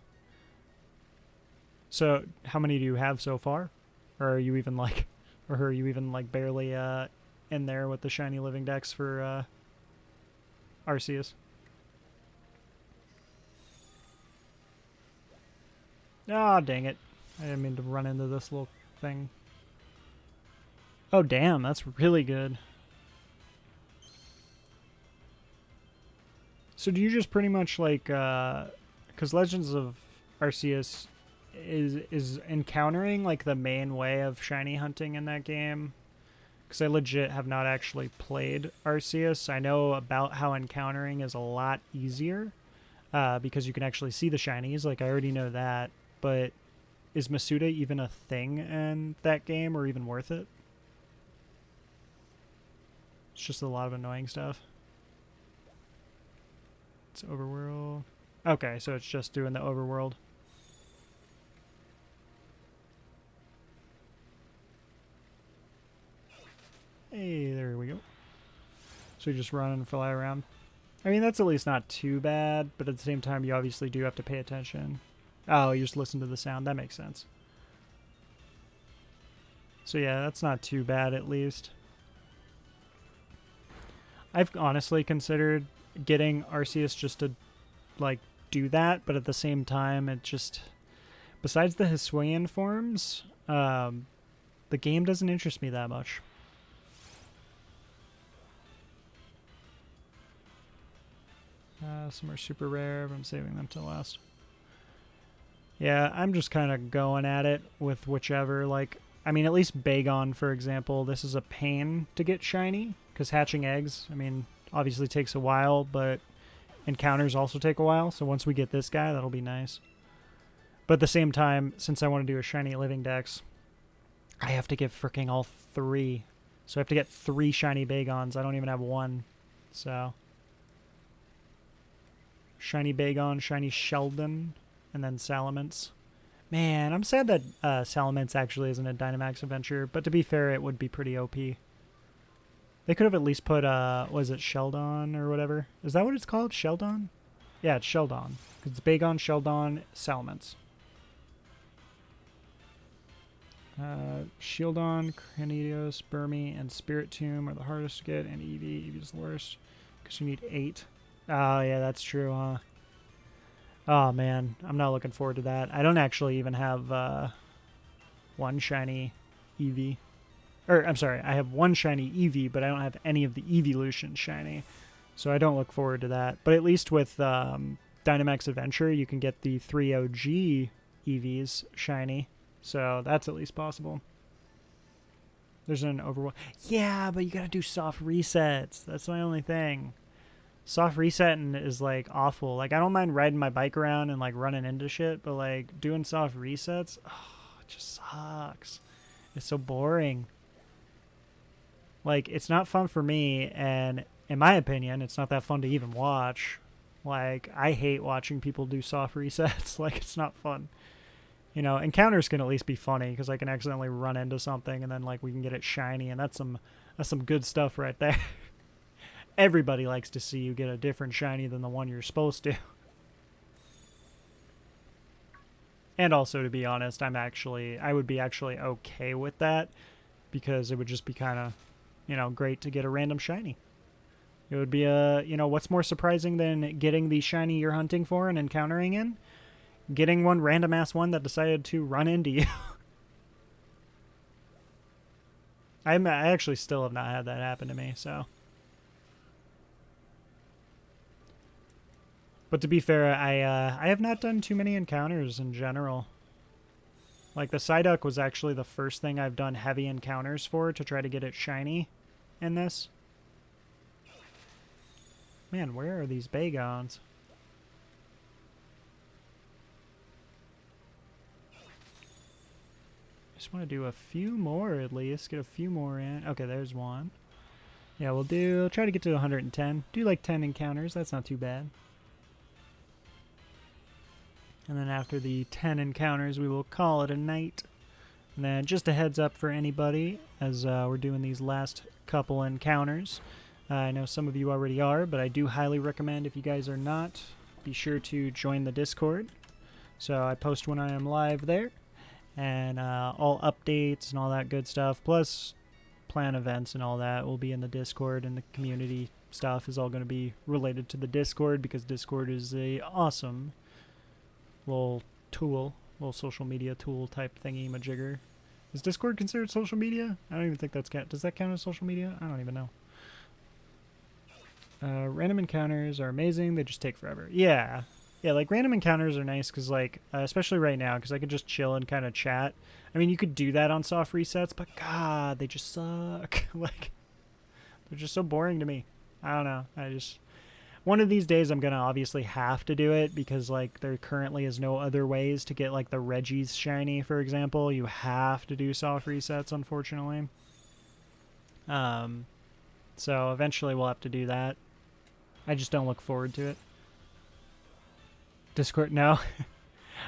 So, how many do you have so far? Or are you even, like, barely, in there with the shiny living dex for, Arceus? Ah, dang it. I didn't mean to run into this little thing. Oh, damn, that's really good. So do you just pretty much, like, because Legends of Arceus is encountering, like, the main way of shiny hunting in that game? Because I legit have not actually played Arceus. I know about how encountering is a lot easier. because you can actually see the shinies. Like, I already know that. But is Masuda even a thing in that game or even worth it? It's just a lot of annoying stuff. It's overworld. Okay, so it's just doing the overworld. Hey, there we go. So you just run and fly around. I mean, that's at least not too bad, but at the same time, you obviously do have to pay attention. Oh, you just listen to the sound. That makes sense. So yeah, that's not too bad at least. I've honestly considered getting Arceus just to, like, do that, but at the same time, it just... Besides the Hisuian forms, the game doesn't interest me that much. Some are super rare, but I'm saving them till last. Yeah, I'm just kind of going at it with whichever. Like, I mean, at least Bagon, for example, this is a pain to get shiny, because hatching eggs, I mean, obviously takes a while, but encounters also take a while, so once we get this guy, that'll be nice. But at the same time, since I want to do a shiny living dex, I have to get freaking all 3. So I have to get 3 shiny Bagons. I don't even have 1, so... Shiny Bagon, shiny Sheldon, and then Salamence. Man, I'm sad that Salamence actually isn't a Dynamax adventure, but to be fair, it would be pretty OP. They could have at least put, was it Sheldon or whatever? Is that what it's called? Sheldon? Yeah, it's Sheldon. Because it's Bagon, Sheldon, Salamence. Shieldon, Cranidos, Burmy, and Spirit Tomb are the hardest to get, and Eevee. Eevee's the worst. Because you need 8. Oh, yeah, that's true, huh? Oh, man. I'm not looking forward to that. I don't actually even have 1 shiny Eevee. Or, I'm sorry, I have 1 shiny Eevee, but I don't have any of the Eeveelution shiny. So I don't look forward to that. But at least with Dynamax Adventure, you can get the 3 OG Eevees shiny. So that's at least possible. There's an overworld. Yeah, but you gotta do soft resets. That's my only thing. Soft resetting is, like, awful. Like, I don't mind riding my bike around and, like, running into shit, but, like, doing soft resets, oh, it just sucks. It's so boring. Like, it's not fun for me, and in my opinion, it's not that fun to even watch. Like, I hate watching people do soft resets. Like, it's not fun. You know, encounters can at least be funny, because I can accidentally run into something, and then, like, we can get it shiny, and that's some good stuff right there. Everybody likes to see you get a different shiny than the one you're supposed to. And also, to be honest, I would be actually okay with that, because it would just be kind of, you know, great to get a random shiny. It would be you know, what's more surprising than getting the shiny you're hunting for and encountering in? Getting one random ass one that decided to run into you. I actually still have not had that happen to me, so... But to be fair, I have not done too many encounters in general. Like, the Psyduck was actually the first thing I've done heavy encounters for to try to get it shiny in this. Man, where are these Bagons? I just want to do a few more at least. Get a few more in. Okay, there's one. Yeah, we'll try to get to 110. Do like 10 encounters. That's not too bad. And then after the 10 encounters, we will call it a night. And then just a heads up for anybody, as we're doing these last couple encounters. I know some of you already are, but I do highly recommend, if you guys are not, be sure to join the Discord. So I post when I am live there. And all updates and all that good stuff, plus plan events and all that will be in the Discord, and the community stuff is all going to be related to the Discord, because Discord is a awesome little tool, little social media tool type thingy majigger. Is Discord considered social media? I don't even think that's does that count as social media? I don't even know. Random encounters are amazing. They just take forever. Yeah, like random encounters are nice because, like, especially right now, because I could just chill and kind of chat. I mean, you could do that on soft resets, but God, they just suck. Like, they're just so boring to me. I don't know. one of these days I'm gonna obviously have to do it because like there currently is no other ways to get like the Reggie's shiny, for example. You have to do soft resets, unfortunately. So eventually we'll have to do that. I just don't look forward to it. Discord, no.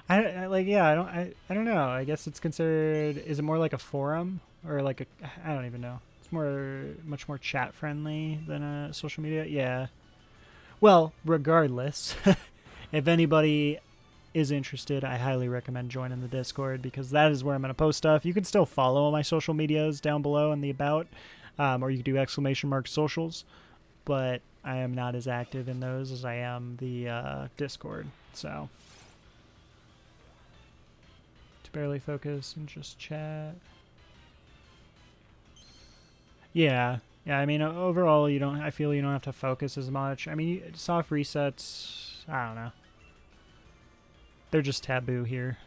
I like, yeah, I don't know. I guess it's considered, is it more like a forum or like a, I don't even know. It's much more chat friendly than a social media. Yeah. Well, regardless, if anybody is interested, I highly recommend joining the Discord because that is where I'm going to post stuff. You can still follow my social medias down below in the about, or you can do ! Socials, but I am not as active in those as I am the Discord. So, to barely focus and just chat. Yeah. Yeah, I mean, overall, I feel you don't have to focus as much. I mean, soft resets, I don't know. They're just taboo here.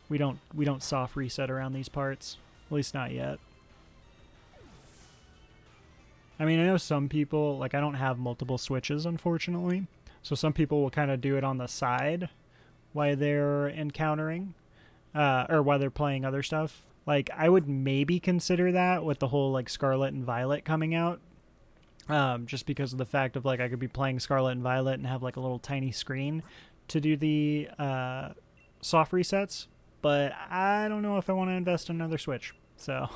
We don't soft reset around these parts. At least not yet. I mean, I know some people, like I don't have multiple switches, unfortunately. So some people will kind of do it on the side while they're encountering, or while they're playing other stuff. Like, I would maybe consider that with the whole, like, Scarlet and Violet coming out. Just because of the fact of, like, I could be playing Scarlet and Violet and have, like, a little tiny screen to do the soft resets. But I don't know if I want to invest in another Switch. So,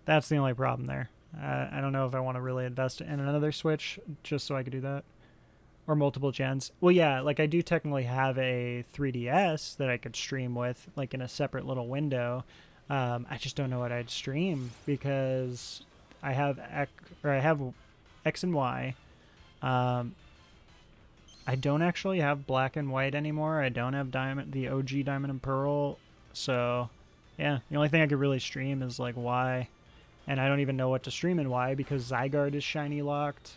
that's the only problem there. I don't know if I want to really invest in another Switch just so I could do that. Or multiple gens. Well, yeah, like I do technically have a 3DS that I could stream with, like in a separate little window. I just don't know what I'd stream because I have X and Y. I don't actually have Black and White anymore. I don't have the OG Diamond and Pearl. So, yeah, the only thing I could really stream is like Y. And I don't even know what to stream in Y because Zygarde is shiny locked.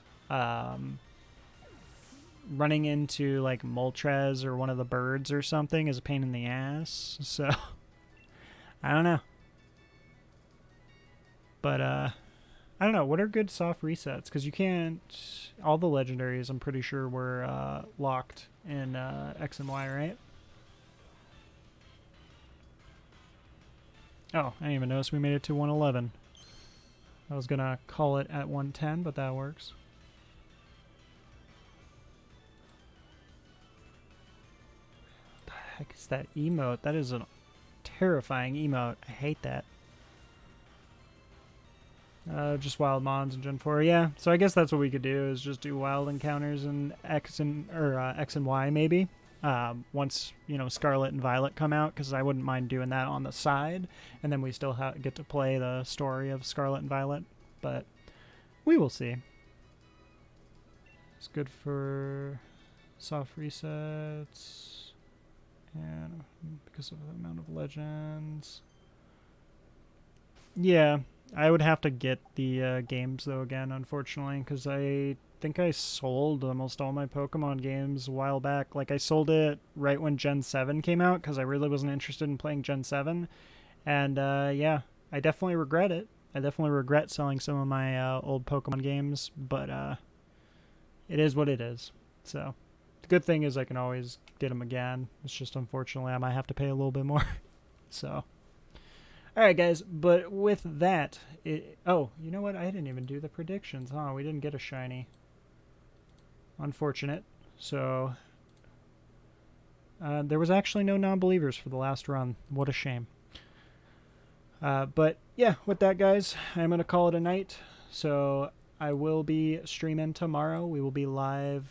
Running into like Moltres or one of the birds or something is a pain in the ass. So I don't know. But I don't know. What are good soft resets? Because you can't. All the legendaries, I'm pretty sure, were locked in X and Y, right? Oh, I didn't even notice we made it to 111. I was gonna call it at 110, but that works. Heck is that emote? That is a terrifying emote. I hate that. Just wild mons in Gen 4. Yeah, so I guess that's what we could do is just do wild encounters in X and Y maybe. Once Scarlet and Violet come out, because I wouldn't mind doing that on the side, and then we still get to play the story of Scarlet and Violet. But we will see. It's good for soft resets. And because of the amount of legends. Yeah, I would have to get the games, though, again, unfortunately, because I think I sold almost all my Pokemon games a while back. Like, I sold it right when Gen 7 came out, because I really wasn't interested in playing Gen 7. And, yeah, I definitely regret it. I definitely regret selling some of my old Pokemon games, but it is what it is. So, the good thing is I can always get them again. It's just, unfortunately, I might have to pay a little bit more. So, alright, guys, but with that, oh, you know what? I didn't even do the predictions, huh? We didn't get a shiny. Unfortunate. So, there was actually no non-believers for the last run. What a shame. But, yeah, with that, guys, I'm going to call it a night. So, I will be streaming tomorrow. We will be live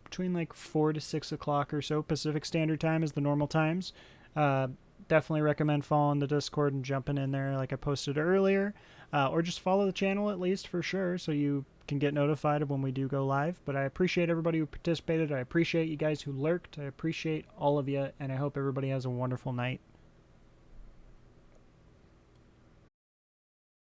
between like 4 to 6 o'clock or so. Pacific Standard Time is the normal times. Definitely recommend following the Discord and jumping in there like I posted earlier. Or just follow the channel at least for sure so you can get notified of when we do go live. But I appreciate everybody who participated. I appreciate you guys who lurked. I appreciate all of you, and I hope everybody has a wonderful night.